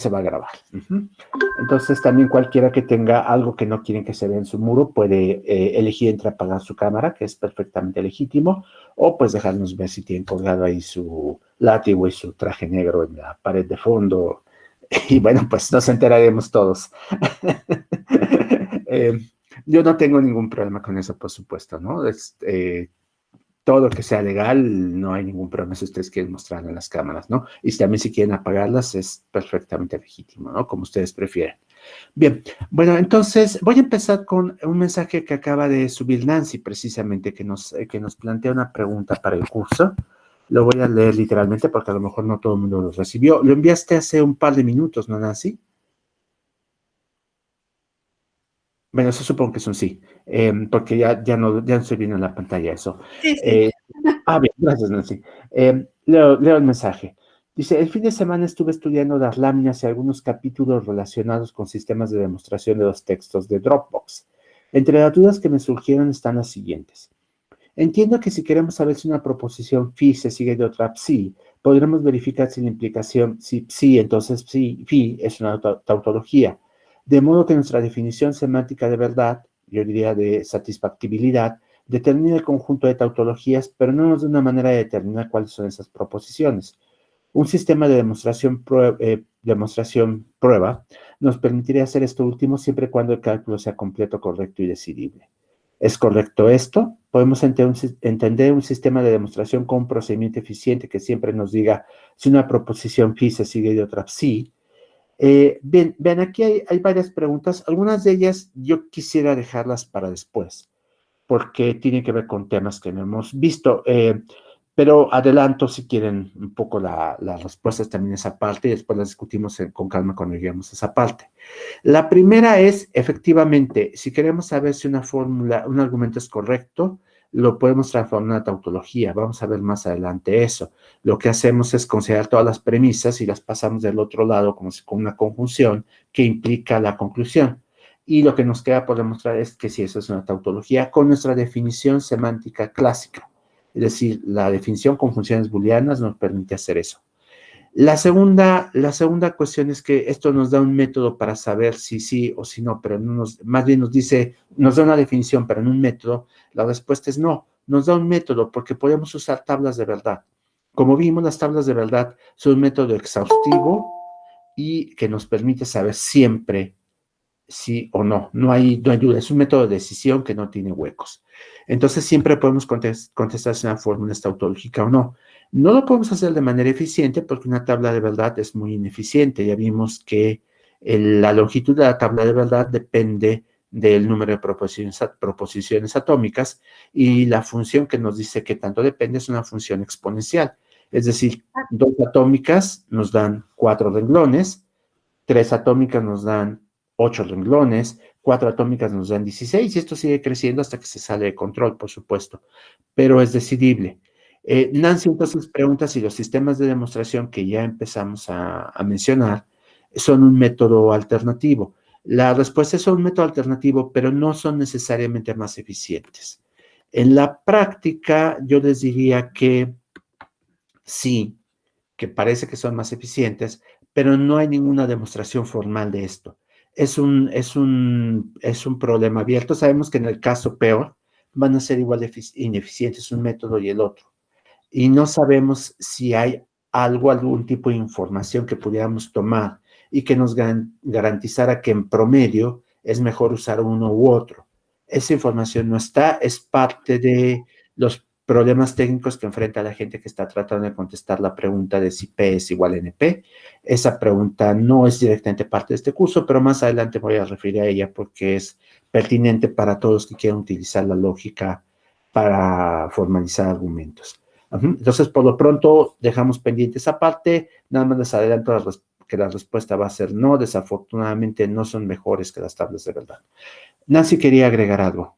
se va a grabar. Entonces, también cualquiera que tenga algo que no quieren que se vea en su muro puede elegir entre apagar su cámara, que es perfectamente legítimo, o pues dejarnos ver si tienen colgado ahí su látigo y su traje negro en la pared de fondo. Y bueno, pues nos enteraremos todos. Yo no tengo ningún problema con eso, por supuesto, ¿no? Todo lo que sea legal, no hay ningún problema si ustedes quieren mostrar en las cámaras, ¿no? Y también si quieren apagarlas, es perfectamente legítimo, ¿no? Como ustedes prefieren. Bien, bueno, entonces voy a empezar con un mensaje que acaba de subir Nancy, precisamente, que nos plantea una pregunta para el curso. Lo voy a leer literalmente porque a lo mejor no todo el mundo lo recibió. Lo enviaste hace un par de minutos, ¿no, Nancy? Bueno, eso supongo que es un sí, porque ya no estoy viendo en la pantalla eso. Sí, sí. Bien, gracias, Nancy. Leo el mensaje. Dice, el fin de semana estuve estudiando las láminas y algunos capítulos relacionados con sistemas de demostración de los textos de Dropbox. Entre las dudas que me surgieron están las siguientes. Entiendo que si queremos saber si una proposición phi se sigue de otra psi, podremos verificar si la implicación si psi, entonces phi es una tautología. De modo que nuestra definición semántica de verdad, yo diría de satisfactibilidad, determina el conjunto de tautologías, pero no nos da una manera de determinar cuáles son esas proposiciones. Un sistema de demostración prueba nos permitiría hacer esto último siempre y cuando el cálculo sea completo, correcto y decidible. ¿Es correcto esto? Podemos entender un sistema de demostración con un procedimiento eficiente que siempre nos diga si una proposición phi se sigue de otra psi. Bien, vean, aquí hay varias preguntas. Algunas de ellas yo quisiera dejarlas para después, porque tienen que ver con temas que no hemos visto. Pero adelanto, si quieren, un poco las respuestas también a esa parte y después las discutimos con calma cuando lleguemos a esa parte. La primera es, efectivamente, si queremos saber si una fórmula, un argumento es correcto, lo podemos transformar en una tautología. Vamos a ver más adelante eso. Lo que hacemos es considerar todas las premisas y las pasamos del otro lado como si con una conjunción que implica la conclusión. Y lo que nos queda por demostrar es que si eso es una tautología con nuestra definición semántica clásica. Es decir, la definición con funciones booleanas nos permite hacer eso. La segunda cuestión es que esto nos da un método para saber si sí o si no, pero más bien nos da una definición, pero en un método. La respuesta es no, nos da un método porque podemos usar tablas de verdad. Como vimos, las tablas de verdad son un método exhaustivo y que nos permite saber siempre sí o no. No hay duda. Es un método de decisión que no tiene huecos. Entonces, siempre podemos contestar si una fórmula es tautológica o no. No lo podemos hacer de manera eficiente porque una tabla de verdad es muy ineficiente. Ya vimos que la longitud de la tabla de verdad depende del número de proposiciones atómicas y la función que nos dice que tanto depende es una función exponencial. Es decir, 2 atómicas nos dan 4 renglones, 3 atómicas nos dan 8 renglones, 4 atómicas nos dan 16 y esto sigue creciendo hasta que se sale de control, por supuesto, pero es decidible. Nancy entonces pregunta si los sistemas de demostración que ya empezamos a mencionar son un método alternativo. La respuesta es un método alternativo, pero no son necesariamente más eficientes. En la práctica, yo les diría que sí, que parece que son más eficientes, pero no hay ninguna demostración formal de esto. Es un problema abierto. Sabemos que en el caso peor van a ser igual de ineficientes un método y el otro. Y no sabemos si hay algún tipo de información que pudiéramos tomar y que nos garantizara que en promedio es mejor usar uno u otro. Esa información no está, es parte de los problemas técnicos que enfrenta la gente que está tratando de contestar la pregunta de si P es igual a NP. Esa pregunta no es directamente parte de este curso, pero más adelante voy a referir a ella porque es pertinente para todos que quieran utilizar la lógica para formalizar argumentos. Entonces, por lo pronto, dejamos pendiente esa parte. Nada más les adelanto que la respuesta va a ser no. Desafortunadamente, no son mejores que las tablas de verdad. Nancy quería agregar algo.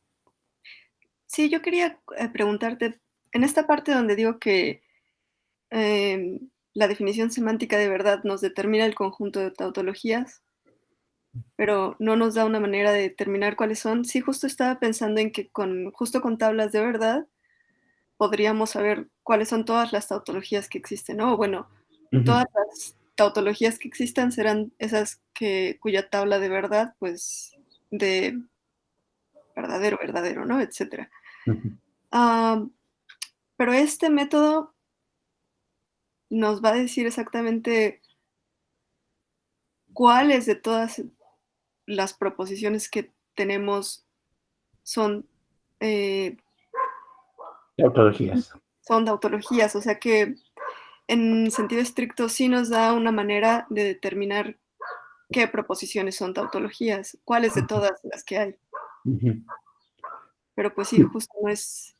Sí, yo quería preguntarte, en esta parte donde digo que la definición semántica de verdad nos determina el conjunto de tautologías, pero no nos da una manera de determinar cuáles son. Sí, justo estaba pensando en que justo con tablas de verdad podríamos saber cuáles son todas las tautologías que existen, ¿no? O bueno, Uh todas -huh. tautologías que existan serán esas cuya tabla de verdad, pues, de verdadero, verdadero, ¿no? Etcétera. Ujú. Pero este método nos va a decir exactamente cuáles de todas las proposiciones que tenemos son, eh, Tautologías. son tautologías, o sea que en sentido estricto sí nos da una manera de determinar qué proposiciones son tautologías, cuáles de todas las que hay. Ujú. Pero pues sí, justo no es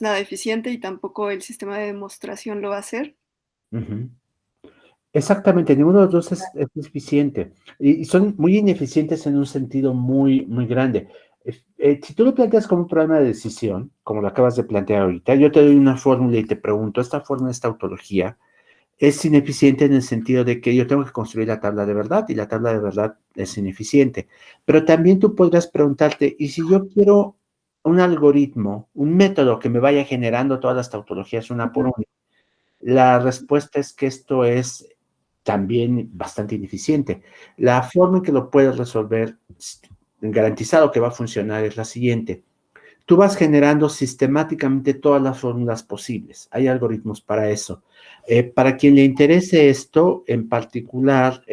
nada eficiente y tampoco el sistema de demostración lo va a hacer. Ujú. Exactamente, ninguno de los dos es eficiente y son muy ineficientes en un sentido muy, muy grande. Si tú lo planteas como un problema de decisión, como lo acabas de plantear ahorita, yo te doy una fórmula y te pregunto, ¿esta fórmula, esta tautología, es ineficiente en el sentido de que yo tengo que construir la tabla de verdad y la tabla de verdad es ineficiente? Pero también tú podrás preguntarte, ¿y si yo quiero un algoritmo, un método que me vaya generando todas las tautologías una por una? La respuesta es que esto es también bastante ineficiente. La forma en que lo puedes resolver, garantizado que va a funcionar, es la siguiente. Tú vas generando sistemáticamente todas las fórmulas posibles. Hay algoritmos para eso. Para quien le interese esto, en particular,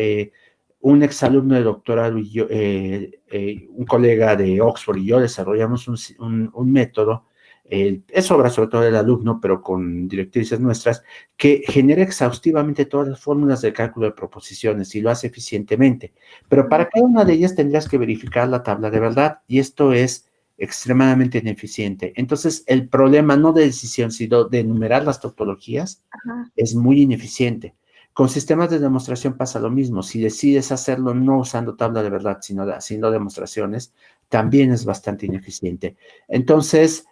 un exalumno de doctorado y yo, un colega de Oxford y yo desarrollamos un método, es obra sobre todo del alumno, pero con directrices nuestras, que genera exhaustivamente todas las fórmulas de cálculo de proposiciones y lo hace eficientemente. Pero para cada una de ellas tendrías que verificar la tabla de verdad y esto es extremadamente ineficiente. Entonces, el problema no de decisión, sino de enumerar las tautologías Ajá. es muy ineficiente. Con sistemas de demostración pasa lo mismo. Si decides hacerlo no usando tabla de verdad, sino haciendo demostraciones, también es bastante ineficiente. Entonces,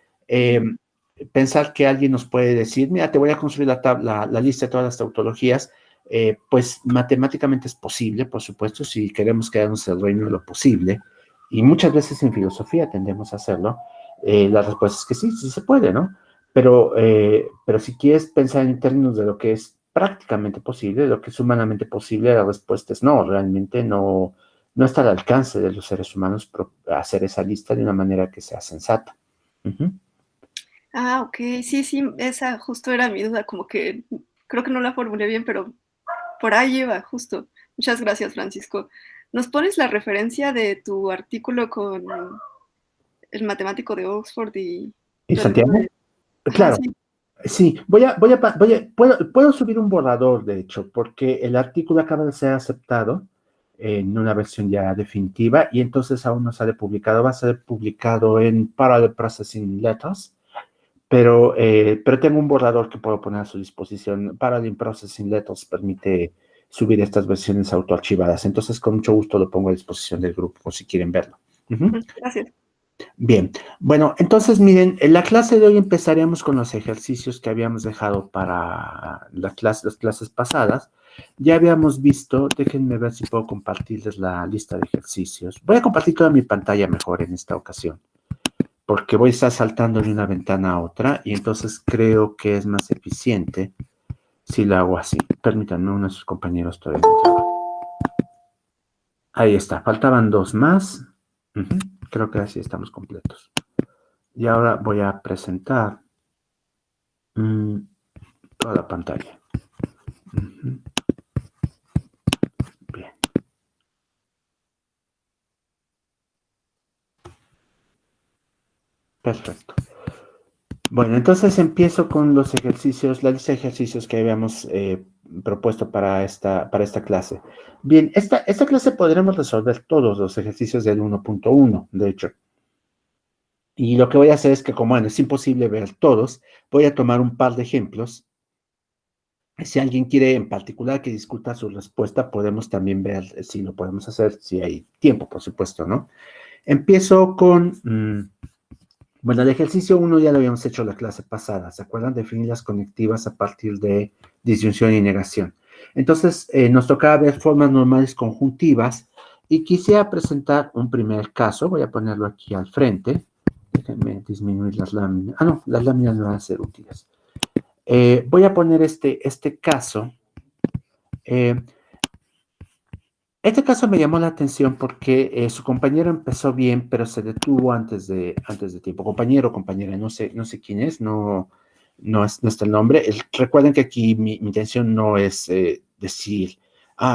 pensar que alguien nos puede decir, mira, te voy a construir la lista de todas las tautologías, pues matemáticamente es posible, por supuesto, si queremos quedarnos el reino de lo posible, y muchas veces en filosofía tendemos a hacerlo, la respuesta es que sí, sí se puede, ¿no? Pero si quieres pensar en términos de lo que es prácticamente posible, de lo que es humanamente posible, la respuesta es no, realmente no, no está al alcance de los seres humanos hacer esa lista de una manera que sea sensata. Ujú. Ok, sí, sí, esa justo era mi duda, como que creo que no la formulé bien, pero por ahí iba, justo. Muchas gracias, Francisco. ¿Nos pones la referencia de tu artículo con el matemático de Oxford y ¿Y tu alumno Santiago? de... Ajá, Claro, sí. sí, puedo subir un borrador, de hecho, porque el artículo acaba de ser aceptado en una versión ya definitiva y entonces aún no sale publicado, va a ser publicado en Parallel Processing Letters, pero tengo un borrador que puedo poner a su disposición. Parallel Processing Letters permite subir estas versiones autoarchivadas, entonces con mucho gusto lo pongo a disposición del grupo por si quieren verlo. Ujú. Gracias. Bien, bueno, entonces miren, en la clase de hoy empezaremos con los ejercicios que habíamos dejado para las clases pasadas. Ya habíamos visto, déjenme ver si puedo compartirles la lista de ejercicios. Voy a compartir toda mi pantalla mejor en esta ocasión, porque voy a estar saltando de una ventana a otra y entonces creo que es más eficiente si lo hago así. Permítanme, uno de sus compañeros todavía no entraba. Ahí está, faltaban dos más. Ujú, creo que así estamos completos. Y ahora voy a presentar toda la pantalla. Bien. Perfecto. Bueno, entonces empiezo con los ejercicios, la lista de ejercicios que habíamos propuesto para esta clase. Bien, esta clase podremos resolver todos los ejercicios del 1.1, de hecho. Y lo que voy a hacer es que, como bueno, es imposible ver todos, voy a tomar un par de ejemplos. Si alguien quiere en particular que discuta su respuesta, podemos también ver si lo podemos hacer, si hay tiempo, por supuesto, ¿no? Empiezo con, bueno, el ejercicio 1 ya lo habíamos hecho la clase pasada, ¿se acuerdan? Definir las conectivas a partir de disyunción y negación. Entonces, nos tocaba ver formas normales conjuntivas y quisiera presentar un primer caso, voy a ponerlo aquí al frente. Déjenme disminuir las láminas. No, las láminas no van a ser útiles. Voy a poner este caso Este caso me llamó la atención porque su compañero empezó bien, pero se detuvo antes de tiempo. Compañero o compañera, no sé quién es, no está el nombre. Recuerden que aquí mi intención no es decir,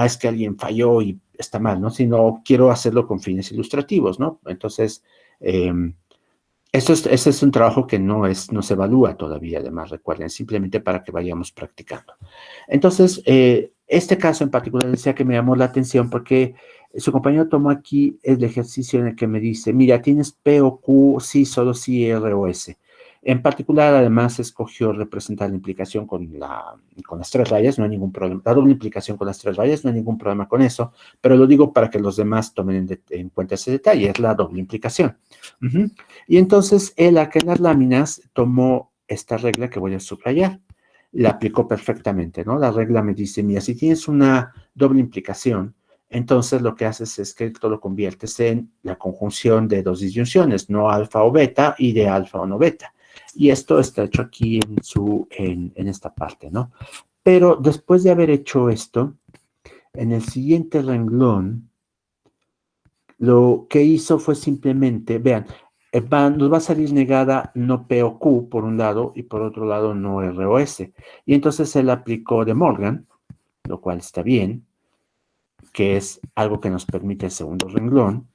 es que alguien falló y está mal, ¿no? Sino quiero hacerlo con fines ilustrativos, ¿no? Entonces, ese es un trabajo que no se evalúa todavía, además, recuerden, simplemente para que vayamos practicando. Entonces, este caso en particular decía que me llamó la atención porque su compañero tomó aquí el ejercicio en el que me dice, mira, tienes P o Q, sí, solo sí, R o S. En particular, además, escogió representar la implicación con las tres rayas, no hay ningún problema. La doble implicación con las tres rayas, no hay ningún problema con eso, pero lo digo para que los demás tomen en cuenta ese detalle, es la doble implicación. Y entonces él acá en las láminas tomó esta regla que voy a subrayar. La aplicó perfectamente, ¿no? La regla me dice, mira, si tienes una doble implicación, entonces lo que haces es que esto lo conviertes en la conjunción de dos disyunciones, no alfa o beta y de alfa o no beta. Y esto está hecho aquí en esta parte, ¿no? Pero después de haber hecho esto, en el siguiente renglón, lo que hizo fue simplemente, vean, nos va a salir negada no P o Q por un lado y por otro lado no R o S. Y entonces él aplicó De Morgan, lo cual está bien, que es algo que nos permite el segundo renglón.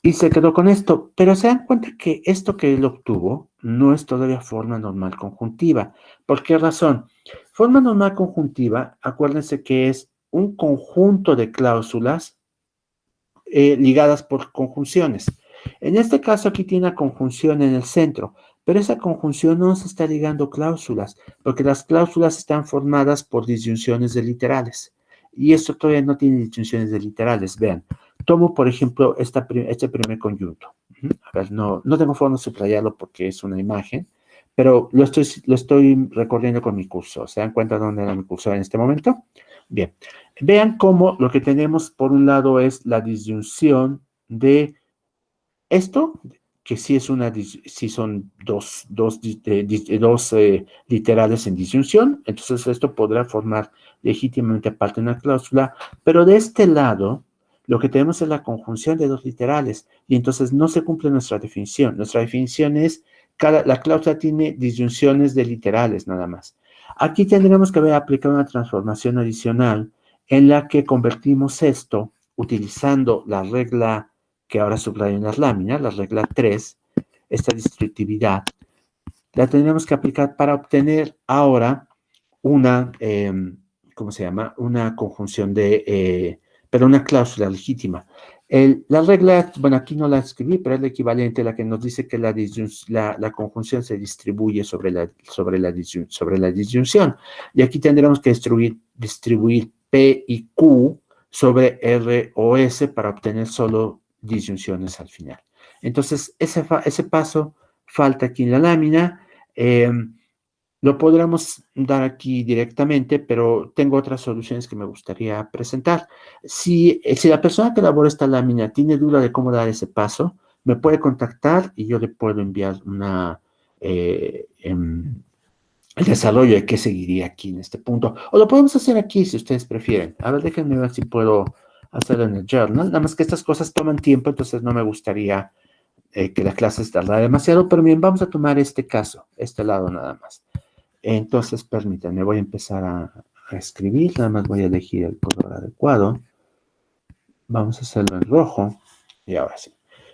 Y se quedó con esto, pero se dan cuenta que esto que él obtuvo no es todavía forma normal conjuntiva. ¿Por qué razón? Forma normal conjuntiva, acuérdense que es un conjunto de cláusulas ligadas por conjunciones. En este caso aquí tiene una conjunción en el centro, pero esa conjunción no se está ligando cláusulas, porque las cláusulas están formadas por disyunciones de literales. Y esto todavía no tiene disyunciones de literales. Vean, tomo por ejemplo este primer conjunto. A ver, no tengo forma de subrayarlo porque es una imagen, pero lo estoy recorriendo con mi cursor. ¿Se dan cuenta dónde era mi cursor en este momento? Bien, vean cómo lo que tenemos por un lado es la disyunción de esto, que sí son dos literales en disyunción, entonces esto podrá formar legítimamente parte de una cláusula, pero de este lado lo que tenemos es la conjunción de dos literales, y entonces no se cumple nuestra definición. Nuestra definición es, la cláusula tiene disyunciones de literales nada más. Aquí tendremos que haber aplicado una transformación adicional en la que convertimos esto utilizando la regla que ahora subrayo en las láminas, la regla 3, esta distributividad, la tendremos que aplicar para obtener ahora una, ¿cómo se llama? Una conjunción pero una cláusula legítima. La regla, bueno, aquí no la escribí, pero es la equivalente a la que nos dice que la conjunción se distribuye sobre la disyunción. Y aquí tendremos que distribuir P y Q sobre R o S para obtener solo disyunciones al final. Entonces, ese paso falta aquí en la lámina. Lo podríamos dar aquí directamente, pero tengo otras soluciones que me gustaría presentar. Si la persona que elabora esta lámina tiene duda de cómo dar ese paso, me puede contactar y yo le puedo enviar el desarrollo de qué seguiría aquí en este punto. O lo podemos hacer aquí si ustedes prefieren. A ver, déjenme ver si puedo hacerlo en el journal. Nada más que estas cosas toman tiempo, entonces no me gustaría que la clase se tardara demasiado, pero bien, vamos a tomar este caso, este lado nada más. Entonces, permítanme, voy a empezar a escribir, nada más voy a elegir el color adecuado. Vamos a hacerlo en rojo. Y ahora sí.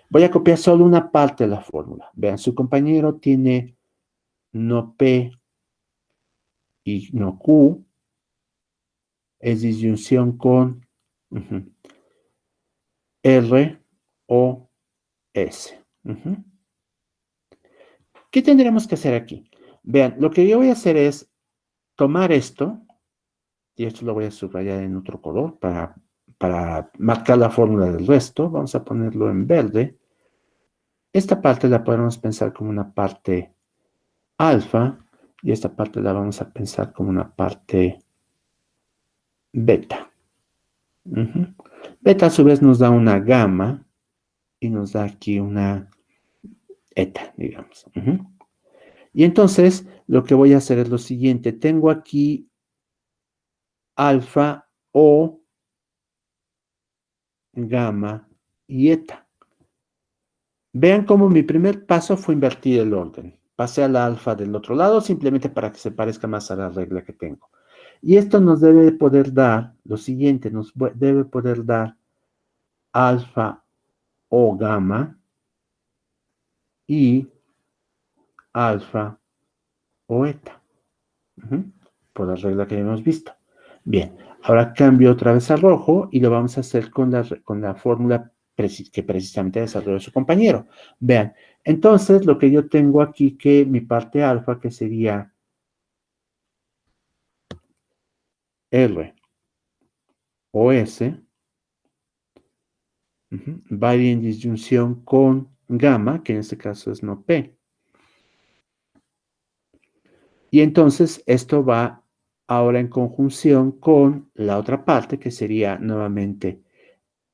Voy a copiar solo una parte de la fórmula. Vean, su compañero tiene no P y no Q. Es disyunción con R o S. ¿Qué tendremos que hacer aquí? Vean, lo que yo voy a hacer es tomar esto, y esto lo voy a subrayar en otro color para marcar la fórmula del resto. Vamos a ponerlo en verde. Esta parte la podemos pensar como una parte alfa y esta parte la vamos a pensar como una parte beta. Beta a su vez nos da una gamma y nos da aquí una eta, digamos. Y entonces lo que voy a hacer es lo siguiente. Tengo aquí alfa o gamma y eta. Vean cómo mi primer paso fue invertir el orden. Pasé al alfa del otro lado simplemente para que se parezca más a la regla que tengo. Y esto nos debe poder dar, lo siguiente, nos debe poder dar alfa o gamma y alfa o eta. Por la regla que hemos visto. Bien, ahora cambio otra vez a rojo y lo vamos a hacer con la fórmula que precisamente desarrolló su compañero. Vean, entonces lo que yo tengo aquí, que mi parte alfa, que sería R o S, va a ir en disyunción con gamma, que en este caso es no P. Y entonces esto va ahora en conjunción con la otra parte, que sería nuevamente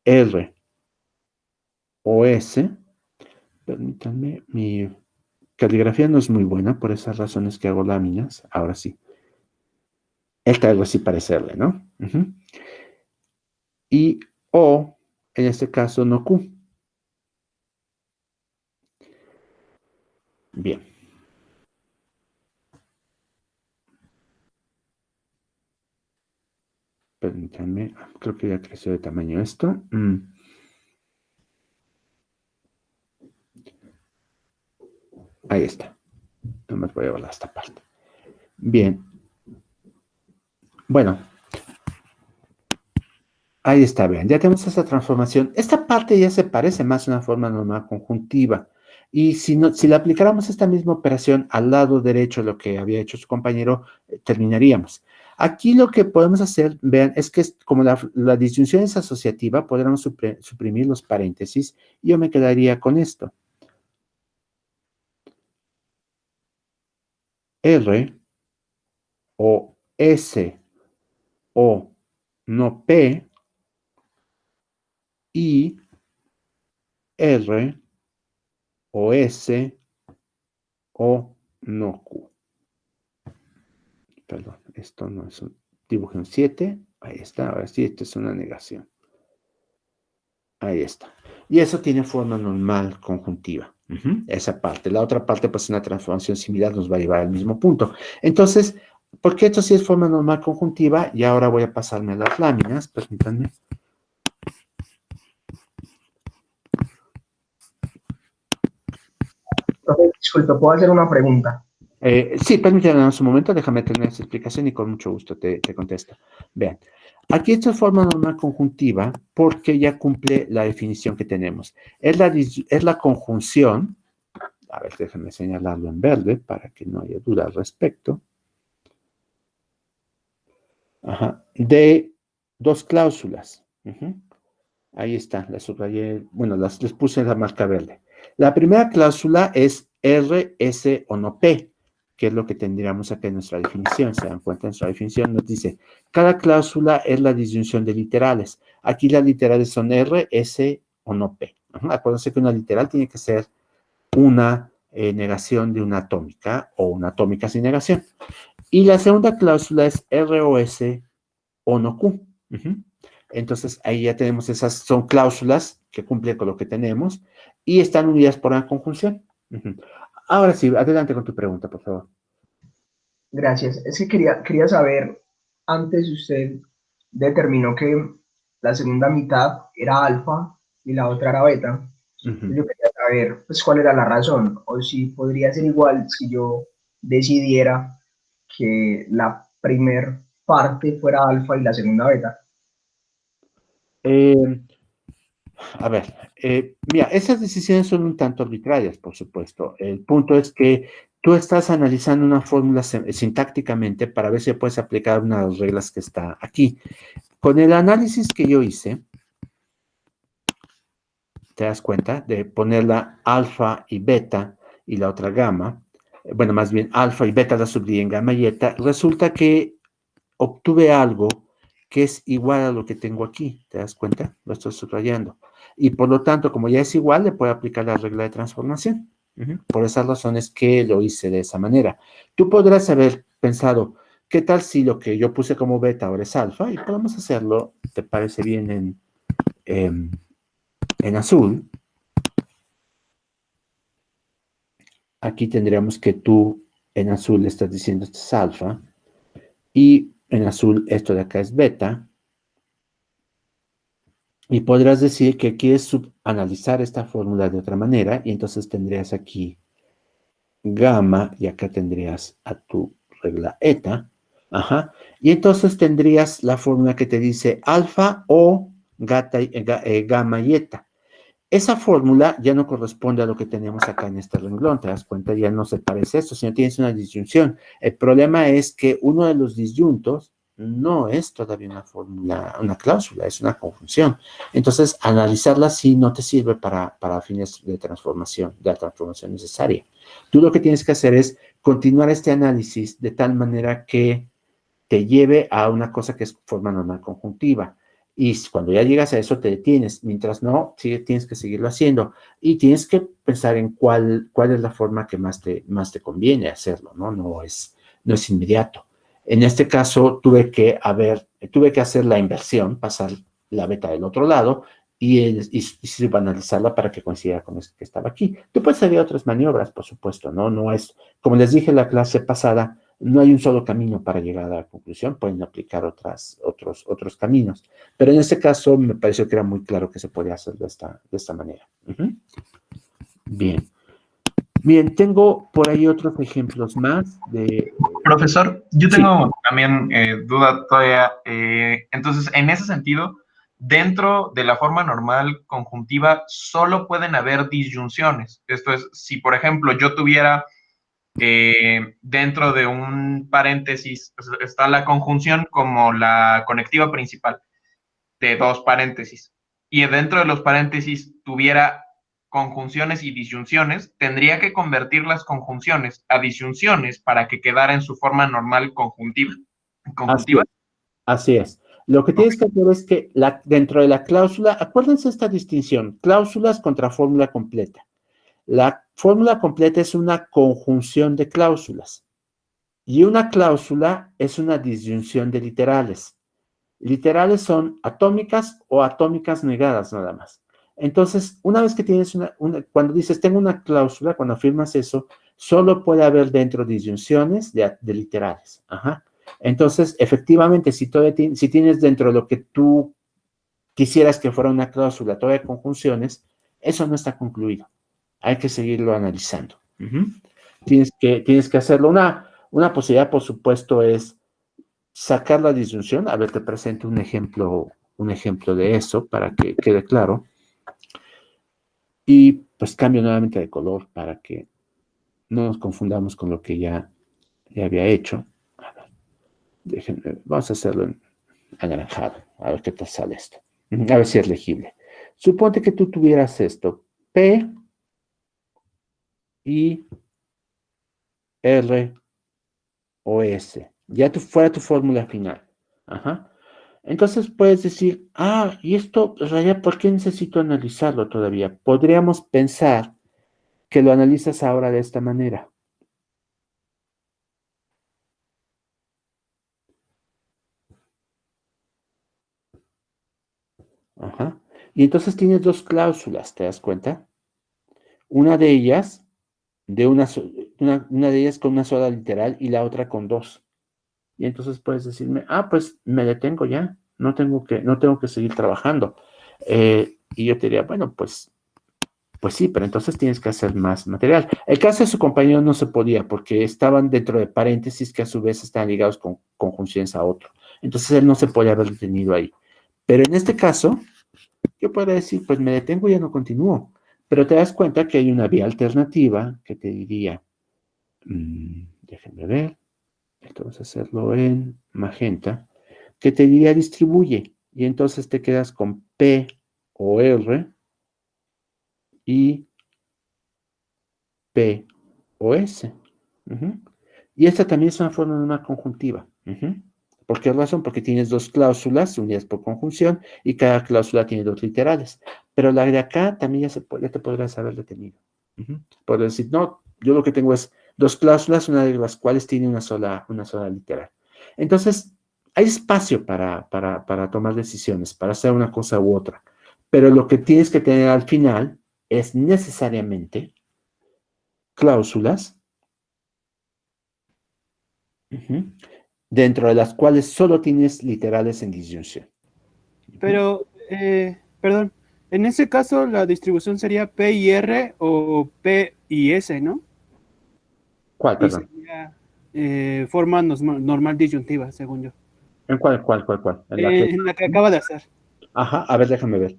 R o S. Permítanme, mi caligrafía no es muy buena, por esas razones que hago láminas. Ahora sí. Esta algo así parece R, ¿no? Y O, en este caso, no Q. Bien. Permítanme, creo que ya creció de tamaño esto. Ahí está. Nomás voy a llevarla a esta parte. Bien. Bueno. Ahí está, vean. Ya tenemos esta transformación. Esta parte ya se parece más a una forma normal conjuntiva. Y si le aplicáramos esta misma operación al lado derecho, lo que había hecho su compañero, terminaríamos. Aquí lo que podemos hacer, vean, es que como la disyunción es asociativa, podríamos suprimir los paréntesis y yo me quedaría con esto. R o S o no P y R o S o no Q. Perdón, esto no es un dibujo en 7. Ahí está, ahora sí, esto es una negación. Ahí está. Y eso tiene forma normal conjuntiva. Esa parte. La otra parte, pues una transformación similar nos va a llevar al mismo punto. Entonces, porque esto sí es forma normal conjuntiva, y ahora voy a pasarme a las láminas, permítanme. Disculpe, ¿puedo hacer una pregunta? Sí, permítanme un momento, déjame tener esa explicación y con mucho gusto te contesto. Vean, aquí esta forma normal conjuntiva porque ya cumple la definición que tenemos. Es la conjunción, a ver, déjenme señalarlo en verde para que no haya duda al respecto, de dos cláusulas. Ahí está, las subrayé, bueno, les puse la marca verde. La primera cláusula es R, S o no P, que es lo que tendríamos acá en nuestra definición. Se dan cuenta, en nuestra definición nos dice, cada cláusula es la disyunción de literales. Aquí las literales son R, S o no P. Acuérdense que una literal tiene que ser una negación de una atómica o una atómica sin negación. Y la segunda cláusula es R o S o no Q. Entonces, ahí ya tenemos esas, son cláusulas que cumplen con lo que tenemos y están unidas por una conjunción. Ahora sí, adelante con tu pregunta, por favor. Gracias. Es que quería saber, antes usted determinó que la segunda mitad era alfa y la otra era beta. Yo quería saber, pues, cuál era la razón, o si podría ser igual si yo decidiera que la primer parte fuera alfa y la segunda beta. A ver, mira, esas decisiones son un tanto arbitrarias, por supuesto. El punto es que tú estás analizando una fórmula sintácticamente para ver si puedes aplicar una de las reglas que está aquí. Con el análisis que yo hice, te das cuenta de ponerla alfa y beta y la otra gamma, bueno, más bien alfa y beta la subdividí en gamma y eta, resulta que obtuve algo que es igual a lo que tengo aquí, ¿te das cuenta? Lo estoy subrayando. Y por lo tanto, como ya es igual, le puedo aplicar la regla de transformación. Por esas razones que lo hice de esa manera. Tú podrás haber pensado, ¿qué tal si lo que yo puse como beta ahora es alfa? Y podemos hacerlo, ¿te parece bien en azul? Aquí tendríamos que tú en azul estás diciendo esto es alfa, y en azul esto de acá es beta, y podrás decir que quieres subanalizar esta fórmula de otra manera, y entonces tendrías aquí gamma, y acá tendrías a tu regla eta, ajá, y entonces tendrías la fórmula que te dice alfa o gamma y eta. Esa fórmula ya no corresponde a lo que tenemos acá en este renglón, te das cuenta, ya no se parece a esto, sino tienes una disyunción. El problema es que uno de los disyuntos no es todavía una fórmula, una cláusula, es una conjunción. Entonces, analizarla así no te sirve para fines de la transformación necesaria. Tú lo que tienes que hacer es continuar este análisis de tal manera que te lleve a una cosa que es forma normal conjuntiva. Y cuando ya llegas a eso te detienes, mientras no, tienes que seguirlo haciendo y tienes que pensar en cuál es la forma que más te conviene hacerlo, ¿no? No es inmediato. En este caso tuve que hacer la inversión, pasar la beta del otro lado y subanalizarla para que coincida con esto que estaba aquí. Tú puedes hacer otras maniobras, por supuesto, ¿no? No es, como les dije en la clase pasada, no hay un solo camino para llegar a la conclusión, pueden aplicar otros caminos. Pero en este caso me pareció que era muy claro que se podía hacer de esta manera. Bien. Bien, tengo por ahí otros ejemplos más de... Profesor, yo Sí. tengo también duda todavía. Entonces, en ese sentido, dentro de la forma normal conjuntiva, solo pueden haber disyunciones. Esto es, si por ejemplo yo tuviera dentro de un paréntesis, está la conjunción como la conectiva principal de dos paréntesis, y dentro de los paréntesis tuviera conjunciones y disyunciones, tendría que convertir las conjunciones a disyunciones para que quedara en su forma normal conjuntiva. Así es. Lo que tienes que hacer es que dentro de la cláusula, acuérdense esta distinción, cláusulas contra fórmula completa. La fórmula completa es una conjunción de cláusulas y una cláusula es una disyunción de literales. Literales son atómicas o atómicas negadas nada más. Entonces, una vez que tienes cuando dices tengo una cláusula, cuando afirmas eso, solo puede haber dentro disyunciones de literales. Ajá. Entonces, efectivamente, si tienes dentro lo que tú quisieras que fuera una cláusula, todavía conjunciones, eso no está concluido. Hay que seguirlo analizando. Tienes que hacerlo. Una posibilidad, por supuesto, es sacar la disyunción. A ver, te presento un ejemplo de eso para que quede claro. Y pues cambio nuevamente de color para que no nos confundamos con lo que ya había hecho. A ver, déjenme, vamos a hacerlo en anaranjado. A ver qué tal sale esto. A ver si es legible. Suponte que tú tuvieras esto. P I R o S. Ya fuera tu fórmula final. Ajá. Entonces puedes decir, y esto, Raya, ¿por qué necesito analizarlo todavía? Podríamos pensar que lo analizas ahora de esta manera. Ajá. Y entonces tienes dos cláusulas, ¿te das cuenta? Una de ellas, una de ellas con una sola literal y la otra con dos. Y entonces puedes decirme, pues me detengo ya, no tengo que seguir trabajando. Y yo te diría, bueno, pues sí, pero entonces tienes que hacer más material. El caso de su compañero no se podía porque estaban dentro de paréntesis que a su vez están ligados con conjunciones a otro. Entonces él no se podía haber detenido ahí. Pero en este caso, yo podría decir, pues me detengo y ya no continúo. Pero te das cuenta que hay una vía alternativa que te diría, déjenme ver, esto vamos a hacerlo en magenta, que te diría distribuye. Y entonces te quedas con P o R y P o S. Y esta también es una forma de una conjuntiva. ¿Por qué razón? Porque tienes dos cláusulas unidas por conjunción y cada cláusula tiene dos literales. Pero la de acá también ya te podrás haber detenido. Por decir, no, yo lo que tengo es dos cláusulas, una de las cuales tiene una sola literal. Entonces, hay espacio para tomar decisiones, para hacer una cosa u otra. Pero lo que tienes que tener al final es necesariamente cláusulas dentro de las cuales solo tienes literales en disyunción. Pero, perdón, en ese caso la distribución sería P y R o P y S, ¿no? ¿Cuál, Y perdón? sería forma normal disyuntiva, según yo. ¿En cuál? En la que acaba de hacer. Ajá, a ver, déjame ver.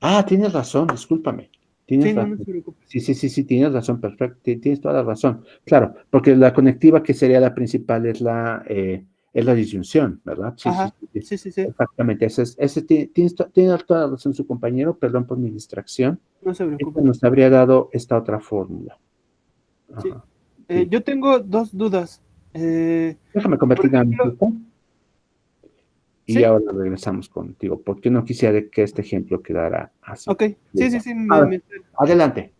Ah, tienes razón, discúlpame. Tienes Sí, no, razón. no se preocupe. Sí, tienes razón, perfecto. Tienes toda la razón. Claro, porque la conectiva que sería la principal es la disyunción, ¿verdad? Ajá, Sí. sí. Exactamente. Tienes toda la razón su compañero, perdón por mi distracción. No se Esto preocupe. nos habría dado esta otra fórmula. Sí. Ajá. Sí. Yo tengo dos dudas. Déjame por convertirla en ejemplo, grupo y sí, ahora regresamos contigo, porque no quisiera que este ejemplo quedara así. ok. Sí. A ver, adelante.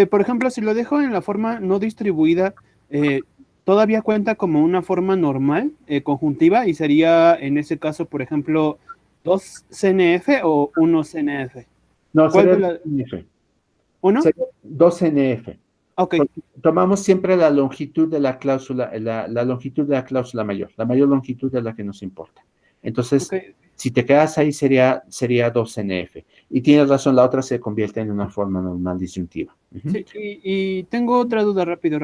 Por ejemplo, si lo dejo en la forma no distribuida, todavía cuenta como una forma normal, conjuntiva, y sería en ese caso, por ejemplo, 2 CNF o 1 CNF. No, ¿Cuál sería de la... NF. ¿Uno? Sería 2 NF. Ok, Tomamos siempre la longitud de la cláusula, la longitud de la cláusula mayor. La mayor longitud es la que nos importa. Entonces, ok. si te quedas ahí, sería 2 NF. Y tienes razón, la otra se convierte en una forma normal disyuntiva. Sí, y tengo otra duda, rápido.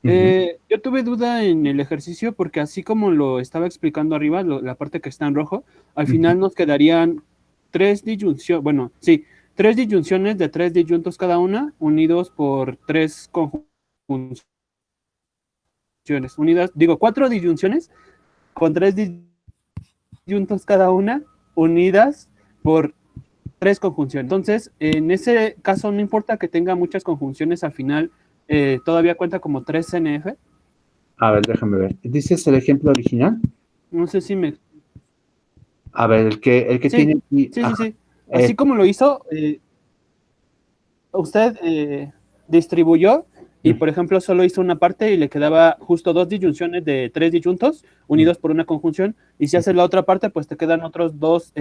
Yo tuve duda en el ejercicio porque así como lo estaba explicando arriba, la parte que está en rojo, al final nos quedarían 3 disyunciones, bueno, sí, 3 disyunciones de 3 disyuntos cada una, unidos por 3 conjunciones, unidas, digo, 4 disyunciones con 3 disyuntos cada una, unidas por 3 conjunciones. Entonces, en ese caso, no importa que tenga muchas conjunciones al final, todavía cuenta como 3 CNF. A ver, déjame ver. ¿Dices el ejemplo original? No sé si me... A ver, el que Sí, tiene aquí. sí. Así como lo hizo, usted distribuyó y, por ejemplo, solo hizo una parte y le quedaba justo 2 disyunciones de 3 disyuntos unidos por una conjunción. Y si haces la otra parte, pues te quedan otras 2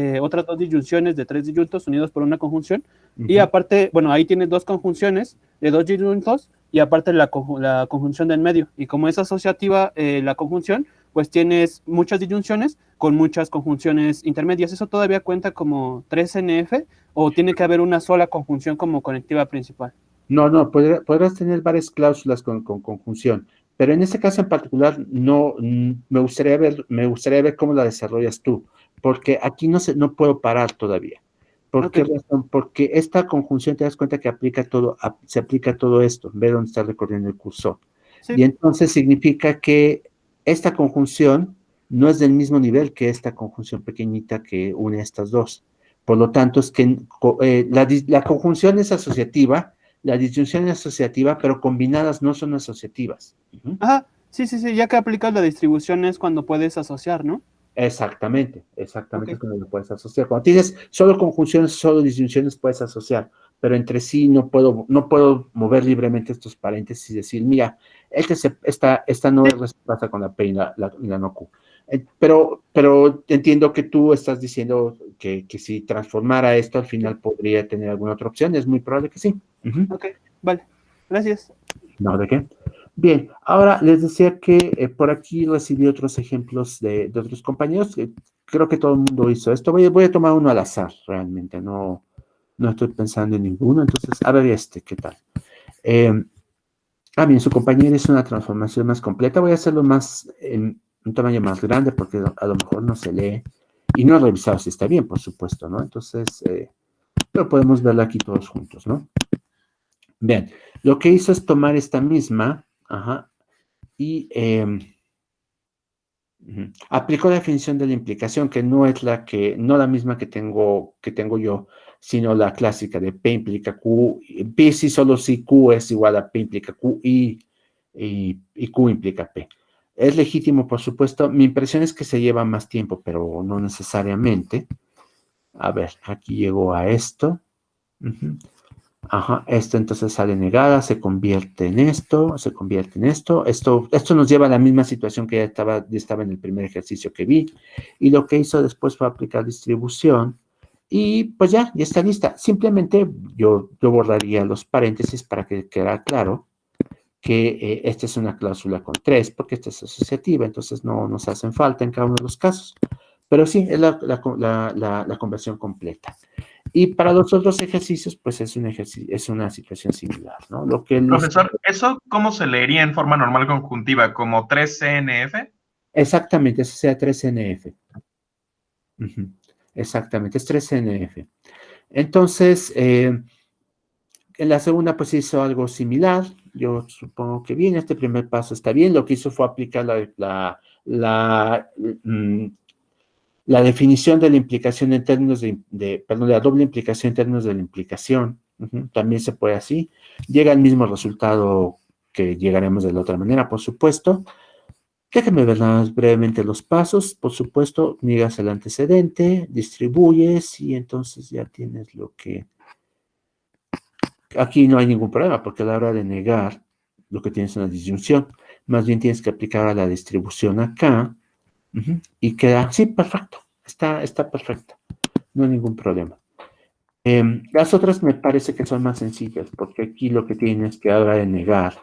disyunciones de 3 disyuntos unidos por una conjunción. Y aparte, bueno, ahí tienes 2 conjunciones de 2 disyuntos y aparte la conjunción del medio. Y como es asociativa la conjunción, pues tienes muchas disyunciones con muchas conjunciones intermedias. ¿Eso todavía cuenta como 3 NF o tiene que haber una sola conjunción como conectiva principal? No, podrás tener varias cláusulas con conjunción, pero en este caso en particular no, me gustaría ver cómo la desarrollas tú, porque aquí no puedo parar todavía. ¿Por qué razón? Porque esta conjunción te das cuenta que se aplica a todo esto, ve dónde está recorriendo el cursor. Sí. Y entonces significa que esta conjunción no es del mismo nivel que esta conjunción pequeñita que une estas dos. Por lo tanto, es que la conjunción es asociativa, la disyunción es asociativa, pero combinadas no son asociativas. Ajá, sí, ya que aplicas la distribución es cuando puedes asociar, ¿no? Exactamente, Ok. cuando lo puedes asociar. Cuando tienes solo conjunciones, solo disyunciones puedes asociar, pero entre sí no puedo mover libremente estos paréntesis y decir, mira, esta no es respuesta con la P y la no Q. Pero entiendo que tú estás diciendo que si transformara esto al final podría tener alguna otra opción, es muy probable que sí. Ok, vale, gracias. No, ¿de qué? Bien, ahora les decía que por aquí recibí otros ejemplos de otros compañeros. Creo que todo el mundo hizo esto. Voy a tomar uno al azar, realmente. No estoy pensando en ninguno. Entonces, a ver ¿qué tal? Bien, su compañero hizo una transformación más completa. Voy a hacerlo en un tamaño más grande porque a lo mejor no se lee. Y no he revisado si está bien, por supuesto, ¿no? Entonces, pero podemos verla aquí todos juntos, ¿no? Bien, lo que hizo es tomar esta misma, y aplicó la definición de la implicación, que no es no la misma que tengo yo, sino la clásica de P implica Q, P sí solo si Q es igual a P implica Q y Q implica P. Es legítimo, por supuesto. Mi impresión es que se lleva más tiempo, pero no necesariamente. A ver, aquí llegó a esto. Ajá, esto entonces sale negada, se convierte en esto, se convierte en esto. Esto nos lleva a la misma situación que ya estaba en el primer ejercicio que vi. Y lo que hizo después fue aplicar distribución. Y pues ya está lista. Simplemente yo borraría los paréntesis para que quedara claro que esta es una cláusula con 3, porque esta es asociativa, entonces no nos hacen falta en cada uno de los casos. Pero sí, es la conversión completa. Y para los otros ejercicios, pues es una situación similar, ¿no? Profesor, ¿eso cómo se leería en forma normal conjuntiva? ¿Como 3CNF? Exactamente, eso sea 3NF. Exactamente, es 3NF. Entonces, en la segunda, pues hizo algo similar. Yo supongo que bien, este primer paso está bien. Lo que hizo fue aplicar la definición de la implicación en términos perdón, la doble implicación en términos de la implicación. También se puede así. Llega al mismo resultado que llegaremos de la otra manera, por supuesto. Déjenme ver más brevemente los pasos. Por supuesto, niegas el antecedente, distribuyes y entonces ya tienes lo que... Aquí no hay ningún problema porque a la hora de negar lo que tienes es una disyunción. Más bien tienes que aplicar a la distribución acá y queda, sí, perfecto. Está perfecto. No hay ningún problema. Las otras me parece que son más sencillas porque aquí lo que tienes que a la hora de negar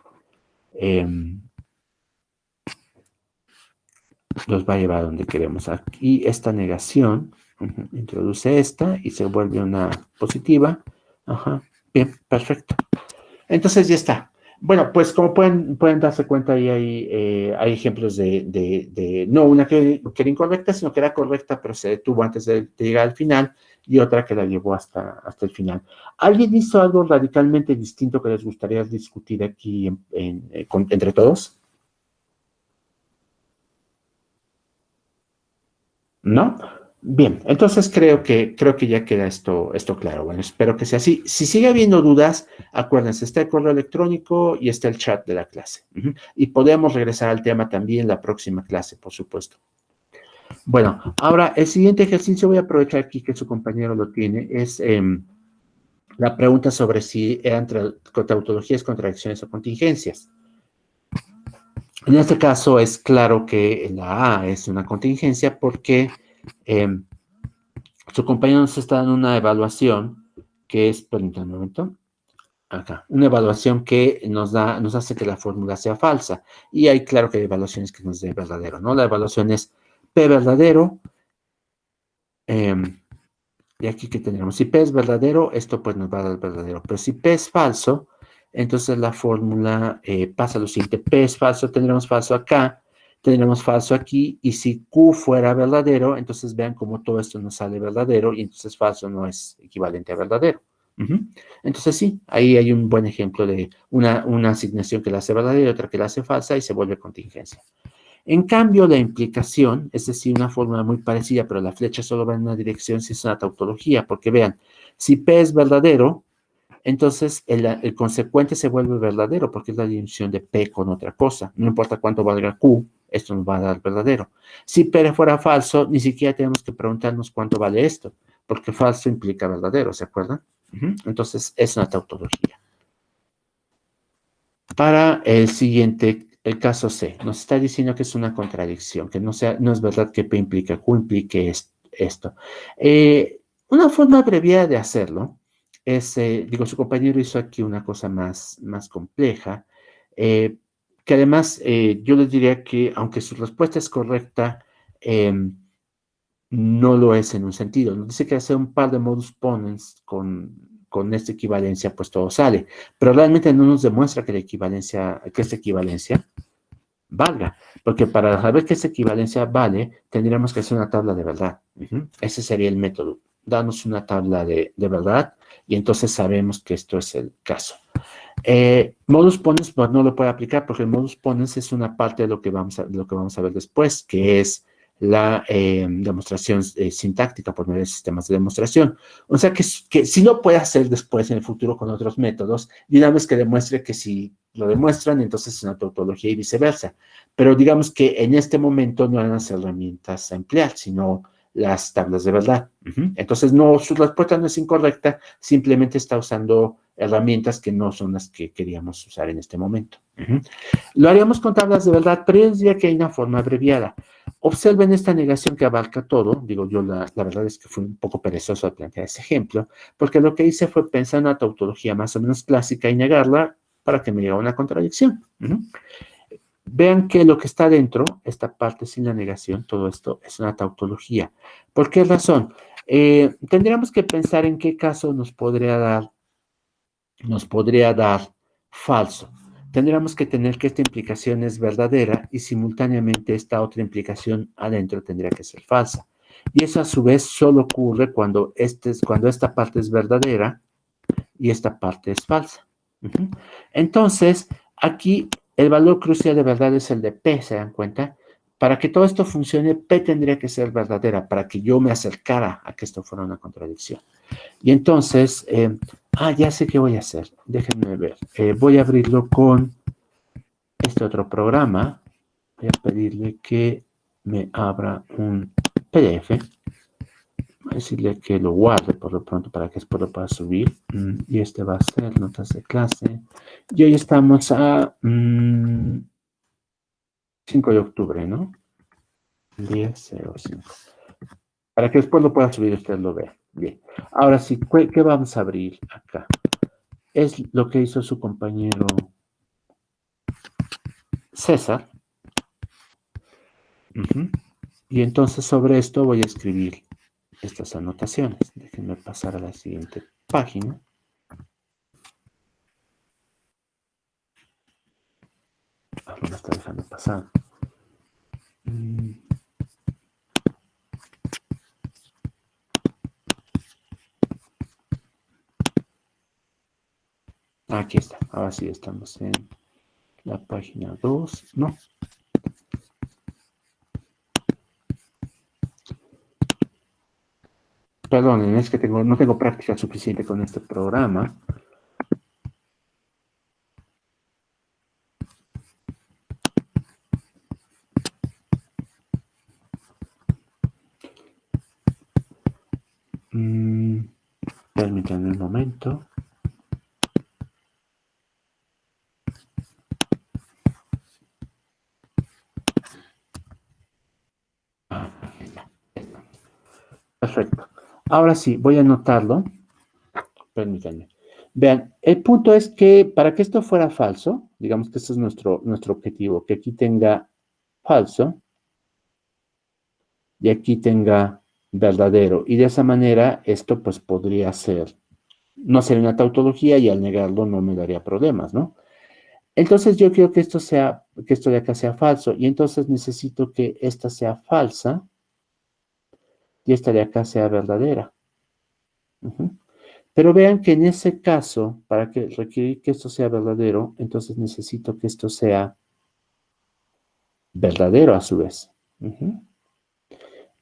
los va a llevar a donde queremos. Aquí esta negación, introduce esta y se vuelve una positiva. Bien, perfecto. Entonces ya está. Bueno, pues como pueden darse cuenta, ahí hay ejemplos de no una que era incorrecta, sino que era correcta, pero se detuvo antes de llegar al final, y otra que la llevó hasta el final. ¿Alguien hizo algo radicalmente distinto que les gustaría discutir aquí entre todos? ¿No? Bien, entonces creo que ya queda esto claro. Bueno, espero que sea así. Si sigue habiendo dudas, acuérdense, está el correo electrónico y está el chat de la clase. Y podemos regresar al tema también la próxima clase, por supuesto. Bueno, ahora el siguiente ejercicio, voy a aprovechar aquí que su compañero lo tiene, es la pregunta sobre si eran tautologías, contradicciones o contingencias. En este caso es claro que la A es una contingencia porque su compañero nos está dando una evaluación que es, permítanme un momento, acá, una evaluación que nos hace que la fórmula sea falsa. Y hay claro que hay evaluaciones que nos den verdadero, ¿no? La evaluación es P verdadero, y aquí que tendremos, si P es verdadero, esto pues nos va a dar verdadero, pero si P es falso, entonces la fórmula pasa lo siguiente: P es falso, tendremos falso acá, tendremos falso aquí, y si Q fuera verdadero, entonces vean cómo todo esto nos sale verdadero, y entonces falso no es equivalente a verdadero. Entonces sí, ahí hay un buen ejemplo de una asignación que la hace verdadera y otra que la hace falsa y se vuelve contingencia. En cambio, la implicación, es decir, una fórmula muy parecida, pero la flecha solo va en una dirección, si es una tautología, porque vean, si P es verdadero, entonces el consecuente se vuelve verdadero, porque es la disyunción de P con otra cosa. No importa cuánto valga Q, esto nos va a dar verdadero. Si P fuera falso, ni siquiera tenemos que preguntarnos cuánto vale esto, porque falso implica verdadero, ¿se acuerdan? Entonces, es una tautología. Para el siguiente, el caso C, nos está diciendo que es una contradicción, que no es verdad que P implica Q, implique esto. Una forma abreviada de hacerlo es, su compañero hizo aquí una cosa más compleja, que además yo les diría que aunque su respuesta es correcta, no lo es en un sentido. Nos dice que hacer un par de modus ponens con esta equivalencia, pues todo sale. Pero realmente no nos demuestra que esta equivalencia valga. Porque para saber que esta equivalencia vale, tendríamos que hacer una tabla de verdad. Ese sería el método. Darnos una tabla de verdad y entonces sabemos que esto es el caso. Modus ponens pues, no lo puede aplicar porque el modus ponens es una parte de lo que vamos a ver después, que es la demostración sintáctica por medio de sistemas de demostración. O sea que sí lo puede hacer después en el futuro con otros métodos, y una vez que demuestre que si lo demuestran, entonces es una tautología y viceversa. Pero digamos que en este momento no eran las herramientas a emplear, sino las tablas de verdad. Entonces, no, su respuesta no es incorrecta, simplemente está usando herramientas que no son las que queríamos usar en este momento. Lo haríamos con tablas de verdad, pero yo diría que hay una forma abreviada. Observen esta negación que abarca todo. Digo, yo la verdad es que fui un poco perezoso al plantear ese ejemplo, porque lo que hice fue pensar en una tautología más o menos clásica y negarla para que me llegara una contradicción. Vean que lo que está dentro, esta parte sin la negación, todo esto es una tautología. ¿Por qué razón? Tendríamos que pensar en qué caso nos podría dar falso. Tendríamos que tener que esta implicación es verdadera y simultáneamente esta otra implicación adentro tendría que ser falsa. Y eso a su vez solo ocurre cuando esta parte es verdadera y esta parte es falsa. Entonces, aquí el valor crucial de verdad es el de P, ¿se dan cuenta? Para que todo esto funcione, P tendría que ser verdadera, para que yo me acercara a que esto fuera una contradicción. Y entonces, ya sé qué voy a hacer. Déjenme ver. Voy a abrirlo con este otro programa. Voy a pedirle que me abra un PDF. Voy a decirle que lo guarde por lo pronto para que después lo pueda subir. Y este va a ser notas de clase. Y hoy estamos a 5 de octubre, ¿no? 10:05. Para que después lo pueda subir y usted lo vea. Bien. Ahora sí, ¿qué vamos a abrir acá? Es lo que hizo su compañero César. Y entonces sobre esto voy a escribir estas anotaciones. Déjenme pasar a la siguiente página. No me está dejando pasar. Aquí está. Ahora sí estamos en la página 2. No. Perdonen, es que no tengo práctica suficiente con este programa. Permítanme un momento. Perfecto. Ahora sí, voy a anotarlo. Permítanme. Vean, el punto es que para que esto fuera falso, digamos que este es nuestro objetivo, que aquí tenga falso y aquí tenga verdadero. Y de esa manera esto pues podría ser, no sería una tautología y al negarlo no me daría problemas, ¿no? Entonces yo quiero que esto de acá sea falso y entonces necesito que esta sea falsa y esta de acá sea verdadera. Pero vean que en ese caso, para requerir que esto sea verdadero, entonces necesito que esto sea verdadero a su vez.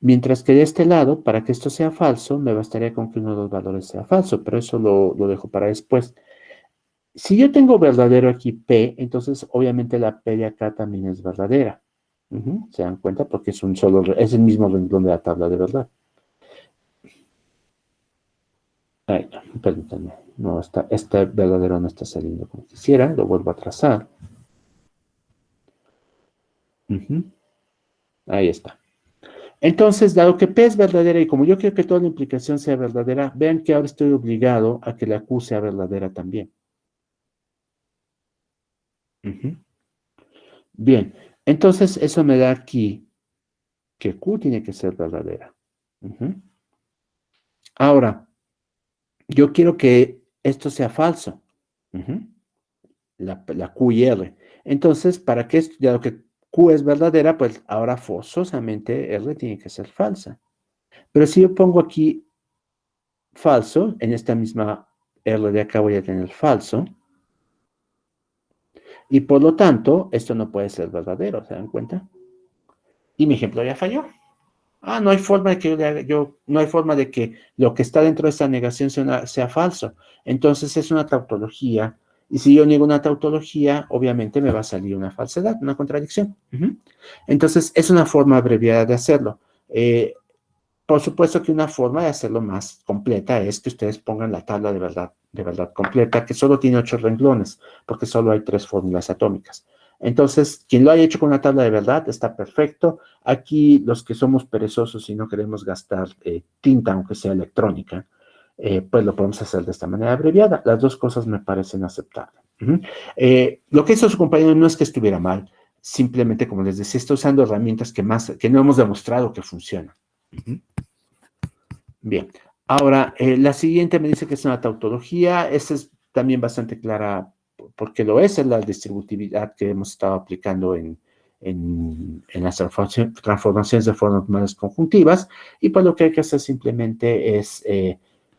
Mientras que de este lado, para que esto sea falso, me bastaría con que uno de los valores sea falso, pero eso lo dejo para después. Si yo tengo verdadero aquí P, entonces obviamente la P de acá también es verdadera. ¿Se dan cuenta? Porque es el mismo renglón de la tabla de verdad. Ay, permítanme. No, este verdadero no está saliendo como quisiera. Lo vuelvo a trazar. Ahí está. Entonces, dado que P es verdadera y como yo quiero que toda la implicación sea verdadera, vean que ahora estoy obligado a que la Q sea verdadera también. Bien, entonces eso me da aquí que Q tiene que ser verdadera. Ahora, yo quiero que esto sea falso. La Q y R. Entonces, para que esto, dado que Q es verdadera, pues ahora forzosamente R tiene que ser falsa. Pero si yo pongo aquí falso, en esta misma R de acá voy a tener falso. Y por lo tanto, esto no puede ser verdadero, ¿se dan cuenta? Y mi ejemplo ya falló. No hay forma de que no hay forma de que lo que está dentro de esta negación sea falso. Entonces es una tautología. Y si yo niego una tautología, obviamente me va a salir una falsedad, una contradicción. Entonces es una forma abreviada de hacerlo. por supuesto que una forma de hacerlo más completa es que ustedes pongan la tabla de verdad completa, que solo tiene 8 renglones, porque solo hay 3 fórmulas atómicas. Entonces, quien lo haya hecho con una tabla de verdad está perfecto. Aquí, los que somos perezosos y no queremos gastar tinta, aunque sea electrónica, pues lo podemos hacer de esta manera abreviada. Las dos cosas me parecen aceptables. Lo que hizo su compañero no es que estuviera mal, simplemente, como les decía, está usando herramientas que no hemos demostrado que funcionan. Bien, ahora, la siguiente me dice que es una tautología. Esta es también bastante clara porque lo es la distributividad que hemos estado aplicando en las transformaciones de formas normales conjuntivas, y pues lo que hay que hacer simplemente es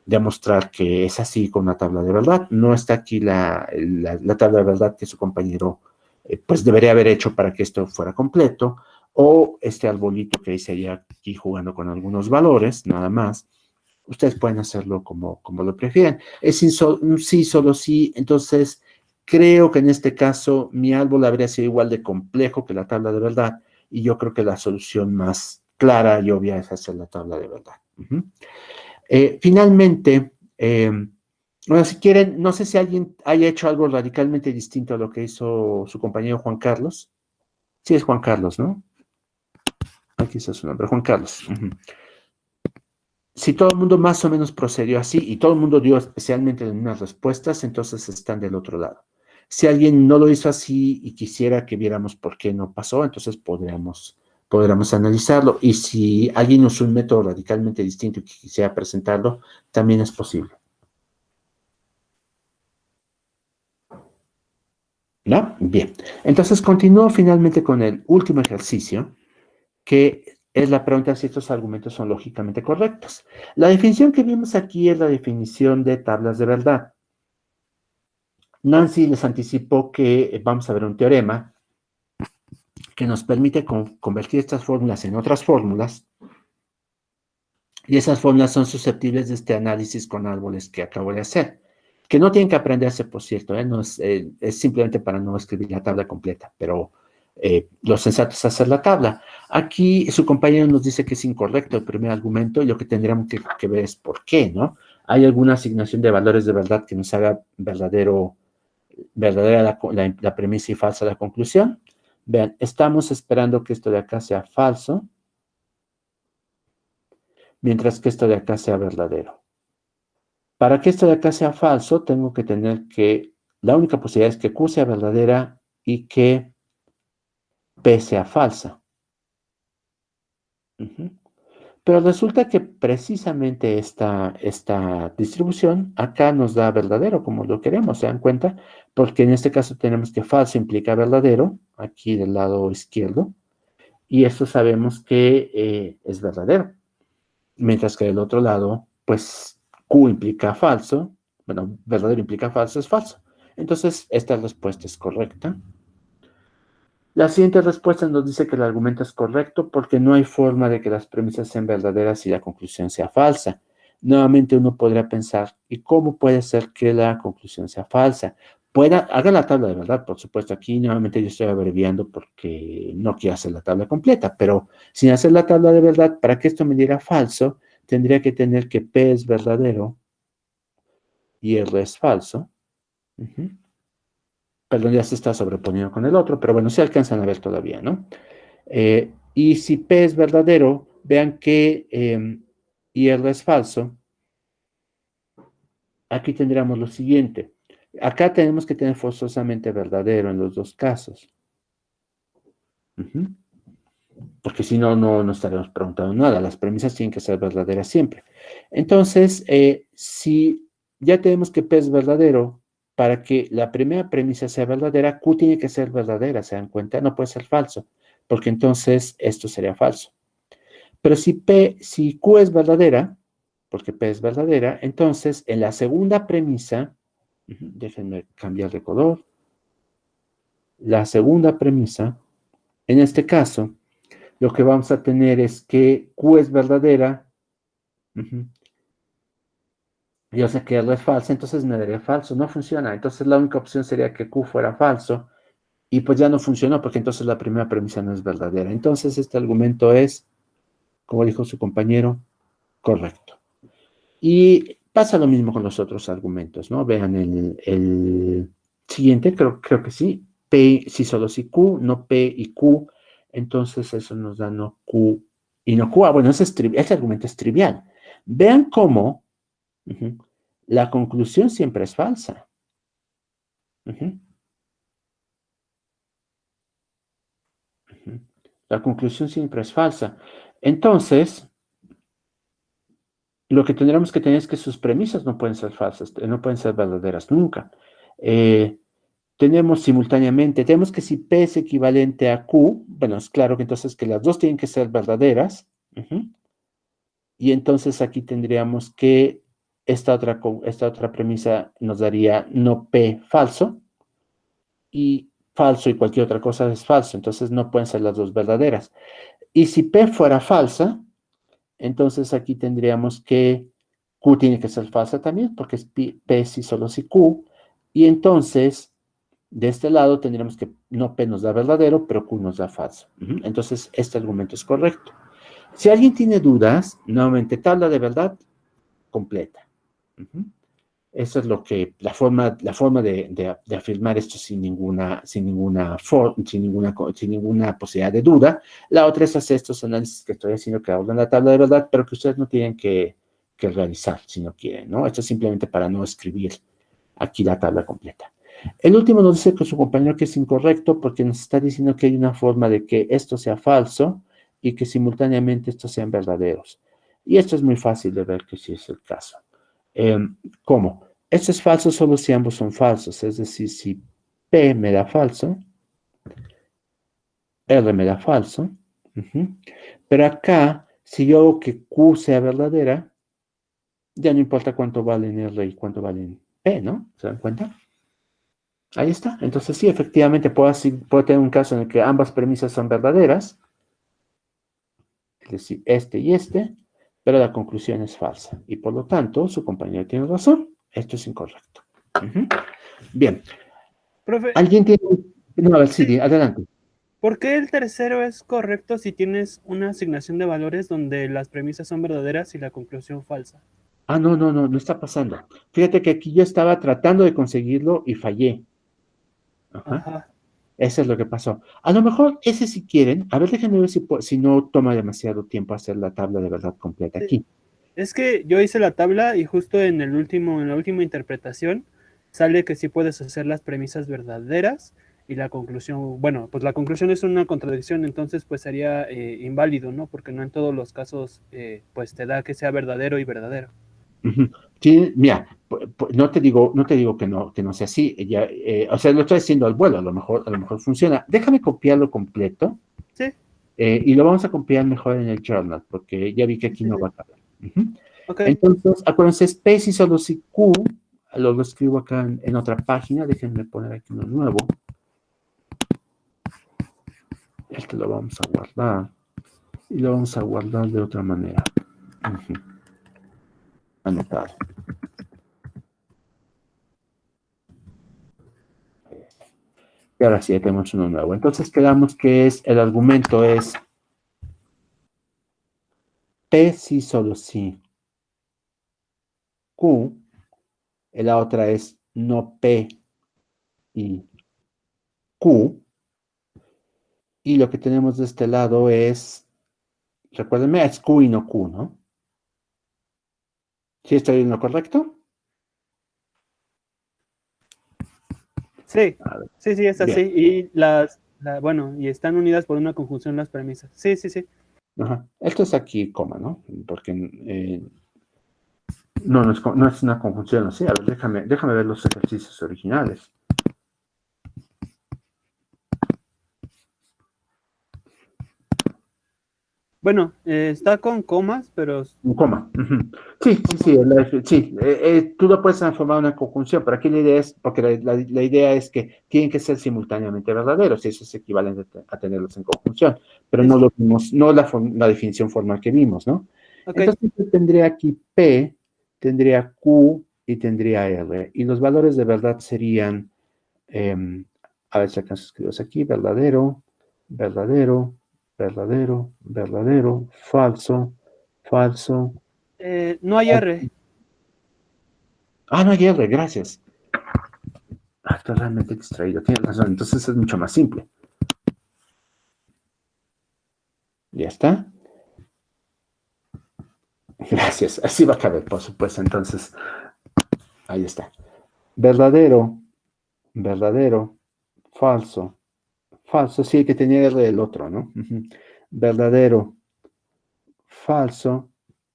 demostrar que es así con una tabla de verdad. No está aquí la tabla de verdad que su compañero pues debería haber hecho para que esto fuera completo, o este arbolito que hice ya aquí jugando con algunos valores, nada más. Ustedes pueden hacerlo como lo prefieran. Es un sí, solo sí. Entonces, creo que en este caso mi árbol habría sido igual de complejo que la tabla de verdad, y yo creo que la solución más clara y obvia es hacer la tabla de verdad. Finalmente, bueno, si quieren, no sé si alguien haya hecho algo radicalmente distinto a lo que hizo su compañero Juan Carlos. Sí, es Juan Carlos, ¿no? Aquí está su nombre, Juan Carlos. Si todo el mundo más o menos procedió así y todo el mundo dio especialmente las mismas respuestas, entonces están del otro lado. Si alguien no lo hizo así y quisiera que viéramos por qué no pasó, entonces podríamos analizarlo. Y si alguien usó un método radicalmente distinto y quisiera presentarlo, también es posible. ¿No? Bien. Entonces continúo finalmente con el último ejercicio, que es la pregunta si estos argumentos son lógicamente correctos. La definición que vimos aquí es la definición de tablas de verdad. Nancy les anticipó que vamos a ver un teorema que nos permite convertir estas fórmulas en otras fórmulas, y esas fórmulas son susceptibles de este análisis con árboles que acabo de hacer, que no tienen que aprenderse, por cierto, no es simplemente para no escribir la tabla completa, pero lo sensato es hacer la tabla. Aquí su compañero nos dice que es incorrecto el primer argumento, y lo que tendríamos que ver es por qué, ¿no? Hay alguna asignación de valores de verdad que nos haga verdadera la premisa y falsa la conclusión. Vean, estamos esperando que esto de acá sea falso, mientras que esto de acá sea verdadero. Para que esto de acá sea falso, tengo que tener que, la única posibilidad es que Q sea verdadera y que P sea falsa. Pero resulta que precisamente esta distribución acá nos da verdadero, como lo queremos, ¿se dan cuenta? Porque en este caso tenemos que falso implica verdadero, aquí del lado izquierdo, y esto sabemos que es verdadero. Mientras que del otro lado, pues Q implica falso, bueno, verdadero implica falso, es falso. Entonces, esta respuesta es correcta. La siguiente respuesta nos dice que el argumento es correcto porque no hay forma de que las premisas sean verdaderas y la conclusión sea falsa. Nuevamente uno podría pensar, ¿y cómo puede ser que la conclusión sea falsa? Haga la tabla de verdad, por supuesto. Aquí nuevamente yo estoy abreviando porque no quiero hacer la tabla completa, pero sin hacer la tabla de verdad, para que esto me diera falso, tendría que tener que P es verdadero y R es falso. Perdón, ya se está sobreponiendo con el otro, pero bueno, se alcanzan a ver todavía, ¿no? Y si P es verdadero, vean que y R es falso, aquí tendríamos lo siguiente. Acá tenemos que tener forzosamente verdadero en los dos casos. Porque si no, no estaremos preguntando nada. Las premisas tienen que ser verdaderas siempre. Entonces, si ya tenemos que P es verdadero, para que la primera premisa sea verdadera, Q tiene que ser verdadera, ¿se dan cuenta? No puede ser falso, porque entonces esto sería falso. Pero si Q es verdadera, porque P es verdadera, entonces en la segunda premisa, déjenme cambiar de color, la segunda premisa, en este caso, lo que vamos a tener es que Q es verdadera, yo sé que R es falsa, entonces me daría falso, no funciona. Entonces la única opción sería que Q fuera falso, y pues ya no funcionó, porque entonces la primera premisa no es verdadera. Entonces este argumento es, como dijo su compañero, Correcto. Y pasa lo mismo con los otros argumentos, ¿no? Vean el siguiente, creo que sí. P, sí, solo si Q, no P y Q. Entonces eso nos da no Q y no Q. Ah, bueno, ese argumento es trivial. Vean cómo la conclusión siempre es falsa. La conclusión siempre es falsa. Entonces, lo que tendremos que tener es que sus premisas no pueden ser falsas, no pueden ser verdaderas nunca. Tenemos simultáneamente, tenemos que si P es equivalente a Q, bueno, es claro que entonces que las dos tienen que ser verdaderas. Y entonces aquí tendríamos que esta otra premisa nos daría no P falso, y falso y cualquier otra cosa es falso, entonces no pueden ser las dos verdaderas. Y si P fuera falsa, entonces aquí tendríamos que Q tiene que ser falsa también, porque es P si solo si Q, y entonces de este lado tendríamos que no P nos da verdadero, pero Q nos da falso. Entonces este argumento es correcto. Si alguien tiene dudas, nuevamente tabla de verdad completa. Eso es lo que, la forma de afirmar esto sin ninguna posibilidad de duda. La otra es hacer estos análisis que estoy haciendo que hablan de la tabla de verdad, pero que ustedes no tienen que realizar si no quieren, ¿no? Esto es simplemente para no escribir aquí la tabla completa. El último nos dice que su compañero que es incorrecto porque nos está diciendo que hay una forma de que esto sea falso y que simultáneamente estos sean verdaderos. Y esto es muy fácil de ver que sí es el caso. ¿Cómo? Esto es falso solo si ambos son falsos, es decir, si P me da falso, R me da falso, pero acá, si yo hago que Q sea verdadera, ya no importa cuánto valen R y cuánto valen P, ¿no? ¿Se dan cuenta? Ahí está. Entonces sí, efectivamente puedo tener un caso en el que ambas premisas son verdaderas, es decir, este y este, pero la conclusión es falsa. Y por lo tanto, su compañero tiene razón. Esto es incorrecto. Bien. Profe, ¿Alguien tiene...? No, a ver, sí, adelante. ¿por qué el tercero es correcto si tienes una asignación de valores donde las premisas son verdaderas y la conclusión falsa? Ah, no está pasando. Fíjate que aquí yo estaba tratando de conseguirlo y fallé. Ajá. Ajá. Eso es lo que pasó. A lo mejor ese si quieren, a ver, déjenme ver si no toma demasiado tiempo hacer la tabla de verdad completa Sí. aquí. Es que yo hice la tabla y justo en la última interpretación sale que sí puedes hacer las premisas verdaderas y la conclusión, bueno, pues la conclusión es una contradicción, entonces pues sería inválido, ¿no? Porque no en todos los casos pues te da que sea verdadero y verdadero. Mira, no te digo que no sea así. O sea, lo estoy haciendo al vuelo, a lo mejor funciona. Déjame copiarlo completo. Sí. Y lo vamos a copiar mejor en el journal, porque ya vi que aquí Sí, no sí. va a caber. Ok. Entonces, acuérdense, space y solo si Q, lo escribo acá en otra página. Déjenme poner aquí uno nuevo. Este lo vamos a guardar. Y lo vamos a guardar de otra manera. Anotado. Y ahora sí, ya tenemos uno nuevo. Entonces quedamos que el argumento es P si solo si Q. Y la otra es no P y Q. Y lo que tenemos de este lado es, recuérdenme, es Q y no Q, ¿no? ¿Sí estoy en lo correcto? Sí, A ver, sí, es así. bien. Y bueno, y están unidas por una conjunción las premisas. Sí. Ajá. Esto es aquí, coma, ¿no? Porque no es una conjunción así. A ver, déjame ver los ejercicios originales. Bueno, está con comas, pero Un coma. Sí. Tú lo puedes transformar en una conjunción, pero aquí la idea es, porque la idea es que tienen que ser simultáneamente verdaderos, y eso es equivalente a tenerlos en conjunción, pero sí, no sí. lo vimos, no la definición formal que vimos, ¿no? Ok. Entonces yo tendría aquí P, tendría Q y tendría R, y los valores de verdad serían, a ver si acaso escribimos aquí, verdadero, verdadero, verdadero, verdadero, falso, falso, No hay R. No hay R, gracias. Estoy realmente distraído, tienes razón, entonces es mucho más simple. Ya está. Gracias, así va a caber, por supuesto, entonces, ahí está. Verdadero, verdadero, falso, falso, sí, hay que tener el otro, ¿no? Verdadero, falso,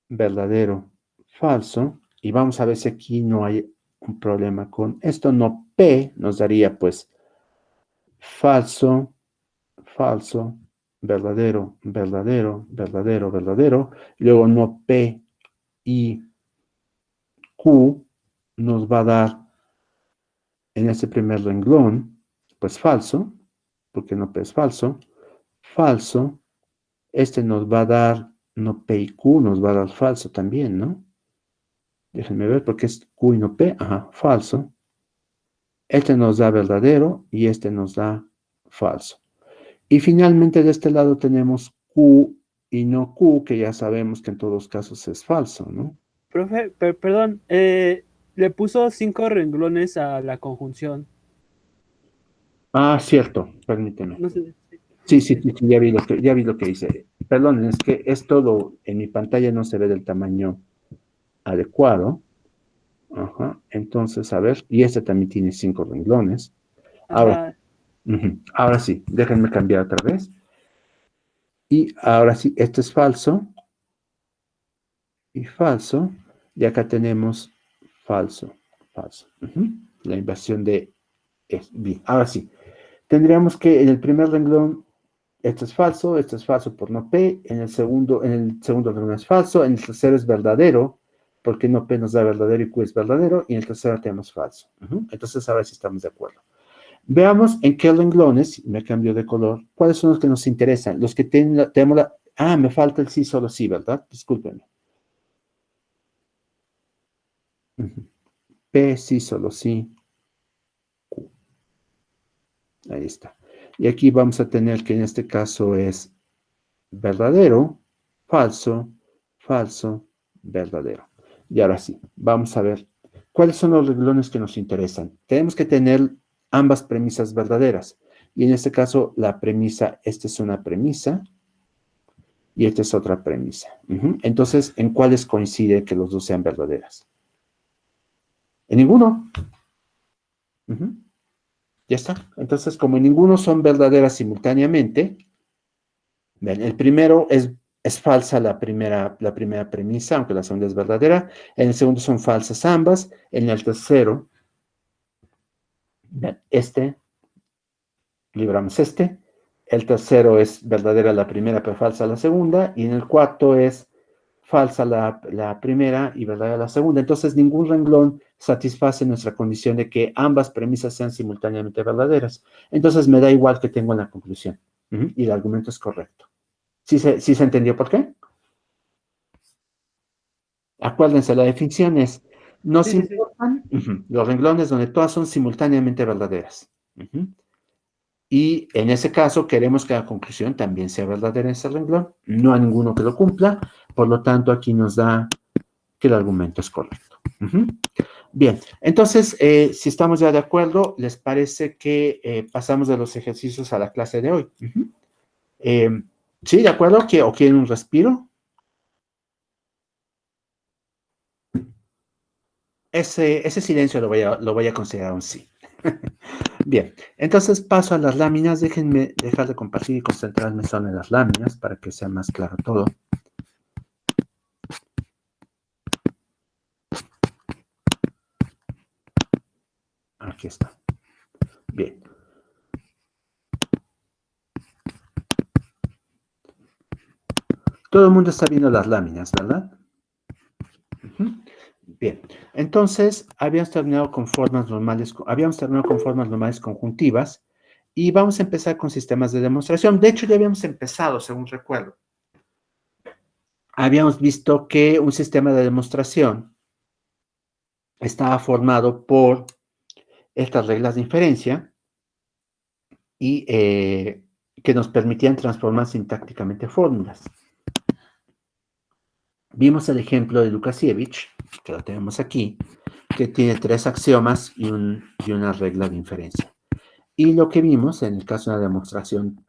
verdadero, falso, y vamos a ver si aquí no hay un problema con esto, no, P nos daría pues falso, falso, verdadero, verdadero, verdadero, verdadero, y luego no P y Q nos va a dar en este primer renglón, pues falso, porque no P es falso, falso, este nos va a dar no P y Q, nos va a dar falso también, ¿no? Déjenme ver porque es Q y no P, ajá, falso. Este nos da verdadero y este nos da falso. Y finalmente de este lado tenemos Q y no Q, que ya sabemos que en todos casos es falso, ¿no? Profe, perdón, le puso 5 renglones a la conjunción. Cierto, permíteme. No sé. Sí, ya vi lo que hice. Perdón, es que es todo, en mi pantalla no se ve del tamaño adecuado. Ajá, entonces, a ver, y este también tiene 5 renglones. Ahora, ahora sí, déjenme cambiar otra vez. Y ahora sí, este es falso. Y falso. Y acá tenemos falso, falso. La inversión de... bien, ahora sí. Tendríamos que en el primer renglón esto es falso por no P, en el segundo renglón es falso, en el tercero es verdadero, porque no P nos da verdadero y Q es verdadero, y en el tercero tenemos falso. Entonces ahora sí estamos de acuerdo. Veamos en qué renglones, me cambio de color, cuáles son los que nos interesan, los que tenemos la... me falta el sí, solo sí, ¿verdad? Discúlpenme. P, sí, solo sí. Q. Ahí está. Y aquí vamos a tener que en este caso es verdadero, falso, falso, verdadero. Y ahora sí, vamos a ver cuáles son los renglones que nos interesan. Tenemos que tener ambas premisas verdaderas. Y en este caso, la premisa, esta es una premisa y esta es otra premisa. Entonces, ¿en cuáles coincide que los dos sean verdaderas? En ninguno. Ya está. Entonces, como en ninguno son verdaderas simultáneamente, bien, el primero es falsa la primera premisa, aunque la segunda es verdadera. En el segundo son falsas ambas. En el tercero, bien, libramos este. El tercero es verdadera la primera, pero falsa la segunda. Y en el cuarto es falsa la primera y verdadera la segunda. Entonces, ningún renglón satisface nuestra condición de que ambas premisas sean simultáneamente verdaderas. Entonces, me da igual que tengo en la conclusión. Y el argumento es correcto. ¿Sí se entendió por qué? Acuérdense, la definición es, nos importan los renglones donde todas son simultáneamente verdaderas. Y en ese caso queremos que la conclusión también sea verdadera en ese renglón. No hay ninguno que lo cumpla, por lo tanto aquí nos da que el argumento es correcto. Bien, entonces, si estamos ya de acuerdo, ¿les parece que pasamos de los ejercicios a la clase de hoy? ¿Sí, de acuerdo? ¿O quieren un respiro? Ese silencio lo voy a considerar un sí. Bien, entonces paso a las láminas. Déjenme dejar de compartir y concentrarme solo en las láminas para que sea más claro todo. Aquí está. Bien. Todo el mundo está viendo las láminas, ¿verdad? Bien, entonces habíamos terminado con formas normales conjuntivas y vamos a empezar con sistemas de demostración. De hecho, ya habíamos empezado, según recuerdo. Habíamos visto que un sistema de demostración estaba formado por estas reglas de inferencia y que nos permitían transformar sintácticamente fórmulas. Vimos el ejemplo de Lukasiewicz, que lo tenemos aquí, que tiene 3 axiomas y una regla de inferencia. Y lo que vimos en el caso de la demostración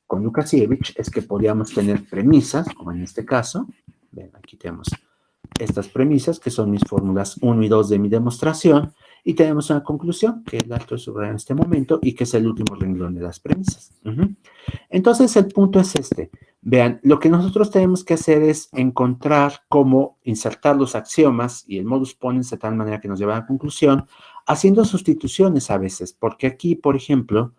con Lukasiewicz es que podíamos tener premisas, como en este caso. Ven, aquí tenemos estas premisas, que son mis fórmulas 1 y 2 de mi demostración, y tenemos una conclusión, que es la estoy subrayando en este momento, y que es el último renglón de las premisas. Entonces, el punto es este. Vean, lo que nosotros tenemos que hacer es encontrar cómo insertar los axiomas y el modus ponens de tal manera que nos lleve a la conclusión, haciendo sustituciones a veces, porque aquí, por ejemplo,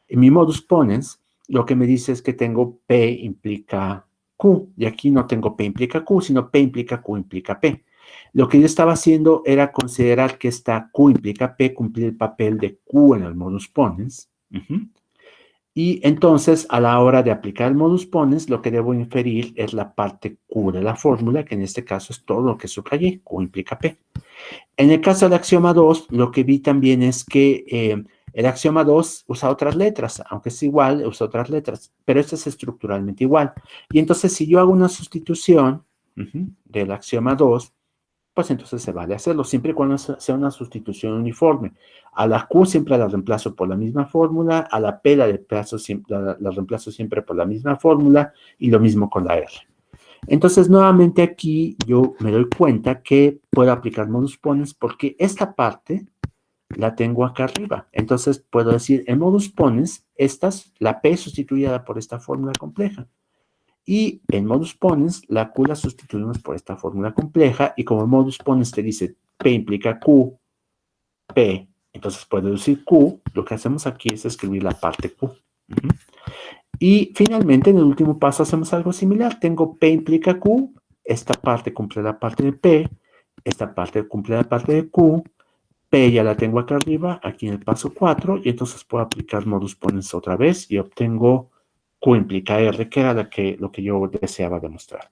en mi modus ponens, lo que me dice es que tengo P implica Q, y aquí no tengo P implica Q, sino P implica Q implica P. Lo que yo estaba haciendo era considerar que esta Q implica P, cumplir el papel de Q en el modus ponens. Y entonces, a la hora de aplicar el modus ponens, lo que debo inferir es la parte Q de la fórmula, que en este caso es todo lo que subrayé, Q implica P. En el caso del axioma 2, lo que vi también es que el axioma 2 usa otras letras, aunque es igual, usa otras letras, pero este es estructuralmente igual. Y entonces, si yo hago una sustitución del axioma 2, pues entonces se vale hacerlo, siempre y cuando sea una sustitución uniforme. A la Q siempre la reemplazo por la misma fórmula, a la P la reemplazo siempre por la misma fórmula, y lo mismo con la R. Entonces, nuevamente aquí yo me doy cuenta que puedo aplicar modus ponens porque esta parte la tengo acá arriba. Entonces, puedo decir, en modus ponens, la P sustituida por esta fórmula compleja. Y en modus ponens, la Q la sustituimos por esta fórmula compleja, y como modus ponens te dice P implica Q, P, entonces puedo decir Q, lo que hacemos aquí es escribir la parte Q. Y finalmente, en el último paso hacemos algo similar. Tengo P implica Q, esta parte cumple la parte de P, esta parte cumple la parte de Q, P ya la tengo acá arriba, aquí en el paso 4, y entonces puedo aplicar modus ponens otra vez y obtengo Q implica R, que era lo que yo deseaba demostrar.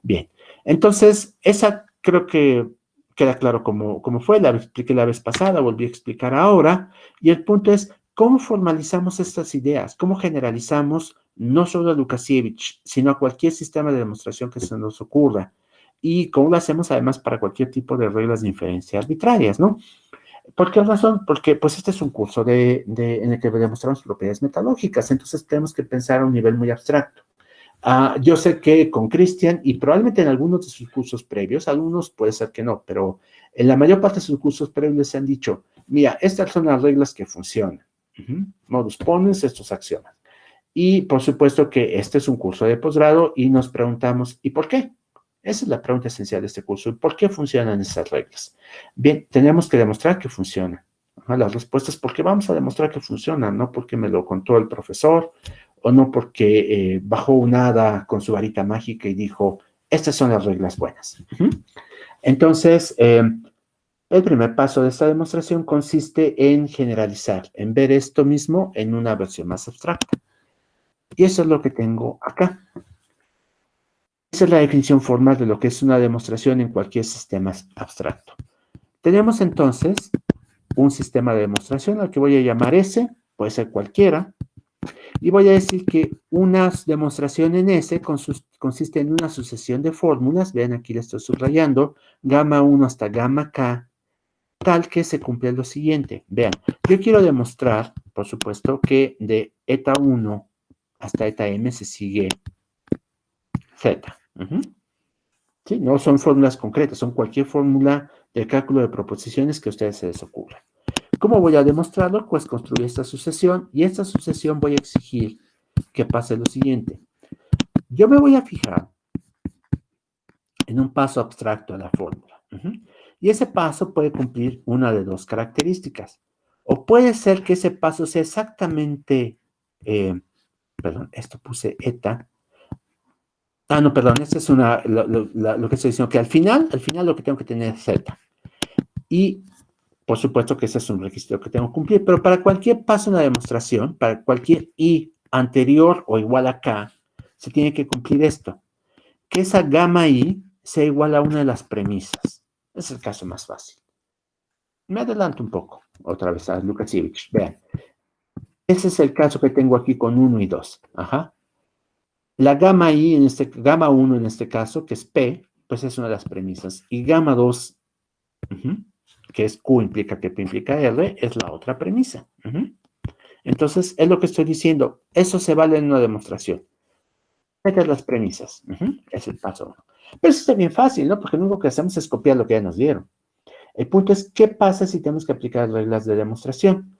Bien, entonces, esa creo que queda claro cómo fue, la expliqué la vez pasada, volví a explicar ahora, y el punto es, ¿cómo formalizamos estas ideas? ¿Cómo generalizamos no solo a Lukasiewicz, sino a cualquier sistema de demostración que se nos ocurra? Y cómo lo hacemos además para cualquier tipo de reglas de inferencia arbitrarias, ¿no? ¿Por qué razón? Porque pues este es un curso en el que demostramos propiedades metalógicas, entonces tenemos que pensar a un nivel muy abstracto. Yo sé que con Cristian, y probablemente en algunos de sus cursos previos, algunos puede ser que no, pero en la mayor parte de sus cursos previos les han dicho, mira, estas son las reglas que funcionan. Modus ponens, estos axiomas. Y por supuesto que este es un curso de posgrado y nos preguntamos, ¿y por qué? Esa es la pregunta esencial de este curso. ¿Por qué funcionan esas reglas? Bien, tenemos que demostrar que funcionan. La respuesta es porque vamos a demostrar que funcionan, no porque me lo contó el profesor o no porque bajó un hada con su varita mágica y dijo, estas son las reglas buenas. Entonces, el primer paso de esta demostración consiste en generalizar, en ver esto mismo en una versión más abstracta. Y eso es lo que tengo acá. Esa es la definición formal de lo que es una demostración en cualquier sistema abstracto. Tenemos entonces un sistema de demostración al que voy a llamar S, puede ser cualquiera, y voy a decir que una demostración en S consiste en una sucesión de fórmulas, vean aquí le estoy subrayando, gamma 1 hasta gamma k, tal que se cumple lo siguiente. Vean, yo quiero demostrar, por supuesto, que de eta 1 hasta eta m se sigue z. ¿Sí? No son fórmulas concretas, son cualquier fórmula de cálculo de proposiciones que a ustedes se les ocurra. ¿Cómo voy a demostrarlo? Pues construir esta sucesión, y esta sucesión voy a exigir que pase lo siguiente. Yo me voy a fijar en un paso abstracto de la fórmula. Y ese paso puede cumplir una de dos características. O puede ser que ese paso sea exactamente, perdón, esto puse eta. No, perdón, esta es lo que estoy diciendo, que al final lo que tengo que tener es z. Y por supuesto que ese es un requisito que tengo que cumplir, pero para cualquier paso en la demostración, para cualquier i anterior o igual a k, se tiene que cumplir esto, que esa gamma i sea igual a una de las premisas. Es el caso más fácil. Me adelanto un poco, otra vez a Lukasiewicz. Vean, ese es el caso que tengo aquí con 1 y 2. La gamma I, gamma 1 en este caso, que es P, pues es una de las premisas. Y gamma 2, que es Q implica que P implica R, es la otra premisa. Entonces, es lo que estoy diciendo. Eso se vale en una demostración. Meter las premisas. Es el paso 1. Pero eso está bien fácil, ¿no? Porque lo único que hacemos es copiar lo que ya nos dieron. El punto es, ¿qué pasa si tenemos que aplicar reglas de demostración?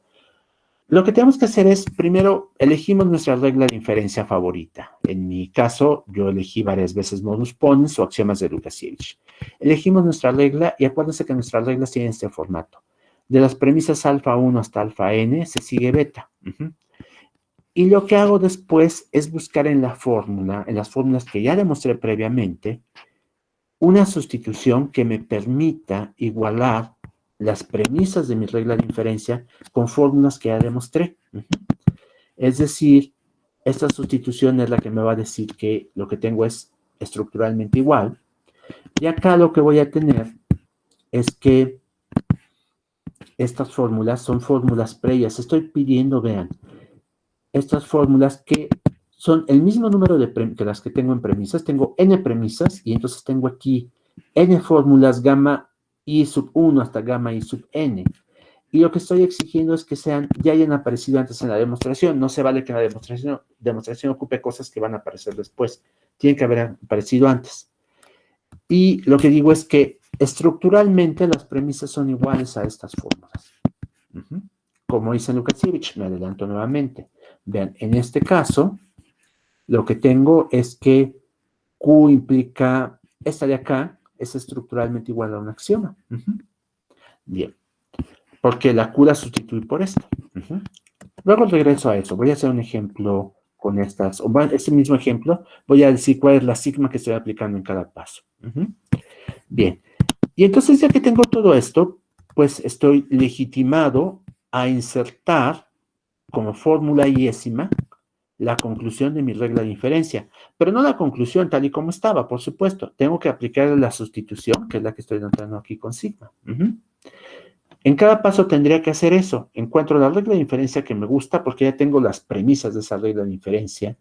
Lo que tenemos que hacer es, primero, elegimos nuestra regla de inferencia favorita. En mi caso, yo elegí varias veces modus ponens o axiomas de Lukasiewicz. Elegimos nuestra regla y acuérdense que nuestras reglas tienen este formato. De las premisas alfa 1 hasta alfa n se sigue beta. Y lo que hago después es buscar en la fórmula, en las fórmulas que ya demostré previamente, una sustitución que me permita igualar las premisas de mi regla de inferencia con fórmulas que ya demostré. Es decir, esta sustitución es la que me va a decir que lo que tengo es estructuralmente igual. Y acá lo que voy a tener es que estas fórmulas son fórmulas previas. Estoy pidiendo, vean, estas fórmulas que son el mismo número que las que tengo en premisas. Tengo n premisas y entonces tengo aquí n fórmulas gamma i sub 1 hasta gamma i sub n. Y lo que estoy exigiendo es que ya hayan aparecido antes en la demostración. No se vale que la demostración ocupe cosas que van a aparecer después. Tienen que haber aparecido antes. Y lo que digo es que estructuralmente las premisas son iguales a estas fórmulas. Como dice Lukasiewicz, me adelanto nuevamente. Vean, en este caso, lo que tengo es que Q implica, esta de acá, es estructuralmente igual a un axioma. Bien. Porque la Q la sustituí por esta. Luego regreso a eso. Voy a hacer un ejemplo con estas, o este mismo ejemplo, voy a decir cuál es la sigma que estoy aplicando en cada paso. Bien. Y entonces, ya que tengo todo esto, pues estoy legitimado a insertar como fórmula iésima la conclusión de mi regla de inferencia. Pero no la conclusión tal y como estaba, por supuesto. Tengo que aplicar la sustitución, que es la que estoy notando aquí con sigma. En cada paso tendría que hacer eso. Encuentro la regla de inferencia que me gusta porque ya tengo las premisas de esa regla de inferencia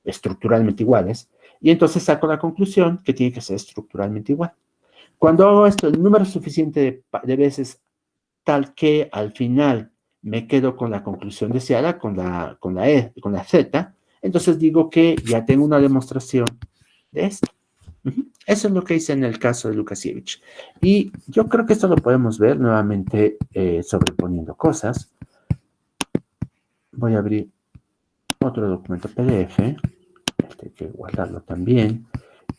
estructuralmente iguales, y entonces saco la conclusión que tiene que ser estructuralmente igual. Cuando hago esto el número suficiente de veces tal que al final me quedo con la conclusión deseada, con la Z, entonces digo que ya tengo una demostración de esto. Eso es lo que hice en el caso de Lukasiewicz. Y yo creo que esto lo podemos ver nuevamente sobreponiendo cosas. Voy a abrir otro documento PDF. Este hay que guardarlo también.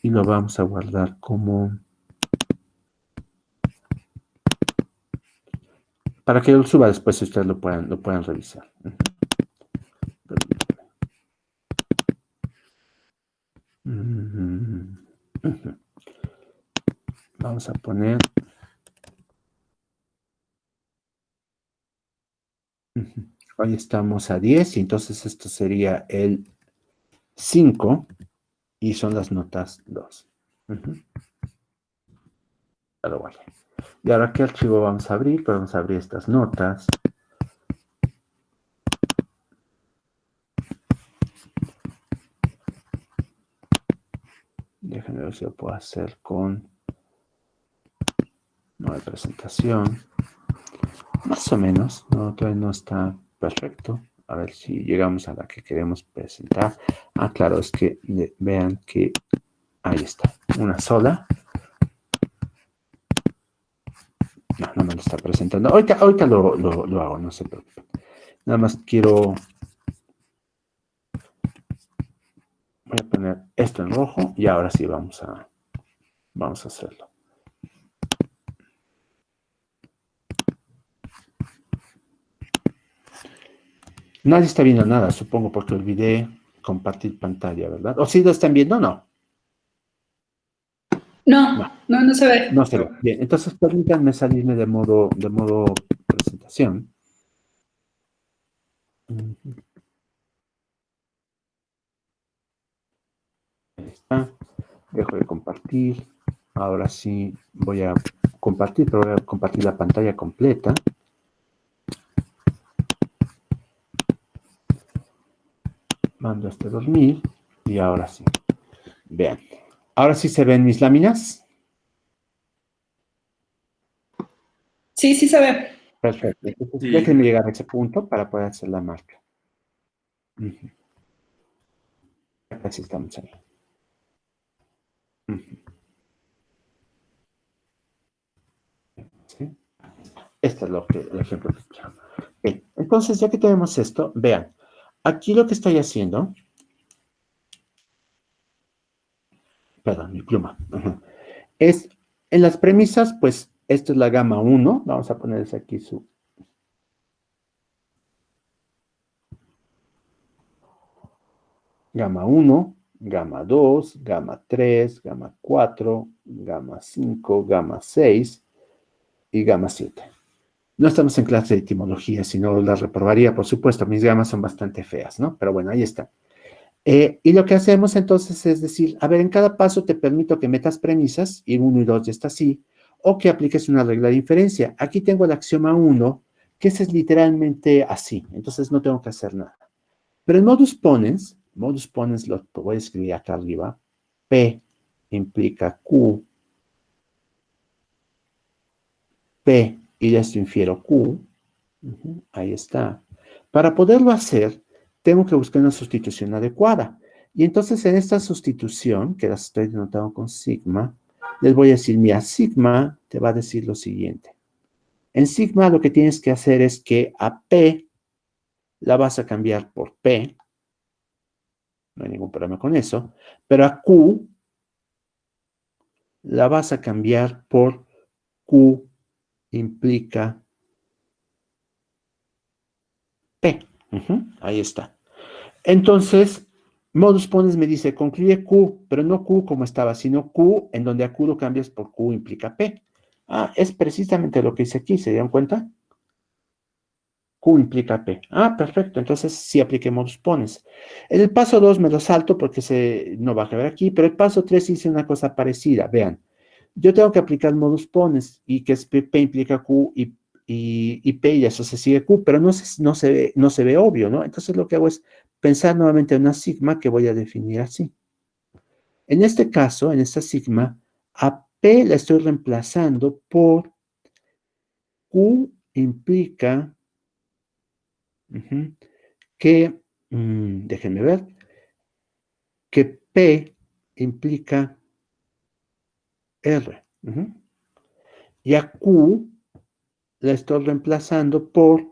Y lo vamos a guardar como... para que lo suba después si ustedes lo puedan revisar. Vamos a poner... Hoy estamos a 10 y entonces esto sería el 5 y son las notas 2. Pero vale. Y ahora, ¿qué archivo vamos a abrir? Pues vamos a abrir estas notas. Déjenme ver si lo puedo hacer con nueva presentación. Más o menos, no, todavía no está perfecto. A ver si llegamos a la que queremos presentar. Ah, claro, es que vean que ahí está, una sola. No me lo está presentando. Ahorita lo hago, no se preocupen. Nada más quiero... Voy a poner esto en rojo y ahora sí vamos a hacerlo. Nadie está viendo nada, supongo, porque olvidé compartir pantalla, ¿verdad? ¿O sí lo están viendo o no? No se ve. No se ve. Bien, entonces permítanme salirme de modo presentación. Ahí está. Dejo de compartir. Ahora sí voy a compartir, pero voy a compartir la pantalla completa. Mando a dormir. Y ahora sí. Vean. Ahora sí se ven mis láminas. Sí, sí se ve. Perfecto. Entonces, Sí. déjenme llegar a ese punto para poder hacer la marca. Ujú. Casi estamos ahí. Ujú. ¿Sí? Este es el ejemplo que quiero. Bien, entonces, ya que tenemos esto, vean. Aquí lo que estoy haciendo. Perdón, mi pluma. Ujú. Es, en las premisas, pues, esto es la gama 1. Vamos a ponerles aquí su... Gama 1, gama 2, gama 3, gama 4, gama 5, gama 6 y gama 7. No estamos en clase de etimología, si no la reprobaría, por supuesto. Mis gamas son bastante feas, ¿no? Pero bueno, ahí está. Y lo que hacemos entonces es decir, a ver, en cada paso te permito que metas premisas, y 1 y 2 ya está así, o que apliques una regla de inferencia. Aquí tengo el axioma 1, que ese es literalmente así, entonces no tengo que hacer nada. Pero el modus ponens lo voy a escribir acá arriba, P implica Q, P, y de esto infiero Q, ahí está. Para poderlo hacer, tengo que buscar una sustitución adecuada. Y entonces en esta sustitución, que la estoy denotando con sigma, les voy a decir, mira, sigma te va a decir lo siguiente. En sigma lo que tienes que hacer es que a P la vas a cambiar por P, no hay ningún problema con eso, pero a Q la vas a cambiar por Q implica P. Ahí está. Entonces, modus ponens me dice, concluye Q, pero no Q como estaba, sino Q en donde a Q lo cambias por Q implica P. Ah, es precisamente lo que hice aquí, ¿se dieron cuenta? Q implica P. Ah, perfecto, entonces sí apliqué modus ponens. En el paso 2 me lo salto porque no va a caber aquí, pero el paso 3 hice una cosa parecida, vean. Yo tengo que aplicar modus ponens y que es P implica Q y P y eso se sigue Q, pero no se ve obvio, ¿no? Entonces lo que hago es pensar nuevamente en una sigma que voy a definir así. En este caso, en esta sigma, a P la estoy reemplazando por Q implica que, déjenme ver, que P implica R. Y a Q la estoy reemplazando por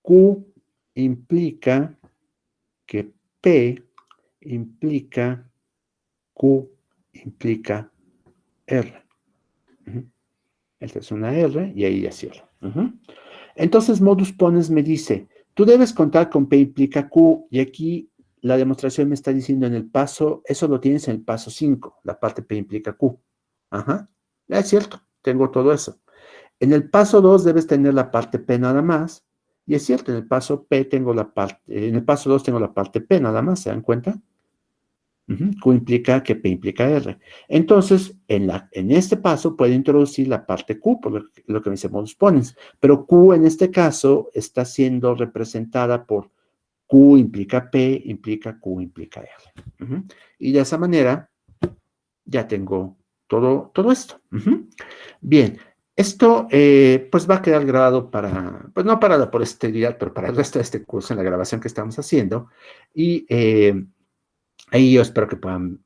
Q implica que P implica Q implica R. Esta es una R y ahí ya cierro. Entonces, modus ponens me dice, tú debes contar con P implica Q, y aquí la demostración me está diciendo en el paso, eso lo tienes en el paso 5, la parte P implica Q. Es cierto, tengo todo eso. En el paso 2 debes tener la parte P nada más, y es cierto, en el paso P tengo en el paso 2 tengo la parte P nada más, ¿se dan cuenta? Q implica que P implica R. Entonces, en este paso puedo introducir la parte Q, por lo que me dice modus ponens, pero Q en este caso está siendo representada por Q implica P, implica Q implica R. Y de esa manera ya tengo todo esto. Bien, esto pues va a quedar grabado pues no para la posteridad, pero para el resto de este curso en la grabación que estamos haciendo. Y ahí yo espero que puedan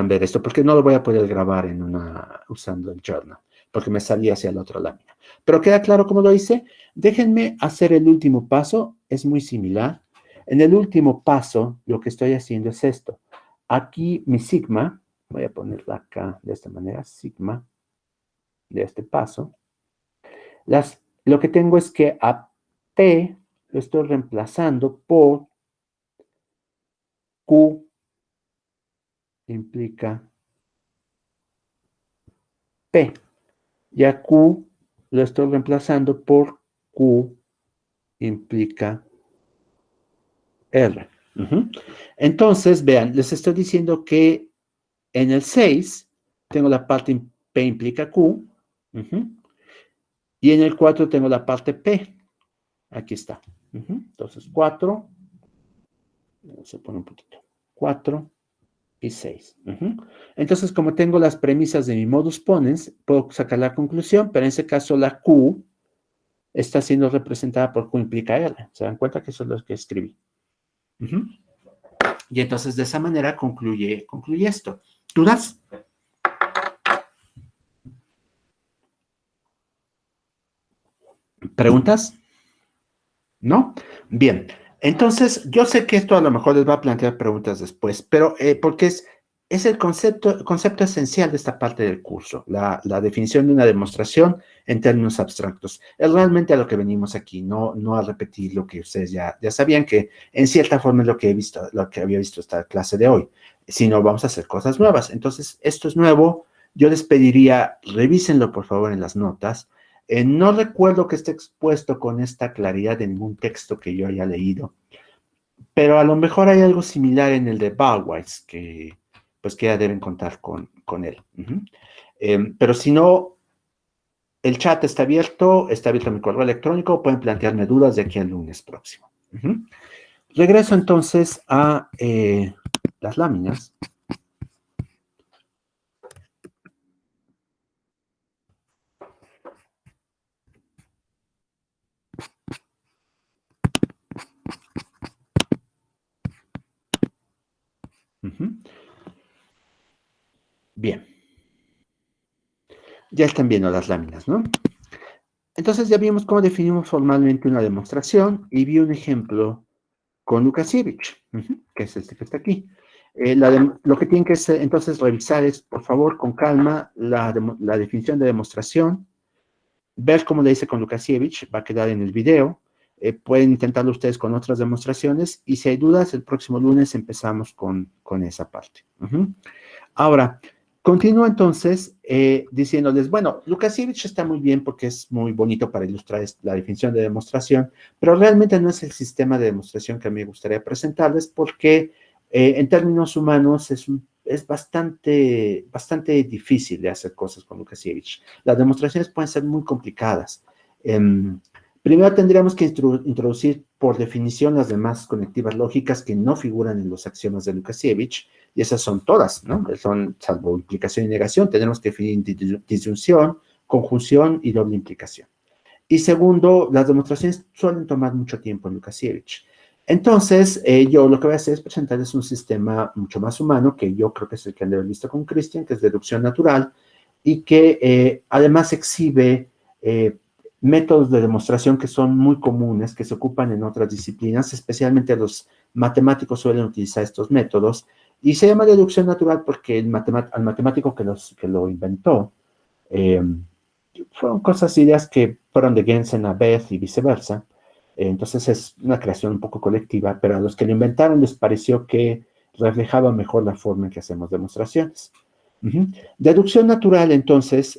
ver esto, porque no lo voy a poder grabar usando el journal, porque me salí hacia la otra lámina. Pero queda claro cómo lo hice. Déjenme hacer el último paso, es muy similar. En el último paso, lo que estoy haciendo es esto. Aquí mi sigma, voy a ponerla acá de esta manera, sigma, de este paso. Lo que tengo es que a P lo estoy reemplazando por Q implica P. Y a Q lo estoy reemplazando por Q implica R. Entonces, vean, les estoy diciendo que en el 6 tengo la parte P implica Q. Y en el 4 tengo la parte P. Aquí está. Entonces, 4 Se pone un poquito. 4 y 6. Entonces, como tengo las premisas de mi modus ponens, puedo sacar la conclusión, pero en ese caso la Q está siendo representada por Q implica R. ¿Se dan cuenta que eso es lo que escribí? Y entonces de esa manera concluye esto. ¿Dudas? ¿Preguntas? ¿No? Bien. Entonces, yo sé que esto a lo mejor les va a plantear preguntas después, pero porque es el concepto esencial de esta parte del curso, la definición de una demostración en términos abstractos. Es realmente a lo que venimos aquí, no a repetir lo que ustedes ya sabían, que en cierta forma es lo que había visto esta clase de hoy, sino vamos a hacer cosas nuevas. Entonces, esto es nuevo. Yo les pediría, revísenlo por favor en las notas. No recuerdo que esté expuesto con esta claridad en ningún texto que yo haya leído, pero a lo mejor hay algo similar en el de Ballwise, que ya deben contar con él. Pero si no, el chat está abierto mi correo electrónico, pueden plantearme dudas de aquí al lunes próximo. Regreso entonces a las láminas. Bien. Ya están viendo las láminas, ¿no? Entonces ya vimos cómo definimos formalmente una demostración y vi un ejemplo con Lukasiewicz, que es este que está aquí. Lo que tienen que entonces revisar es, por favor, con calma, la definición de demostración, ver cómo le hice con Lukasiewicz, va a quedar en el video. Pueden intentarlo ustedes con otras demostraciones y si hay dudas, el próximo lunes empezamos con esa parte. Ahora, continúo entonces diciéndoles, bueno, Lukasiewicz está muy bien porque es muy bonito para ilustrar la definición de demostración, pero realmente no es el sistema de demostración que a mí me gustaría presentarles porque en términos humanos es bastante difícil de hacer cosas con Lukasiewicz. Las demostraciones pueden ser muy complicadas. Primero tendríamos que introducir por definición las demás conectivas lógicas que no figuran en los axiomas de Lukasiewicz, y esas son todas, ¿no? Son, salvo implicación y negación, tenemos que definir disyunción, conjunción y doble implicación. Y segundo, las demostraciones suelen tomar mucho tiempo en Lukasiewicz. Entonces, yo lo que voy a hacer es presentarles un sistema mucho más humano, que yo creo que es el que han de haber visto con Christian, que es deducción natural, y que además exhibe métodos de demostración que son muy comunes, que se ocupan en otras disciplinas, especialmente los matemáticos suelen utilizar estos métodos, y se llama deducción natural porque al matemático que lo inventó, fueron ideas que fueron de Gensen a Beth y viceversa. Entonces es una creación un poco colectiva, pero a los que lo inventaron les pareció que reflejaba mejor la forma en que hacemos demostraciones. Deducción natural, entonces,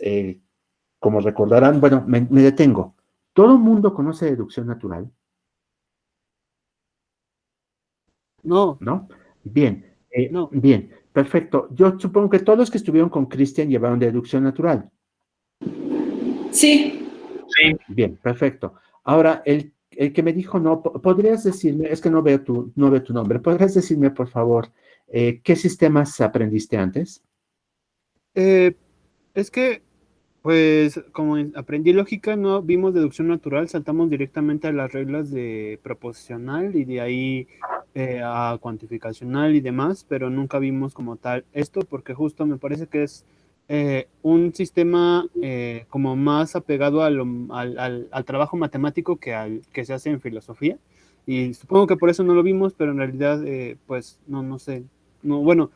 como recordarán, bueno, me detengo. ¿Todo el mundo conoce deducción natural? No. ¿No? Bien. No. Bien, perfecto. Yo supongo que todos los que estuvieron con Christian llevaron deducción natural. Sí. Sí. Bien, perfecto. Ahora, el que me dijo no, ¿podrías decirme, es que no veo tu nombre, ¿podrías decirme, por favor, qué sistemas aprendiste antes? Es que, pues, como aprendí lógica, no vimos deducción natural, saltamos directamente a las reglas de proposicional y de ahí a cuantificacional y demás, pero nunca vimos como tal esto, porque justo me parece que es un sistema como más apegado al trabajo matemático que se hace en filosofía, y supongo que por eso no lo vimos, pero en realidad, pues, no sé, no, bueno,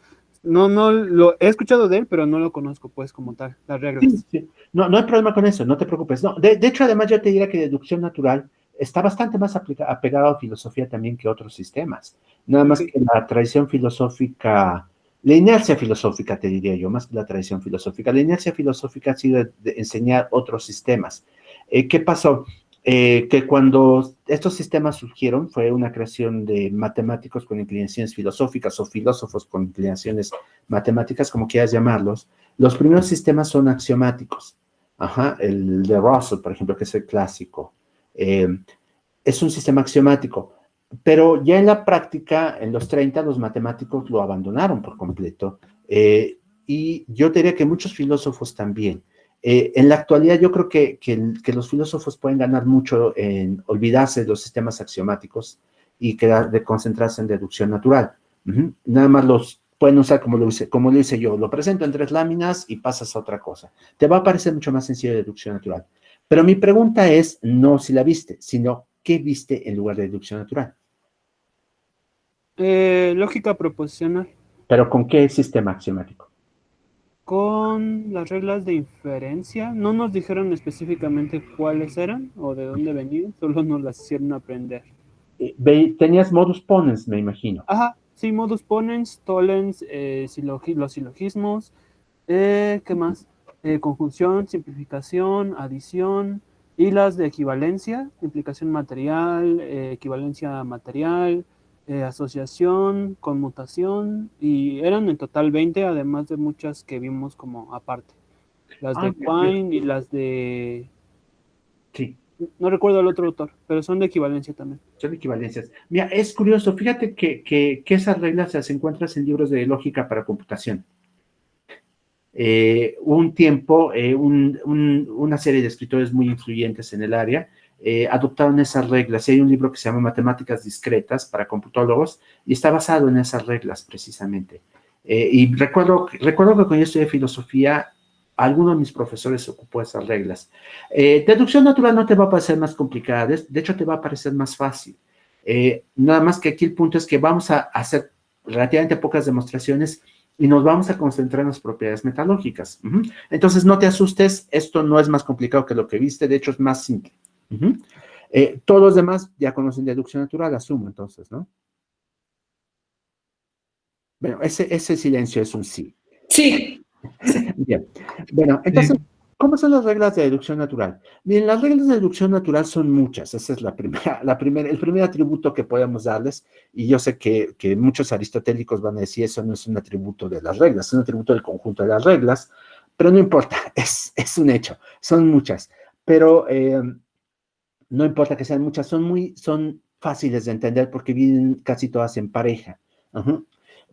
no lo he escuchado de él, pero no lo conozco, pues, como tal, las reglas. Sí. No hay problema con eso, no te preocupes. No, de hecho, además, yo te diría que deducción natural está bastante más apegado a filosofía también que otros sistemas. Nada más que la tradición filosófica, la inercia filosófica, te diría yo, más que la tradición filosófica. La inercia filosófica ha sido de enseñar otros sistemas. ¿Qué pasó? Que cuando estos sistemas surgieron, fue una creación de matemáticos con inclinaciones filosóficas o filósofos con inclinaciones matemáticas, como quieras llamarlos. Los primeros sistemas son axiomáticos. El de Russell, por ejemplo, que es el clásico. Es un sistema axiomático. Pero ya en la práctica, en los 30, los matemáticos lo abandonaron por completo. Y yo diría que muchos filósofos también. En la actualidad yo creo que los filósofos pueden ganar mucho en olvidarse de los sistemas axiomáticos y de concentrarse en deducción natural. Nada más los pueden usar como lo hice yo. Lo presento en 3 láminas y pasas a otra cosa. Te va a parecer mucho más sencillo deducción natural. Pero mi pregunta es no si la viste, sino ¿qué viste en lugar de deducción natural? Lógica proposicional. ¿Pero con qué sistema axiomático? Con las reglas de inferencia, no nos dijeron específicamente cuáles eran o de dónde venían, solo nos las hicieron aprender. Tenías modus ponens, me imagino. Ajá, sí, modus ponens, tollens, los silogismos, ¿qué más? Conjunción, simplificación, adición, y las de equivalencia, implicación material, equivalencia material, asociación, conmutación, y eran en total 20, además de muchas que vimos como aparte. Las de Quine y las de... Sí. No recuerdo el otro autor, pero son de equivalencia también. Son equivalencias. Mira, es curioso, fíjate que esas reglas las encuentras en libros de lógica para computación. Un tiempo, una serie de escritores muy influyentes en el área adoptaron esas reglas. Y hay un libro que se llama Matemáticas Discretas para computólogos y está basado en esas reglas precisamente. Y recuerdo que cuando yo estudié filosofía, alguno de mis profesores ocupó esas reglas. Deducción natural no te va a parecer más complicada, de hecho te va a parecer más fácil. Nada más que aquí el punto es que vamos a hacer relativamente pocas demostraciones y nos vamos a concentrar en las propiedades metalógicas. Entonces, no te asustes, esto no es más complicado que lo que viste, de hecho es más simple. Todos los demás ya conocen deducción natural, asumo entonces, ¿no? Bueno, ese silencio es un sí. Sí. Bien. Bueno, entonces, ¿cómo son las reglas de deducción natural? Bien, las reglas de deducción natural son muchas. Esa es el primer atributo que podemos darles. Y yo sé que muchos aristotélicos van a decir eso no es un atributo de las reglas, es un atributo del conjunto de las reglas. Pero no importa, es un hecho. Son muchas. Pero no importa que sean muchas, son fáciles de entender porque vienen casi todas en pareja.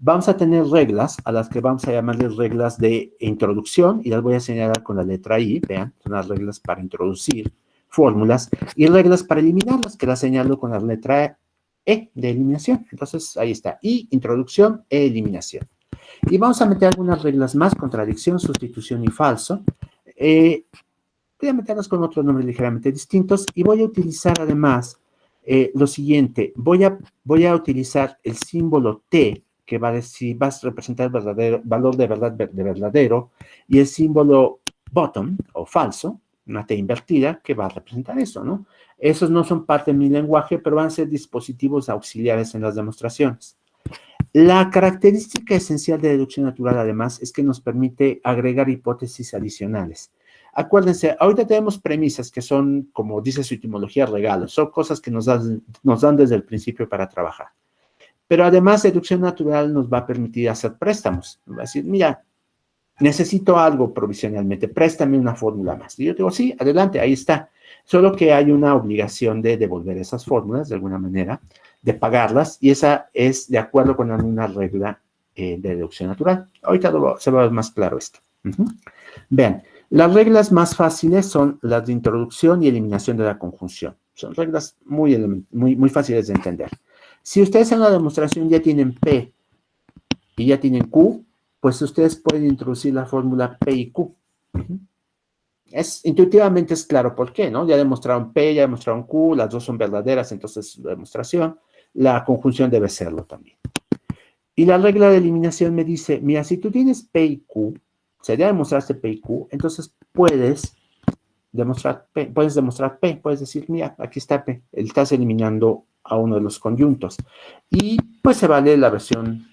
Vamos a tener reglas a las que vamos a llamarles reglas de introducción y las voy a señalar con la letra I, vean, son las reglas para introducir fórmulas y reglas para eliminarlas que las señalo con la letra E de eliminación. Entonces, ahí está, I, introducción, E, eliminación. Y vamos a meter algunas reglas más, contradicción, sustitución y falso. Voy a meterlas con otros nombres ligeramente distintos y voy a utilizar además lo siguiente, voy a utilizar el símbolo T que va a decir, vas a representar el valor de verdadero, y el símbolo bottom, o falso, una T invertida, que va a representar eso, ¿no? Esos no son parte de mi lenguaje, pero van a ser dispositivos auxiliares en las demostraciones. La característica esencial de deducción natural, además, es que nos permite agregar hipótesis adicionales. Acuérdense, ahorita tenemos premisas que son, como dice su etimología, regalos, son cosas que nos dan desde el principio para trabajar. Pero además, deducción natural nos va a permitir hacer préstamos. Va a decir, mira, necesito algo provisionalmente, préstame una fórmula más. Y yo digo, sí, adelante, ahí está. Solo que hay una obligación de devolver esas fórmulas de alguna manera, de pagarlas, y esa es de acuerdo con una regla de deducción natural. Ahorita se va a ver más claro esto. Vean, las reglas más fáciles son las de introducción y eliminación de la conjunción. Son reglas muy fáciles de entender. Si ustedes en la demostración ya tienen P y ya tienen Q, pues ustedes pueden introducir la fórmula P y Q. Intuitivamente es claro por qué, ¿no? Ya demostraron P, ya demostraron Q, las dos son verdaderas, entonces la demostración, la conjunción debe serlo también. Y la regla de eliminación me dice, mira, si tú tienes P y Q, o sea, ya demostraste P y Q, entonces puedes demostrar P, puedes decir, mira, aquí está P, estás eliminando a uno de los conyuntos. Y pues se vale la versión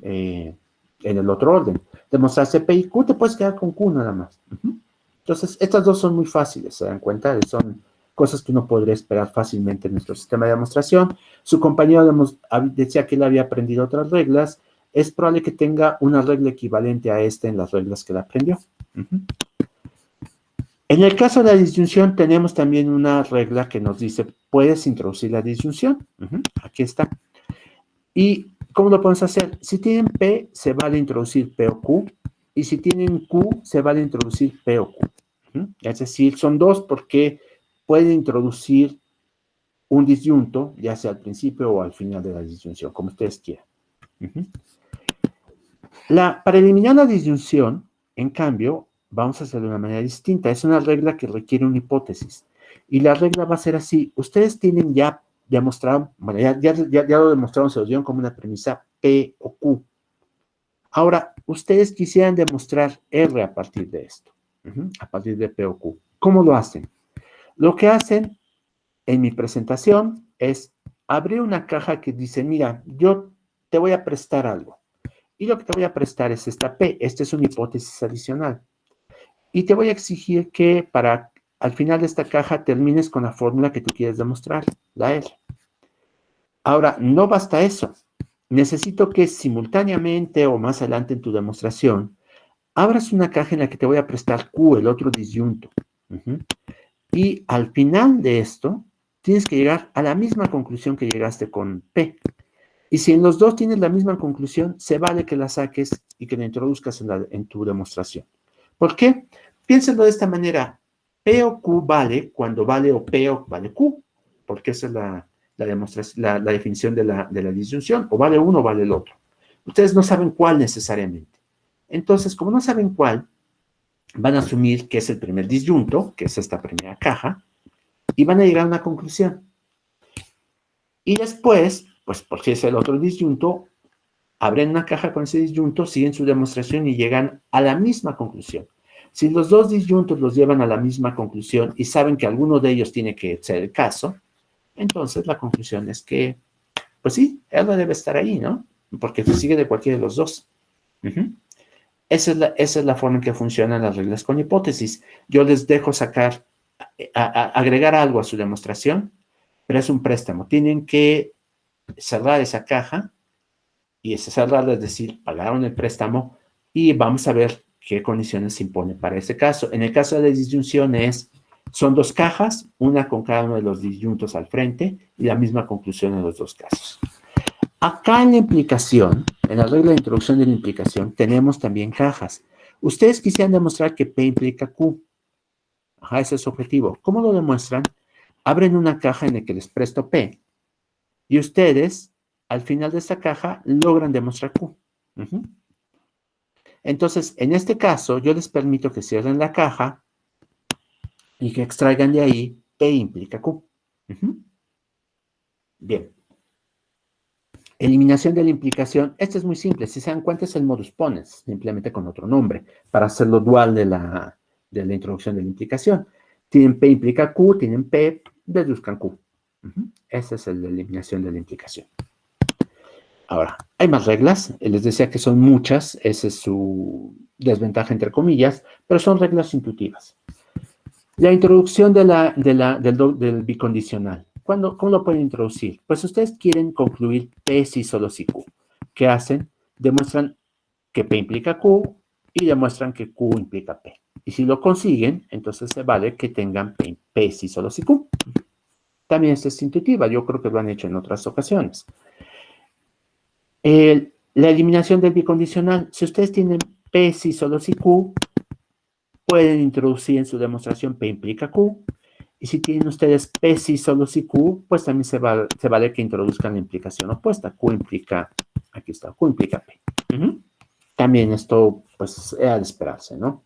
en el otro orden. Demostraste P y Q, te puedes quedar con Q nada más. Entonces, estas dos son muy fáciles, ¿se dan cuenta? Son cosas que uno podría esperar fácilmente en nuestro sistema de demostración. Su compañero decía que él había aprendido otras reglas. Es probable que tenga una regla equivalente a esta en las reglas que él aprendió. En el caso de la disyunción tenemos también una regla que nos dice, puedes introducir la disyunción. Aquí está. ¿Y cómo lo podemos hacer? Si tienen P, se vale introducir P o Q. Y si tienen Q, se vale introducir P o Q. Es decir, son dos porque pueden introducir un disyunto, ya sea al principio o al final de la disyunción, como ustedes quieran. Para eliminar la disyunción, en cambio, vamos a hacerlo de una manera distinta. Es una regla que requiere una hipótesis. Y la regla va a ser así. Ustedes tienen ya demostrado, bueno, ya lo demostraron, se los dieron como una premisa P o Q. Ahora, ustedes quisieran demostrar R a partir de esto, a partir de P o Q. ¿Cómo lo hacen? Lo que hacen en mi presentación es abrir una caja que dice, mira, yo te voy a prestar algo. Y lo que te voy a prestar es esta P. Esta es una hipótesis adicional. Y te voy a exigir que al final de esta caja termines con la fórmula que tú quieres demostrar, la R. Ahora, no basta eso. Necesito que simultáneamente o más adelante en tu demostración, abras una caja en la que te voy a prestar Q, el otro disyunto. Y al final de esto, tienes que llegar a la misma conclusión que llegaste con P. Y si en los dos tienes la misma conclusión, se vale que la saques y que la introduzcas en tu demostración. ¿Por qué? Piénsenlo de esta manera. P o Q vale cuando vale o P o vale Q, porque esa es la definición de la disyunción. O vale uno o vale el otro. Ustedes no saben cuál necesariamente. Entonces, como no saben cuál, van a asumir que es el primer disyunto, que es esta primera caja, y van a llegar a una conclusión. Y después, pues porque es el otro disyunto, abren una caja con ese disyunto, siguen su demostración y llegan a la misma conclusión. Si los dos disyuntos los llevan a la misma conclusión y saben que alguno de ellos tiene que ser el caso, entonces la conclusión es que, pues sí, él no debe estar ahí, ¿no? Porque sigue de cualquiera de los dos. Esa es la forma en que funcionan las reglas con hipótesis. Yo les dejo agregar algo a su demostración, pero es un préstamo. Tienen que cerrar esa caja, y ese cerrarla es decir, pagaron el préstamo, y vamos a ver qué condiciones se imponen para ese caso. En el caso de la disyunción son dos cajas, una con cada uno de los disyuntos al frente, y la misma conclusión en los dos casos. Acá en la implicación, en la regla de introducción de la implicación, tenemos también cajas. Ustedes quisieran demostrar que P implica Q. Ese es su objetivo. ¿Cómo lo demuestran? Abren una caja en la que les presto P, y ustedes, al final de esta caja, logran demostrar Q. Entonces, en este caso, yo les permito que cierren la caja y que extraigan de ahí P implica Q. Bien. Eliminación de la implicación. Esto es muy simple. Si se dan cuenta, es el modus ponens, simplemente con otro nombre, para hacerlo dual de la introducción de la implicación. Tienen P implica Q, tienen P, deduzcan Q. Esa es la eliminación de la implicación. Ahora, hay más reglas. Les decía que son muchas. Esa es su desventaja, entre comillas, pero son reglas intuitivas. La introducción del bicondicional. ¿Cómo lo pueden introducir? Pues ustedes quieren concluir P si solo si Q. ¿Qué hacen? Demuestran que P implica Q y demuestran que Q implica P. Y si lo consiguen, entonces se vale que tengan P si solo si Q. También esta es intuitiva. Yo creo que lo han hecho en otras ocasiones. La eliminación del bicondicional. Si ustedes tienen P si solo si Q, pueden introducir en su demostración P implica Q. Y si tienen ustedes P si solo si Q, pues también se vale que introduzcan la implicación opuesta. Q implica, aquí está, Q implica P. También esto, pues, era de esperarse, ¿no?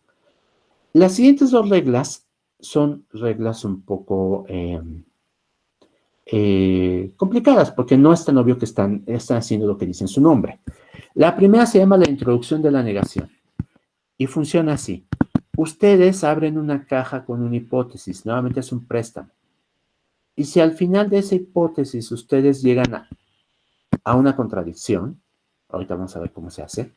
Las siguientes dos reglas son reglas un poco complicadas, porque no es tan obvio que están haciendo lo que dice en su nombre. La primera se llama la introducción de la negación. Y funciona así. Ustedes abren una caja con una hipótesis, nuevamente es un préstamo. Y si al final de esa hipótesis ustedes llegan a una contradicción, ahorita vamos a ver cómo se hace,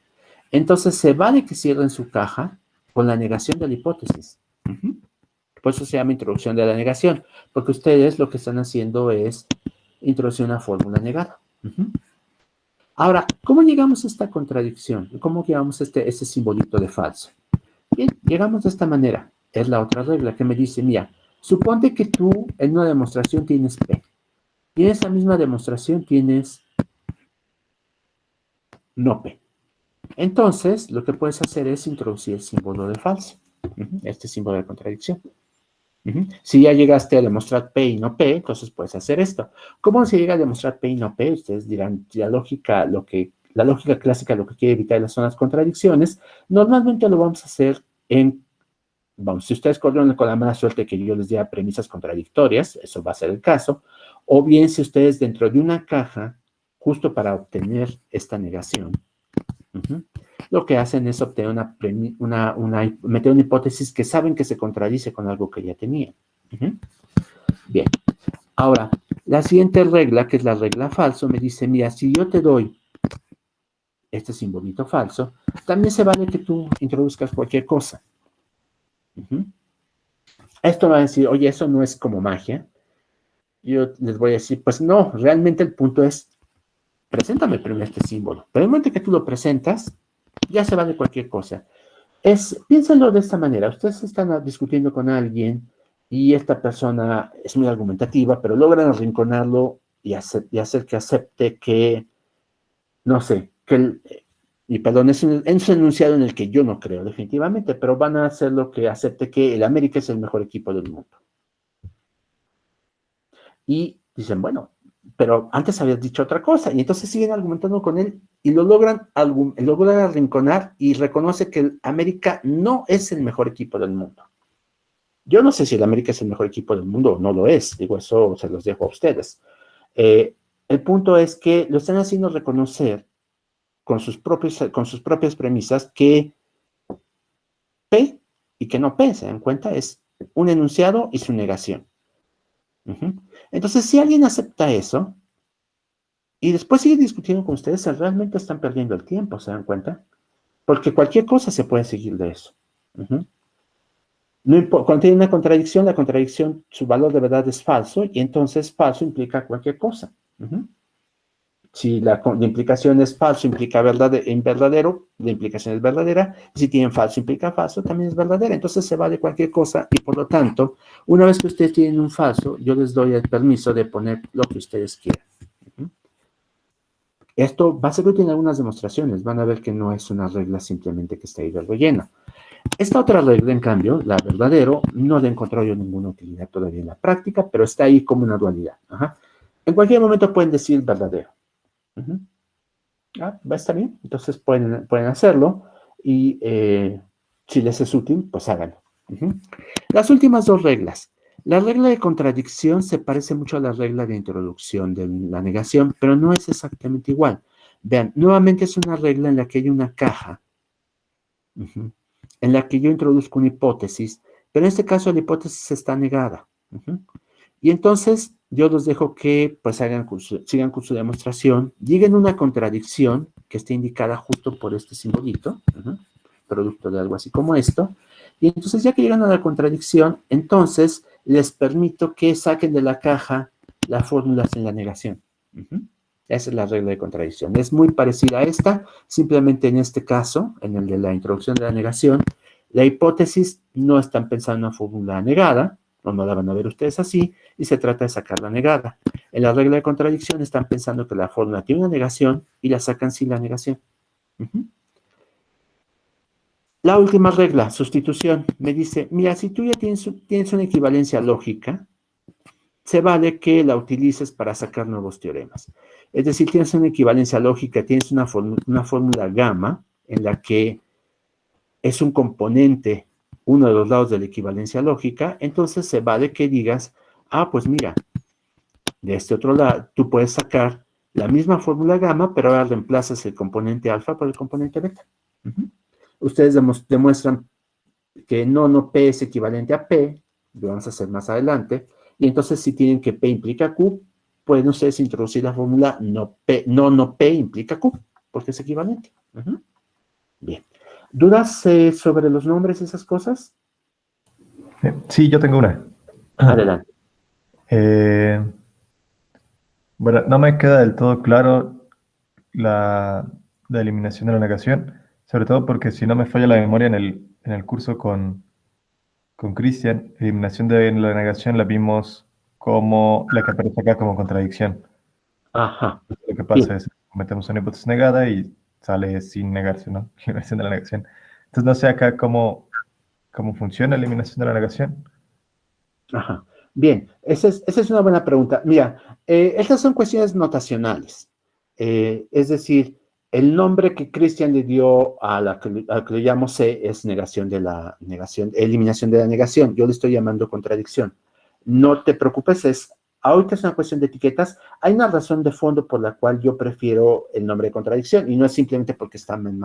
entonces se vale que cierren su caja con la negación de la hipótesis. Por eso se llama introducción de la negación, porque ustedes lo que están haciendo es introducir una fórmula negada. Ahora, ¿cómo llegamos a esta contradicción? ¿Cómo llegamos a este simbolito de falso? Bien, llegamos de esta manera. es la otra regla que me dice, mira, suponte que tú en una demostración tienes P. Y en esa misma demostración tienes no P. Entonces, lo que puedes hacer es introducir el símbolo de falso. Este símbolo de contradicción. Si ya llegaste a demostrar P y no P, entonces puedes hacer esto. ¿Cómo se llega a demostrar P y no P? Ustedes dirán, la lógica clásica lo que quiere evitar son las contradicciones. Normalmente lo vamos a hacer si ustedes corren con la mala suerte que yo les diga premisas contradictorias, eso va a ser el caso, o bien si ustedes dentro de una caja, justo para obtener esta negación, lo que hacen es obtener meter una hipótesis que saben que se contradice con algo que ya tenían. Bien. Ahora, la siguiente regla, que es la regla falso, me dice, mira, si yo te doy este simbolito falso, también se vale que tú introduzcas cualquier cosa. Esto va a decir, oye, eso no es como magia. Yo les voy a decir, pues no, realmente el punto es, preséntame primero este símbolo. Pero el momento que tú lo presentas, ya se vale cualquier cosa. Piénsenlo de esta manera. Ustedes están discutiendo con alguien y esta persona es muy argumentativa, pero logran arrinconarlo y hacer que acepte que, no sé, y perdón, es un enunciado en el que yo no creo definitivamente, pero van a hacer lo que acepte que el América es el mejor equipo del mundo. Y dicen, bueno, pero antes habías dicho otra cosa, y entonces siguen argumentando con él y lo logran arrinconar y reconoce que el América no es el mejor equipo del mundo. Yo no sé si el América es el mejor equipo del mundo o no lo es, digo, eso se los dejo a ustedes. El punto es que lo están haciendo reconocer con sus propias premisas que P y que no P, ¿se dan cuenta? Es un enunciado y su negación. Entonces, si alguien acepta eso y después sigue discutiendo con ustedes, realmente están perdiendo el tiempo, ¿se dan cuenta? Porque cualquier cosa se puede seguir de eso. Cuando tiene una contradicción, la contradicción, su valor de verdad es falso, y entonces falso implica cualquier cosa. Si la implicación es falso, implica verdadero, la implicación es verdadera, y si tienen falso, implica falso, también es verdadera. Entonces se vale cualquier cosa, y por lo tanto, una vez que ustedes tienen un falso, yo les doy el permiso de poner lo que ustedes quieran. Esto va a ser útil en algunas demostraciones, van a ver que no es una regla simplemente que está ahí de relleno. Esta otra regla, en cambio, la verdadero, no le he encontrado yo ninguna utilidad todavía en la práctica, pero está ahí como una dualidad. En cualquier momento pueden decir verdadero. Va a estar bien, entonces pueden hacerlo y si les es útil, pues háganlo. Las últimas dos reglas. La regla de contradicción se parece mucho a la regla de introducción de la negación, pero no es exactamente igual. Vean, nuevamente es una regla en la que hay una caja, en la que yo introduzco una hipótesis, pero en este caso la hipótesis está negada. Y entonces yo los dejo que pues sigan con su demostración, lleguen a una contradicción que esté indicada justo por este simbolito, producto de algo así como esto, y entonces ya que llegan a la contradicción, entonces les permito que saquen de la caja las fórmulas en la negación. Esa es la regla de contradicción. Es muy parecida a esta, simplemente en este caso, en el de la introducción de la negación, la hipótesis no están pensando en una fórmula negada, o no la van a ver ustedes así, y se trata de sacar la negada. En la regla de contradicción están pensando que la fórmula tiene una negación y la sacan sin la negación. La última regla, sustitución, me dice, mira, si tú ya tienes una equivalencia lógica, se vale que la utilices para sacar nuevos teoremas. Es decir, tienes una equivalencia lógica, tienes una fórmula gamma en la que es un componente, uno de los lados de la equivalencia lógica, entonces se vale que digas, pues mira, de este otro lado, tú puedes sacar la misma fórmula gamma, pero ahora reemplazas el componente alfa por el componente beta. Ustedes demuestran que no P es equivalente a P, lo vamos a hacer más adelante, y entonces si tienen que P implica Q, pueden ustedes introducir la fórmula no P implica Q, porque es equivalente. Bien. ¿Dudas sobre los nombres y esas cosas? Sí, yo tengo una. Adelante. Bueno, no me queda del todo claro la eliminación de la negación, sobre todo porque si no me falla la memoria en el curso con con Cristian, eliminación de la negación la vimos como la que aparece acá como contradicción. Ajá. Lo que Bien. pasa es que cometemos una hipótesis negada y sale sin negarse, ¿no? Eliminación de la negación. Entonces no sé acá cómo funciona la eliminación de la negación. Ajá. Bien, esa es una buena pregunta. Mira, estas son cuestiones notacionales. Es decir, el nombre que Christian le dio a la que le llamo C es negación de la negación, eliminación de la negación. Yo le estoy llamando contradicción. No te preocupes, ahorita es una cuestión de etiquetas. Hay una razón de fondo por la cual yo prefiero el nombre de contradicción y no es simplemente porque está en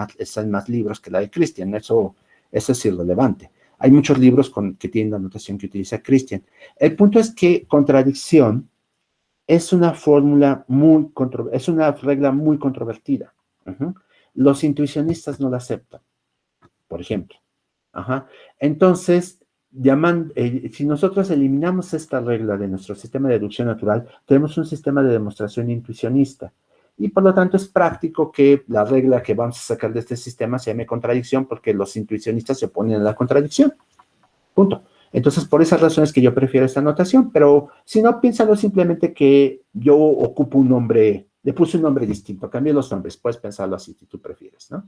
más libros que la de Christian. Eso es irrelevante. Hay muchos libros que tienen la notación que utiliza Christian. El punto es que contradicción es una es una regla muy controvertida. Uh-huh. Los intuicionistas no la aceptan, por ejemplo. Ajá. Entonces, si nosotros eliminamos esta regla de nuestro sistema de deducción natural, tenemos un sistema de demostración intuicionista. Y por lo tanto es práctico que la regla que vamos a sacar de este sistema se llame contradicción porque los intuicionistas se oponen a la contradicción. Punto. Entonces, por esas razones que yo prefiero esta notación, pero si no, piénsalo simplemente que yo ocupo un nombre, le puse un nombre distinto, cambié los nombres, puedes pensarlo así si tú prefieres, ¿no?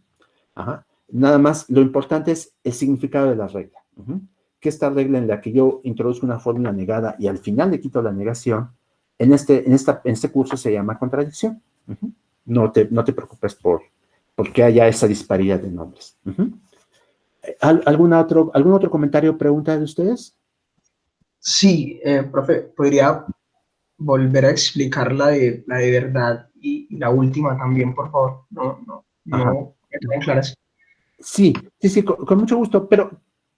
Ajá. Nada más, lo importante es el significado de la regla. Uh-huh. Que esta regla en la que yo introduzco una fórmula negada y al final le quito la negación, en este curso se llama contradicción. Uh-huh. No te preocupes porque haya esa disparidad de nombres. Uh-huh. ¿Algún otro comentario o pregunta de ustedes? Sí, profe, ¿podría volver a explicar la de verdad y la última también, por favor? Ajá. No me quedan claras. Sí, con mucho gusto, pero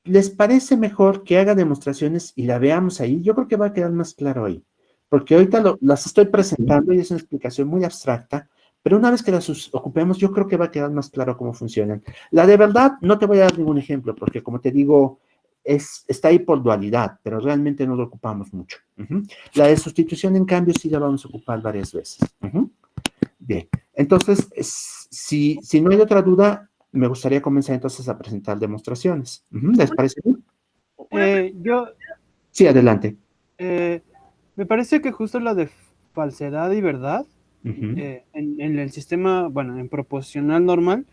¿les parece mejor que haga demostraciones y la veamos ahí? Yo creo que va a quedar más claro ahí, porque ahorita las estoy presentando y es una explicación muy abstracta, pero una vez que las ocupemos, yo creo que va a quedar más claro cómo funcionan. La de verdad, no te voy a dar ningún ejemplo, porque como te digo, está ahí por dualidad, pero realmente no lo ocupamos mucho. Uh-huh. La de sustitución, en cambio, sí la vamos a ocupar varias veces. Uh-huh. Bien, entonces, si no hay otra duda, me gustaría comenzar entonces a presentar demostraciones. Uh-huh. ¿Les parece bien? Yo, Sí, adelante. me parece que justo la de falsedad y verdad, Uh-huh. en el sistema, bueno, en proporcional normal,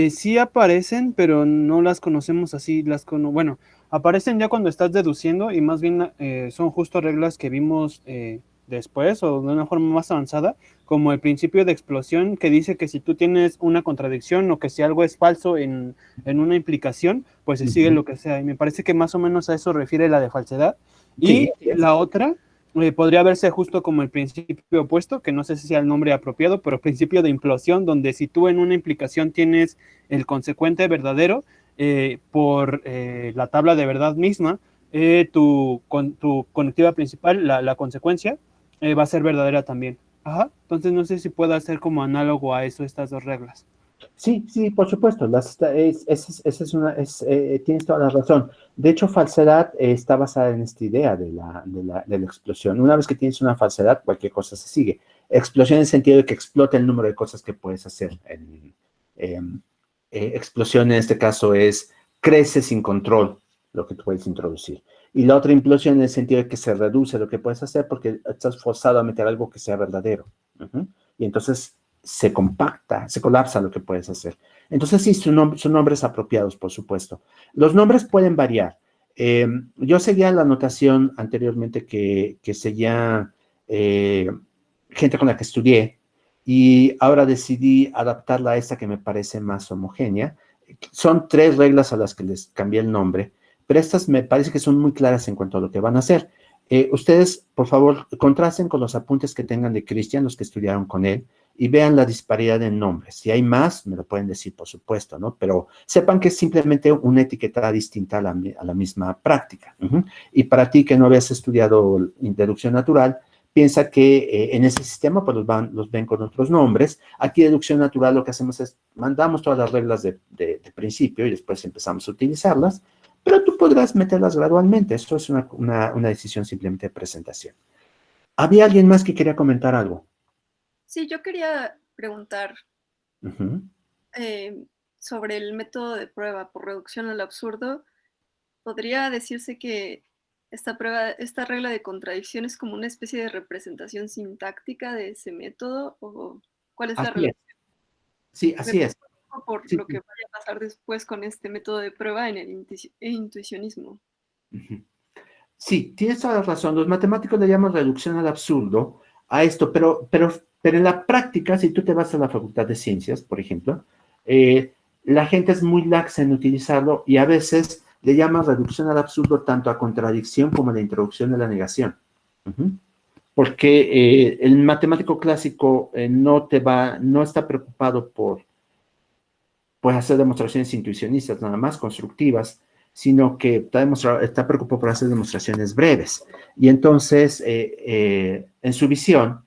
sí aparecen, pero no las conocemos así, bueno, aparecen ya cuando estás deduciendo y más bien son justo reglas que vimos después o de una forma más avanzada, como el principio de explosión que dice que si tú tienes una contradicción o que si algo es falso en una implicación, pues se sigue lo que sea. Y me parece que más o menos a eso refiere la de falsedad. Sí, Y la otra podría verse justo como el principio opuesto, que no sé si sea el nombre apropiado, pero principio de implosión, donde si tú en una implicación tienes el consecuente verdadero por la tabla de verdad misma, tu conectiva principal, la consecuencia, va a ser verdadera también. Ajá. Entonces no sé si puedo hacer como análogo a eso estas dos reglas. sí, por supuesto. Esa es tienes toda la razón. De hecho, falsedad está basada en esta idea de la explosión. Una vez que tienes una falsedad, cualquier cosa se sigue. Explosión en el sentido de que explota el número de cosas que puedes hacer. Explosión en este caso es crece sin control lo que tú puedes introducir. Y la otra implosión en el sentido de que se reduce lo que puedes hacer porque estás forzado a meter algo que sea verdadero. Uh-huh. Y entonces se compacta, se colapsa lo que puedes hacer. Entonces sí, son nombres apropiados, por supuesto. Los nombres pueden variar. Yo seguía la anotación anteriormente que seguía gente con la que estudié y ahora decidí adaptarla a esta que me parece más homogénea. Son 3 reglas a las que les cambié el nombre, pero estas me parece que son muy claras en cuanto a lo que van a hacer. Ustedes, por favor, contrasten con los apuntes que tengan de Christian, los que estudiaron con él, y vean la disparidad en nombres. Si hay más, me lo pueden decir, por supuesto, ¿no? Pero sepan que es simplemente una etiqueta distinta a la misma práctica. Uh-huh. Y para ti que no habías estudiado deducción natural, piensa que en ese sistema pues los ven con otros nombres. Aquí deducción natural lo que hacemos es mandamos todas las reglas de principio y después empezamos a utilizarlas, pero tú podrás meterlas gradualmente. Esto es una decisión simplemente de presentación. ¿Había alguien más que quería comentar algo? Sí, yo quería preguntar Uh-huh. sobre el método de prueba por reducción al absurdo. ¿podría decirse que esta regla de contradicción es como una especie de representación sintáctica de ese método? ¿O cuál es la Así es. relación? Sí, así es. Por Sí, lo que vaya a pasar después con este método de prueba en el intuicionismo. ujú. Sí, tienes toda la razón. Los matemáticos le llaman reducción al absurdo a esto, pero en la práctica, si tú te vas a la Facultad de Ciencias, por ejemplo, la gente es muy laxa en utilizarlo y a veces le llaman reducción al absurdo tanto a contradicción como a la introducción de la negación. Ujú. Porque el matemático clásico no está preocupado por hacer demostraciones intuicionistas, nada más constructivas, sino que está preocupado por hacer demostraciones breves. Y entonces, en su visión,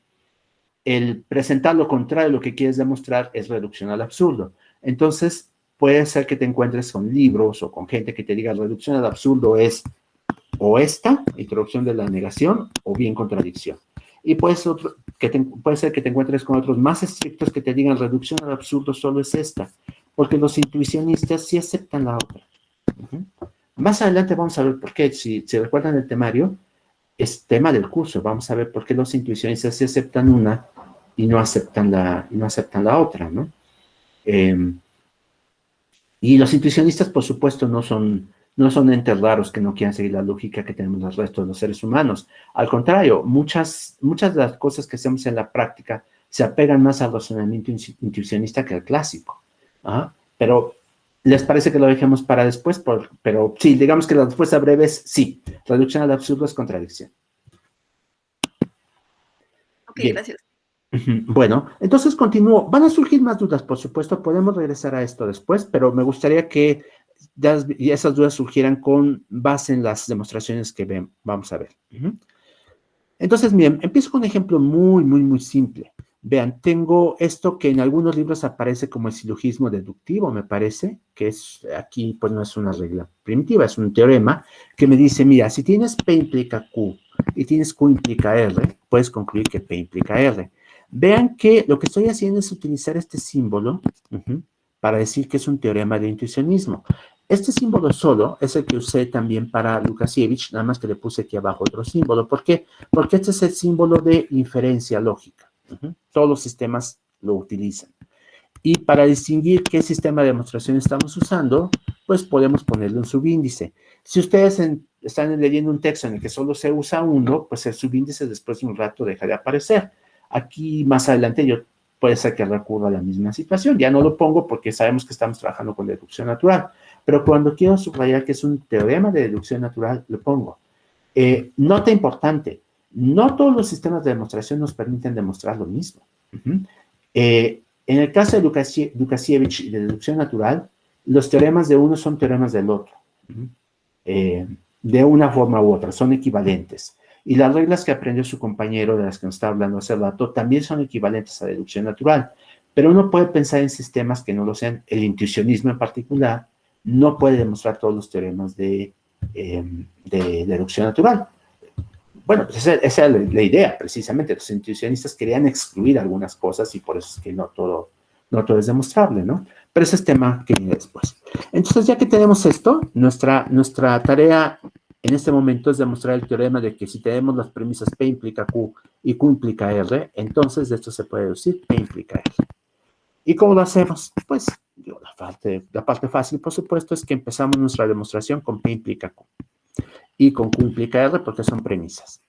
el presentar lo contrario a lo que quieres demostrar es reducción al absurdo. Entonces, puede ser que te encuentres con libros o con gente que te diga reducción al absurdo es o esta, introducción de la negación, o bien contradicción. Y puede ser que te encuentres con otros más estrictos que te digan reducción al absurdo solo es esta, porque los intuicionistas sí aceptan la otra. Uh-huh. Más adelante vamos a ver por qué, si recuerdan el temario, es tema del curso, vamos a ver por qué los intuicionistas sí aceptan una y no aceptan la otra, ¿no? Y los intuicionistas, por supuesto, no son entes raros que no quieran seguir la lógica que tenemos el resto de los seres humanos. Al contrario, muchas de las cosas que hacemos en la práctica se apegan más al razonamiento intuicionista que al clásico. ¿Ah? Pero, ¿les parece que lo dejemos para después? Pero sí, digamos que la respuesta breve es sí. Reducción al absurdo es contradicción. Ok, Bien. gracias. Bueno, entonces continúo. Van a surgir más dudas, por supuesto, podemos regresar a esto después, pero me gustaría que esas dudas surgieran con base en las demostraciones que vamos a ver. Entonces, miren, empiezo con un ejemplo muy simple. Vean, tengo esto que en algunos libros aparece como el silogismo deductivo, me parece, que es aquí, pues no es una regla primitiva, es un teorema que me dice, mira, si tienes P implica Q y tienes Q implica R, puedes concluir que P implica R. Vean que lo que estoy haciendo es utilizar este símbolo para decir que es un teorema de intuicionismo. Este símbolo solo es el que usé también para Lukasiewicz, nada más que le puse aquí abajo otro símbolo. ¿Por qué? Porque este es el símbolo de inferencia lógica. Todos los sistemas lo utilizan. Y para distinguir qué sistema de demostración estamos usando, pues podemos ponerle un subíndice. Si ustedes están leyendo un texto en el que solo se usa uno, pues el subíndice después de un rato deja de aparecer. Aquí más adelante puede ser que recurra a la misma situación. Ya no lo pongo porque sabemos que estamos trabajando con deducción natural. Pero cuando quiero subrayar que es un teorema de deducción natural, lo pongo. Nota importante, no todos los sistemas de demostración nos permiten demostrar lo mismo. En el caso de Lukasiewicz y de deducción natural, los teoremas de uno son teoremas del otro. De una forma u otra, son equivalentes. Y las reglas que aprendió su compañero, de las que nos está hablando hace rato, también son equivalentes a deducción natural. Pero uno puede pensar en sistemas que no lo sean. El intuicionismo en particular no puede demostrar todos los teoremas de deducción natural. Bueno, pues esa es la idea, precisamente. Los intuicionistas querían excluir algunas cosas y por eso es que no todo es demostrable, ¿no? Pero ese es tema que viene después. Entonces, ya que tenemos esto, nuestra tarea en este momento es demostrar el teorema de que si tenemos las premisas P implica Q y Q implica R, entonces de esto se puede deducir P implica R. ¿Y cómo lo hacemos? Pues, la parte fácil, por supuesto, es que empezamos nuestra demostración con P implica Q y con Q implica R porque son premisas.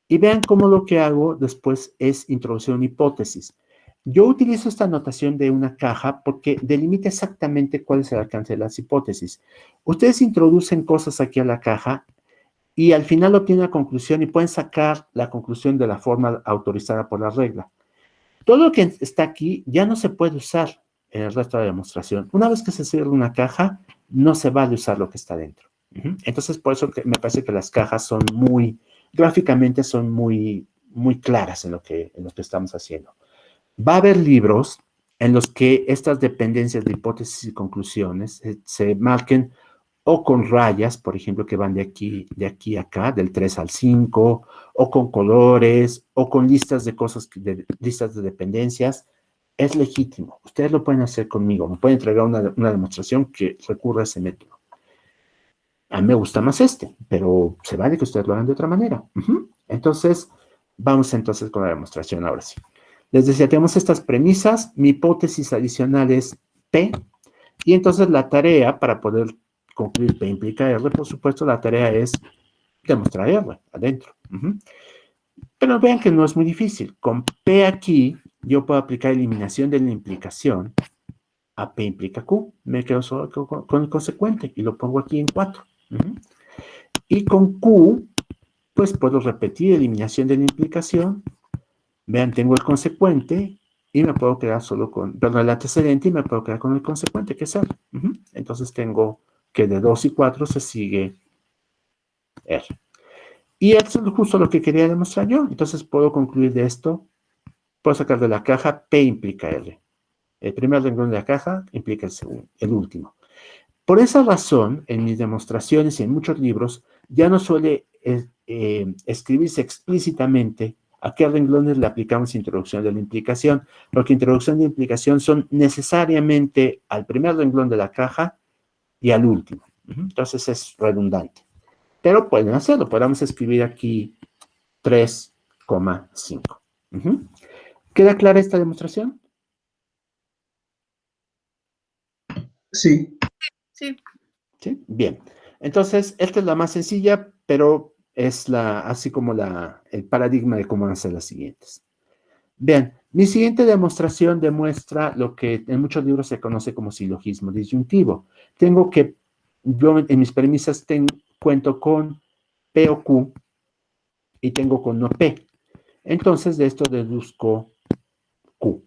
Y vean cómo lo que hago después es introducir una hipótesis. Yo utilizo esta notación de una caja porque delimita exactamente cuál es el alcance de las hipótesis. Ustedes introducen cosas aquí a la caja y al final obtienen la conclusión y pueden sacar la conclusión de la forma autorizada por la regla. Todo lo que está aquí ya no se puede usar en el resto de la demostración. Una vez que se cierra una caja, no se vale usar lo que está dentro. Entonces, por eso me parece que las cajas son gráficamente son muy claras en lo que estamos haciendo. Va a haber libros en los que estas dependencias de hipótesis y conclusiones se marquen o con rayas, por ejemplo, que van de aquí a acá, del 3 al 5, o con colores, o con listas de cosas, listas de dependencias. Es legítimo. Ustedes lo pueden hacer conmigo. Me pueden entregar una demostración que recurra a ese método. A mí me gusta más este, pero se vale que ustedes lo hagan de otra manera. Entonces, vamos entonces con la demostración ahora sí. Les decía, tenemos estas premisas, mi hipótesis adicional es P, y entonces la tarea para poder concluir P implica R, por supuesto, la tarea es demostrar R adentro. Pero vean que no es muy difícil. Con P aquí, yo puedo aplicar eliminación de la implicación a P implica Q. Me quedo solo con el consecuente y lo pongo aquí en 4. Y con Q, pues puedo repetir eliminación de la implicación. Vean, tengo el consecuente y me puedo quedar solo con, perdón, el antecedente y me puedo quedar con el consecuente, que es R. Entonces tengo que de 2 y 4 se sigue R. Y eso es justo lo que quería demostrar yo. Entonces puedo concluir de esto, puedo sacar de la caja, P implica R. El primer renglón de la caja implica el segundo, el último. Por esa razón, en mis demostraciones y en muchos libros, ya no suele escribirse explícitamente a qué renglones le aplicamos introducción de la implicación, porque introducción de implicación son necesariamente al primer renglón de la caja y al último. Entonces es redundante. Pero pueden hacerlo, podemos escribir aquí 3,5. ¿Queda clara esta demostración? Sí. Sí. ¿Sí? Bien. Entonces, esta es la más sencilla, pero es así como el paradigma de cómo van a ser las siguientes. Bien, mi siguiente demostración demuestra lo que en muchos libros se conoce como silogismo disyuntivo. Yo en mis premisas cuento con P o Q y tengo con no P. Entonces, de esto deduzco Q.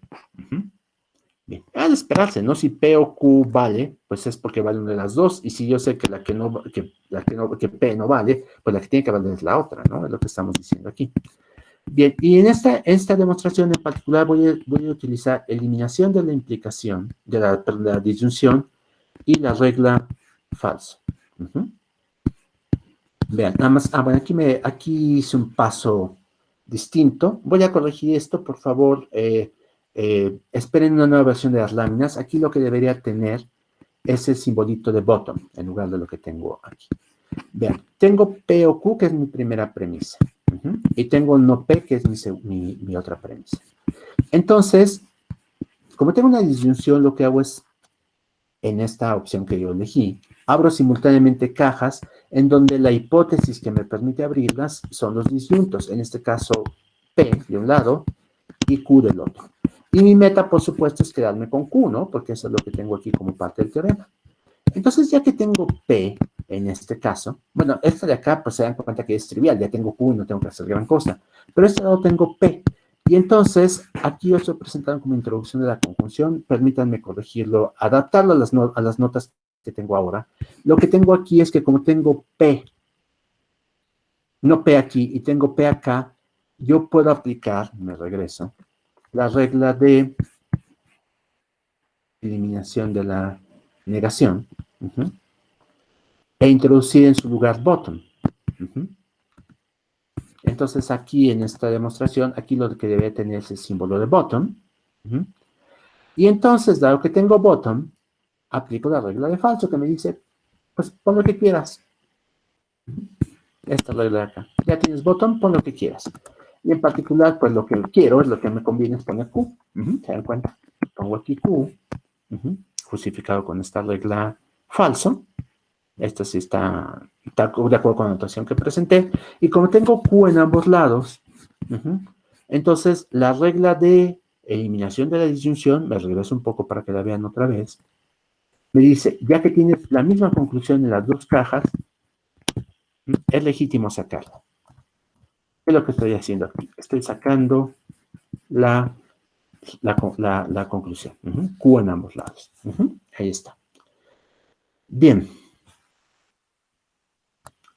Bien, ha de esperarse, ¿no? Si P o Q vale, pues es porque vale una de las dos, y si yo sé que que P no vale, pues la que tiene que valer es la otra, ¿no? Es lo que estamos diciendo aquí. Bien, y en esta demostración en particular voy a utilizar eliminación de la implicación, de la disyunción y la regla falso. Vean, nada más, bueno, aquí hice un paso distinto. Voy a corregir esto, por favor, esperen una nueva versión de las láminas. Aquí lo que debería tener es el simbolito de bottom, en lugar de lo que tengo aquí. Vean, tengo P o Q, que es mi primera premisa. Y tengo no P, que es mi otra premisa. Entonces, como tengo una disyunción, lo que hago es, en esta opción que yo elegí, abro simultáneamente cajas en donde la hipótesis que me permite abrirlas son los disyuntos. En este caso, P de un lado y Q del otro. Y mi meta, por supuesto, es quedarme con Q, ¿no? Porque eso es lo que tengo aquí como parte del teorema. Entonces, ya que tengo P, en este caso, bueno, esta de acá, pues se dan cuenta que es trivial, ya tengo Q y no tengo que hacer gran cosa. Pero este lado tengo P. Y entonces, aquí yo estoy presentando como introducción de la conjunción, permítanme corregirlo, adaptarlo a las notas que tengo ahora. Lo que tengo aquí es que como tengo P, no P aquí, y tengo P acá, yo puedo aplicar, me regreso, la regla de eliminación de la negación, e introducir en su lugar bottom. Entonces aquí en esta demostración, aquí lo que debe tener es el símbolo de bottom. Y entonces, dado que tengo bottom, aplico la regla de falso que me dice, pues pon lo que quieras. Esta regla de acá. Ya tienes bottom, pon lo que quieras. Y en particular, pues lo que quiero, es lo que me conviene es poner Q. ¿Se dan cuenta? Pongo aquí Q, justificado con esta regla falso. Esta sí está de acuerdo con la notación que presenté. Y como tengo Q en ambos lados, entonces la regla de eliminación de la disyunción, me regreso un poco para que la vean otra vez, me dice, ya que tienes la misma conclusión en las dos cajas, es legítimo sacarla. ¿Qué es lo que estoy haciendo aquí? Estoy sacando la conclusión. Q en ambos lados. Ahí está. Bien.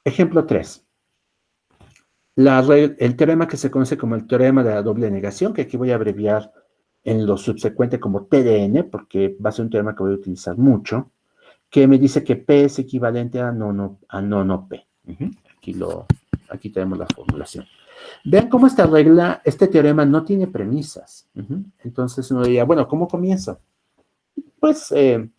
Ejemplo 3. El teorema que se conoce como el teorema de la doble negación, que aquí voy a abreviar en lo subsecuente como TDN, porque va a ser un teorema que voy a utilizar mucho, que me dice que P es equivalente a no P. Aquí tenemos la formulación. Vean cómo este teorema no tiene premisas. Entonces uno diría, bueno, ¿cómo comienzo? Pues en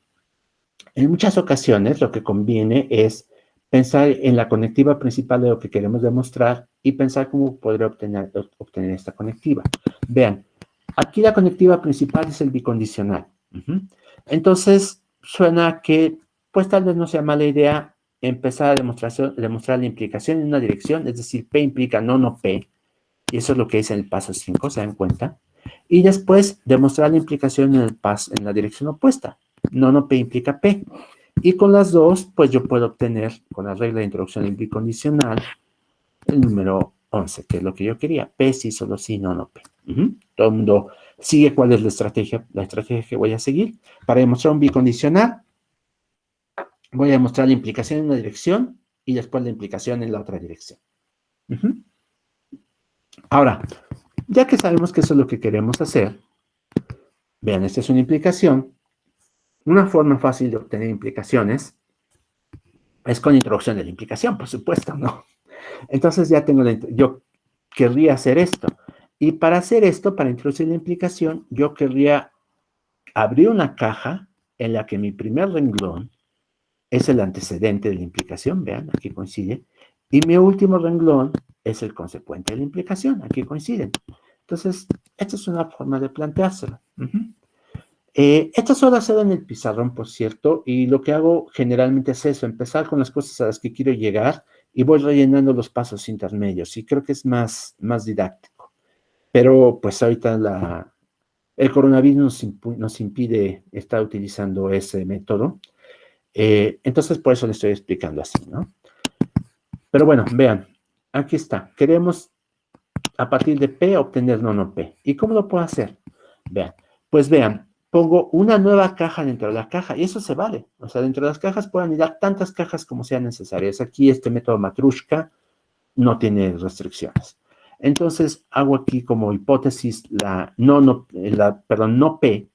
muchas ocasiones lo que conviene es pensar en la conectiva principal de lo que queremos demostrar y pensar cómo podría obtener esta conectiva. Vean, aquí la conectiva principal es el bicondicional. Entonces, suena que, pues tal vez no sea mala idea empezar a demostrar la implicación en una dirección, es decir, P implica no P, y eso es lo que dice en el paso 5, ¿se dan cuenta? Y después demostrar la implicación en la dirección opuesta. No P implica P. Y con las dos, pues yo puedo obtener, con la regla de introducción del bicondicional, el número 11, que es lo que yo quería. P sí, solo sí, no P. Todo el mundo sigue cuál es la estrategia que voy a seguir. Para demostrar un bicondicional, voy a demostrar la implicación en una dirección y después la implicación en la otra dirección. Ahora, ya que sabemos que eso es lo que queremos hacer, vean, esta es una implicación. Una forma fácil de obtener implicaciones es con introducción de la implicación, por supuesto, ¿no? Entonces ya tengo yo querría hacer esto. Y para hacer esto, para introducir la implicación, yo querría abrir una caja en la que mi primer renglón es el antecedente de la implicación, vean, aquí coincide, y mi último renglón es el consecuente de la implicación, aquí coinciden. Entonces, esta es una forma de planteárselo. Esto suelo hacer en el pizarrón, por cierto, y lo que hago generalmente es eso, empezar con las cosas a las que quiero llegar y voy rellenando los pasos intermedios, y creo que es más didáctico. Pero, pues, ahorita el coronavirus nos impide estar utilizando ese método, entonces por eso le estoy explicando así, ¿no? Pero bueno, vean, aquí está. Queremos, a partir de P, obtener no P. ¿Y cómo lo puedo hacer? Vean, pues vean, pongo una nueva caja dentro de la caja, y eso se vale. O sea, dentro de las cajas pueden ir tantas cajas como sean necesarias. Aquí este método Matrushka no tiene restricciones. Entonces, hago aquí como hipótesis no P,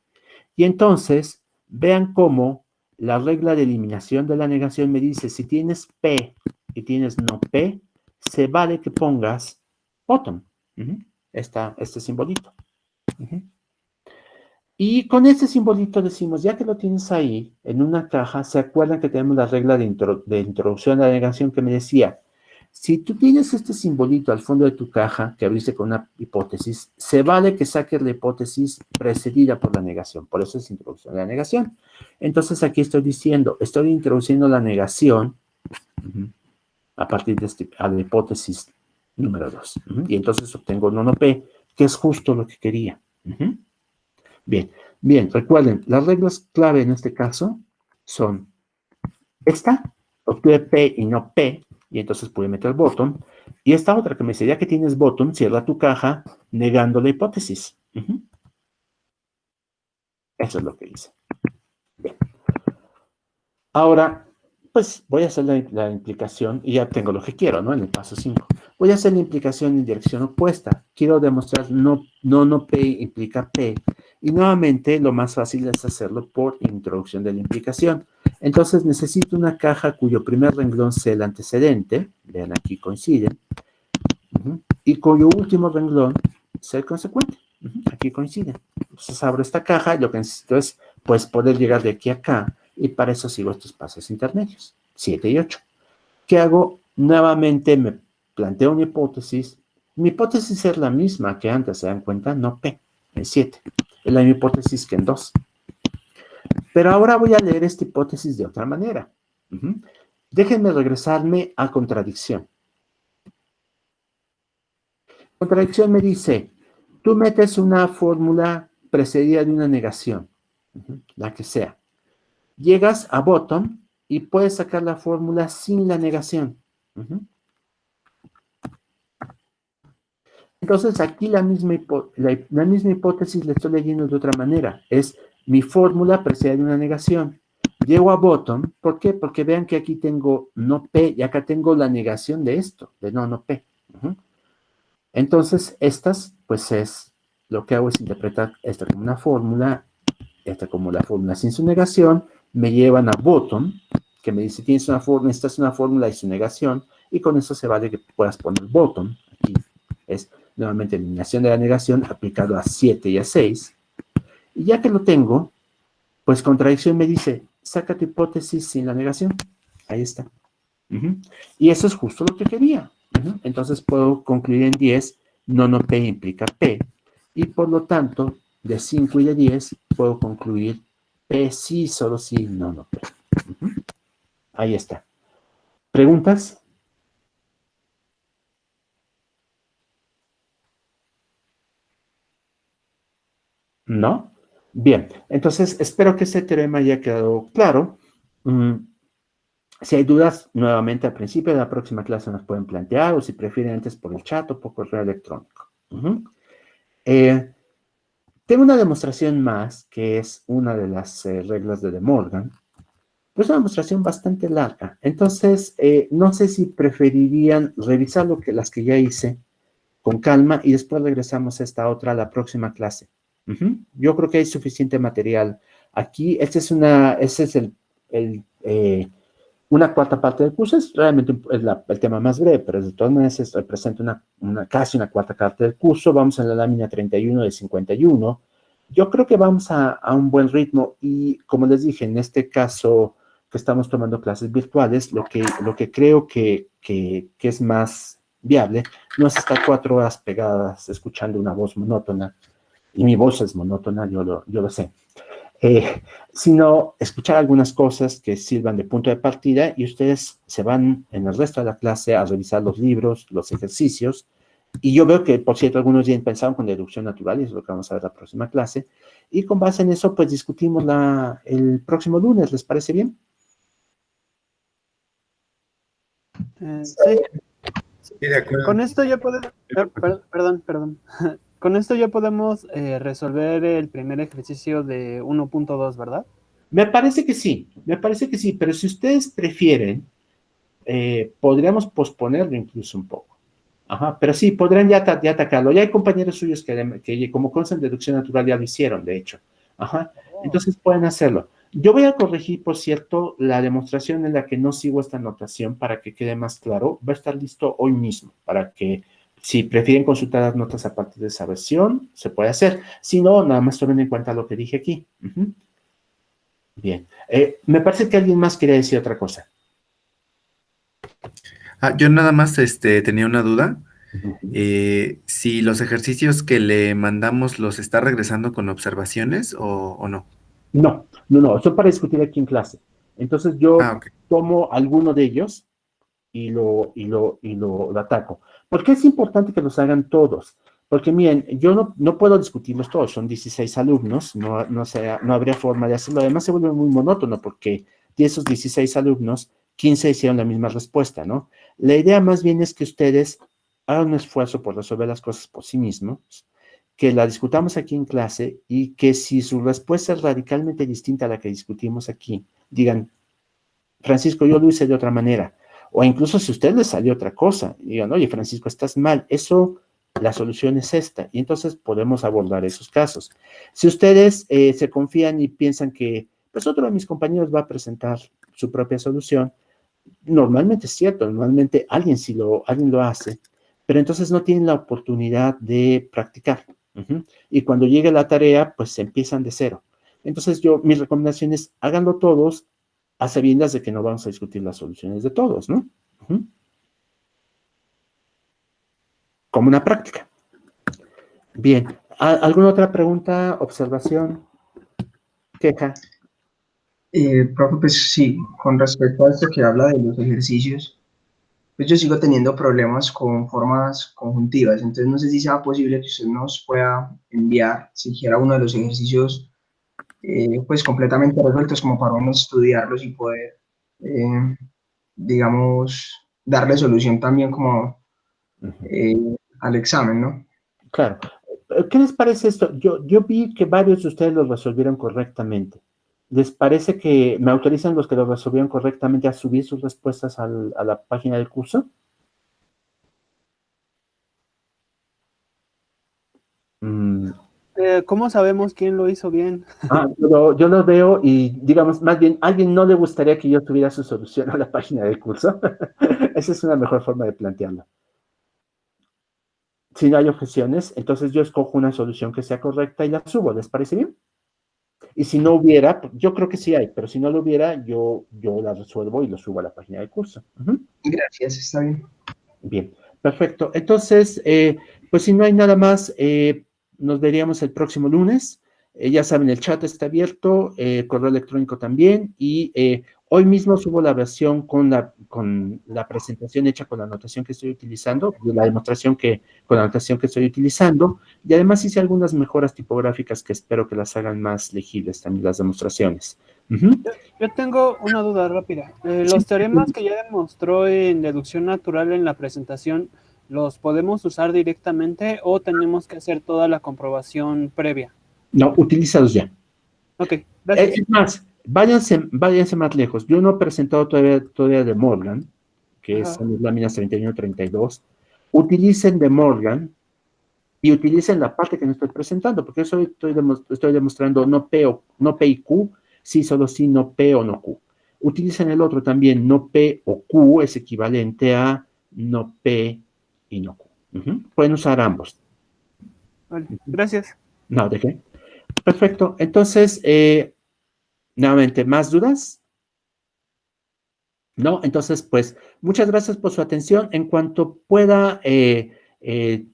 y entonces, vean cómo la regla de eliminación de la negación me dice, si tienes P y tienes no P, se vale que pongas bottom, este simbolito. Y con este simbolito decimos, ya que lo tienes ahí, en una caja, ¿se acuerdan que tenemos la regla de introducción a la negación que me decía? Si tú tienes este simbolito al fondo de tu caja, que abriste con una hipótesis, se vale que saques la hipótesis precedida por la negación. Por eso es introducción a la negación. Entonces aquí estoy diciendo, estoy introduciendo la negación a partir de la hipótesis número 2. Y entonces obtengo no P, que es justo lo que quería. Bien, recuerden, las reglas clave en este caso son esta, obtuve P y no P, y entonces pude meter bottom, y esta otra que me dice, ya que tienes bottom, cierra tu caja negando la hipótesis. Eso es lo que hice. Bien. Ahora, pues voy a hacer la implicación, y ya tengo lo que quiero, ¿no? En el paso 5. Voy a hacer la implicación en dirección opuesta. Quiero demostrar no P implica P, y nuevamente lo más fácil es hacerlo por introducción de la implicación. Entonces necesito una caja cuyo primer renglón sea el antecedente, vean aquí coinciden, y cuyo último renglón sea el consecuente, aquí coinciden. Entonces abro esta caja y lo que necesito es pues poder llegar de aquí a acá, y para eso sigo estos pasos intermedios, 7 y 8. ¿Qué hago? Nuevamente me planteo una hipótesis. Mi hipótesis es la misma que antes, ¿se dan cuenta? No P, en 7. Es la misma hipótesis que en 2. Pero ahora voy a leer esta hipótesis de otra manera. Déjenme regresarme a contradicción. Contradicción me dice, tú metes una fórmula precedida de una negación, la que sea. Llegas a bottom y puedes sacar la fórmula sin la negación. Entonces aquí la misma hipótesis la estoy leyendo de otra manera. Es mi fórmula precede de una negación. Llego a bottom, ¿por qué? Porque vean que aquí tengo no P y acá tengo la negación de esto, de no P. Entonces, estas, pues es, lo que hago es interpretar esta como una fórmula, esta como la fórmula sin su negación, me llevan a bottom, que me dice, tienes una fórmula, esta es una fórmula y su negación, y con eso se vale que puedas poner bottom, aquí es nuevamente eliminación de la negación aplicado a 7 y a 6, y ya que lo tengo, pues contradicción me dice, saca tu hipótesis sin la negación, ahí está. Y eso es justo lo que quería. Entonces puedo concluir en 10, nono P implica P, y por lo tanto, de 5 y de 10, puedo concluir P sí, solo sí, nono P. Ahí está. ¿Preguntas? ¿No? Bien, entonces espero que este teorema haya quedado claro. Si hay dudas, nuevamente al principio de la próxima clase nos pueden plantear, o si prefieren antes por el chat o por correo electrónico. Tengo una demostración más, que es una de las reglas de De Morgan. Es una demostración bastante larga. Entonces, no sé si preferirían revisar las que ya hice con calma y después regresamos a esta otra, a la próxima clase. Yo creo que hay suficiente material aquí. Ese es una cuarta parte del curso. Es realmente el tema más breve, pero de todas maneras representa casi una cuarta parte del curso. Vamos a la lámina 31 de 51. Yo creo que vamos a un buen ritmo y, como les dije, en este caso que estamos tomando clases virtuales, lo que creo que es más viable no es estar 4 horas pegadas escuchando una voz monótona, y mi voz es monótona, yo lo sé, sino escuchar algunas cosas que sirvan de punto de partida, y ustedes se van en el resto de la clase a revisar los libros, los ejercicios, y yo veo que, por cierto, algunos ya pensaron con deducción natural, y eso es lo que vamos a ver la próxima clase, y con base en eso, pues discutimos el próximo lunes. ¿Les parece bien? Sí. Sí, de acuerdo. Con esto ya podemos... Perdón. Con esto ya podemos resolver el primer ejercicio de 1.2, ¿verdad? Me parece que sí, pero si ustedes prefieren, podríamos posponerlo incluso un poco. Pero sí, podrán ya atacarlo. Ya hay compañeros suyos que como constan de deducción natural ya lo hicieron, de hecho. Entonces pueden hacerlo. Yo voy a corregir, por cierto, la demostración en la que no sigo esta notación para que quede más claro. Va a estar listo hoy mismo, para que si prefieren consultar las notas a partir de esa versión, se puede hacer. Si no, nada más tomen en cuenta lo que dije aquí. Bien. Me parece que alguien más quería decir otra cosa. Yo nada más tenía una duda. Si los ejercicios que le mandamos los está regresando con observaciones o no. No, eso para discutir aquí en clase. Entonces yo tomo alguno de ellos y lo ataco. ¿Por qué es importante que los hagan todos? Porque miren, yo no puedo discutirlos todos, son 16 alumnos, no habría forma de hacerlo. Además se vuelve muy monótono porque de esos 16 alumnos, 15 hicieron la misma respuesta, ¿no? La idea más bien es que ustedes hagan un esfuerzo por resolver las cosas por sí mismos, que la discutamos aquí en clase y que si su respuesta es radicalmente distinta a la que discutimos aquí, digan, Francisco, yo lo hice de otra manera. O incluso si a usted le salió otra cosa, digan, oye, Francisco, estás mal. La solución es esta. Y entonces podemos abordar esos casos. Si ustedes se confían y piensan que, pues otro de mis compañeros va a presentar su propia solución, normalmente es cierto, normalmente alguien lo hace, pero entonces no tienen la oportunidad de practicar. Y cuando llegue la tarea, pues se empiezan de cero. Entonces mi recomendación es, háganlo todos, a sabiendas de que no vamos a discutir las soluciones de todos, ¿no? Como una práctica. Bien, ¿alguna otra pregunta, observación, queja? Profe, pues sí, con respecto a esto que habla de los ejercicios, pues yo sigo teniendo problemas con formas conjuntivas, entonces no sé si sea posible que usted nos pueda enviar siquiera uno de los ejercicios pues completamente resueltos como para uno estudiarlos y poder, digamos, darle solución también como al examen, ¿no? Claro. ¿Qué les parece esto? Yo vi que varios de ustedes lo resolvieron correctamente. ¿Les parece que me autorizan los que lo resolvieron correctamente a subir sus respuestas a la página del curso? ¿Cómo sabemos quién lo hizo bien? Yo lo veo y, digamos, más bien, ¿a alguien no le gustaría que yo tuviera su solución a la página del curso? Esa es una mejor forma de plantearlo. Si no hay objeciones, entonces yo escojo una solución que sea correcta y la subo. ¿Les parece bien? Y si no hubiera, yo creo que sí hay, pero si no lo hubiera, yo la resuelvo y lo subo a la página del curso. Gracias, está bien. Bien, perfecto. Entonces, pues si no hay nada más, nos veríamos el próximo lunes. Ya saben, el chat está abierto, correo electrónico también, y hoy mismo subo la versión con la presentación hecha con la anotación que estoy utilizando, la demostración con la anotación que estoy utilizando, y además hice algunas mejoras tipográficas que espero que las hagan más legibles también las demostraciones. Yo tengo una duda rápida. Los teoremas que ya demostró en deducción natural en la presentación, ¿los podemos usar directamente o tenemos que hacer toda la comprobación previa? No, utilízalos ya. Ok, gracias. Es más, váyanse más lejos. Yo no he presentado todavía de Morgan, que son las láminas 31 y 32. Utilicen de Morgan y utilicen la parte que no estoy presentando, porque eso estoy demostrando no P y Q, sí, solo sí, no P o no Q. Utilicen el otro también, no P o Q es equivalente a no P y no Q. Pueden usar ambos. Vale, gracias. No, ¿de qué? Perfecto. Entonces, nuevamente, ¿más dudas? No, entonces, pues, muchas gracias por su atención. En cuanto pueda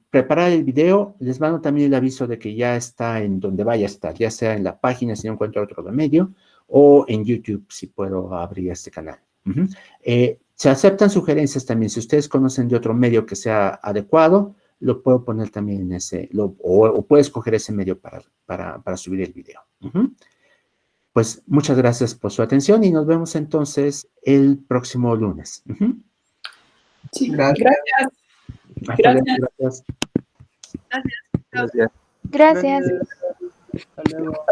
preparar el video, les mando también el aviso de que ya está en donde vaya a estar, ya sea en la página si no encuentro otro remedio, o en YouTube si puedo abrir este canal. Se aceptan sugerencias también. Si ustedes conocen de otro medio que sea adecuado, lo puedo poner también en ese, o puedo escoger ese medio para subir el video. Pues muchas gracias por su atención y nos vemos entonces el próximo lunes. Sí, Gracias. Hasta luego, gracias. Gracias. Gracias. Gracias. Hasta luego.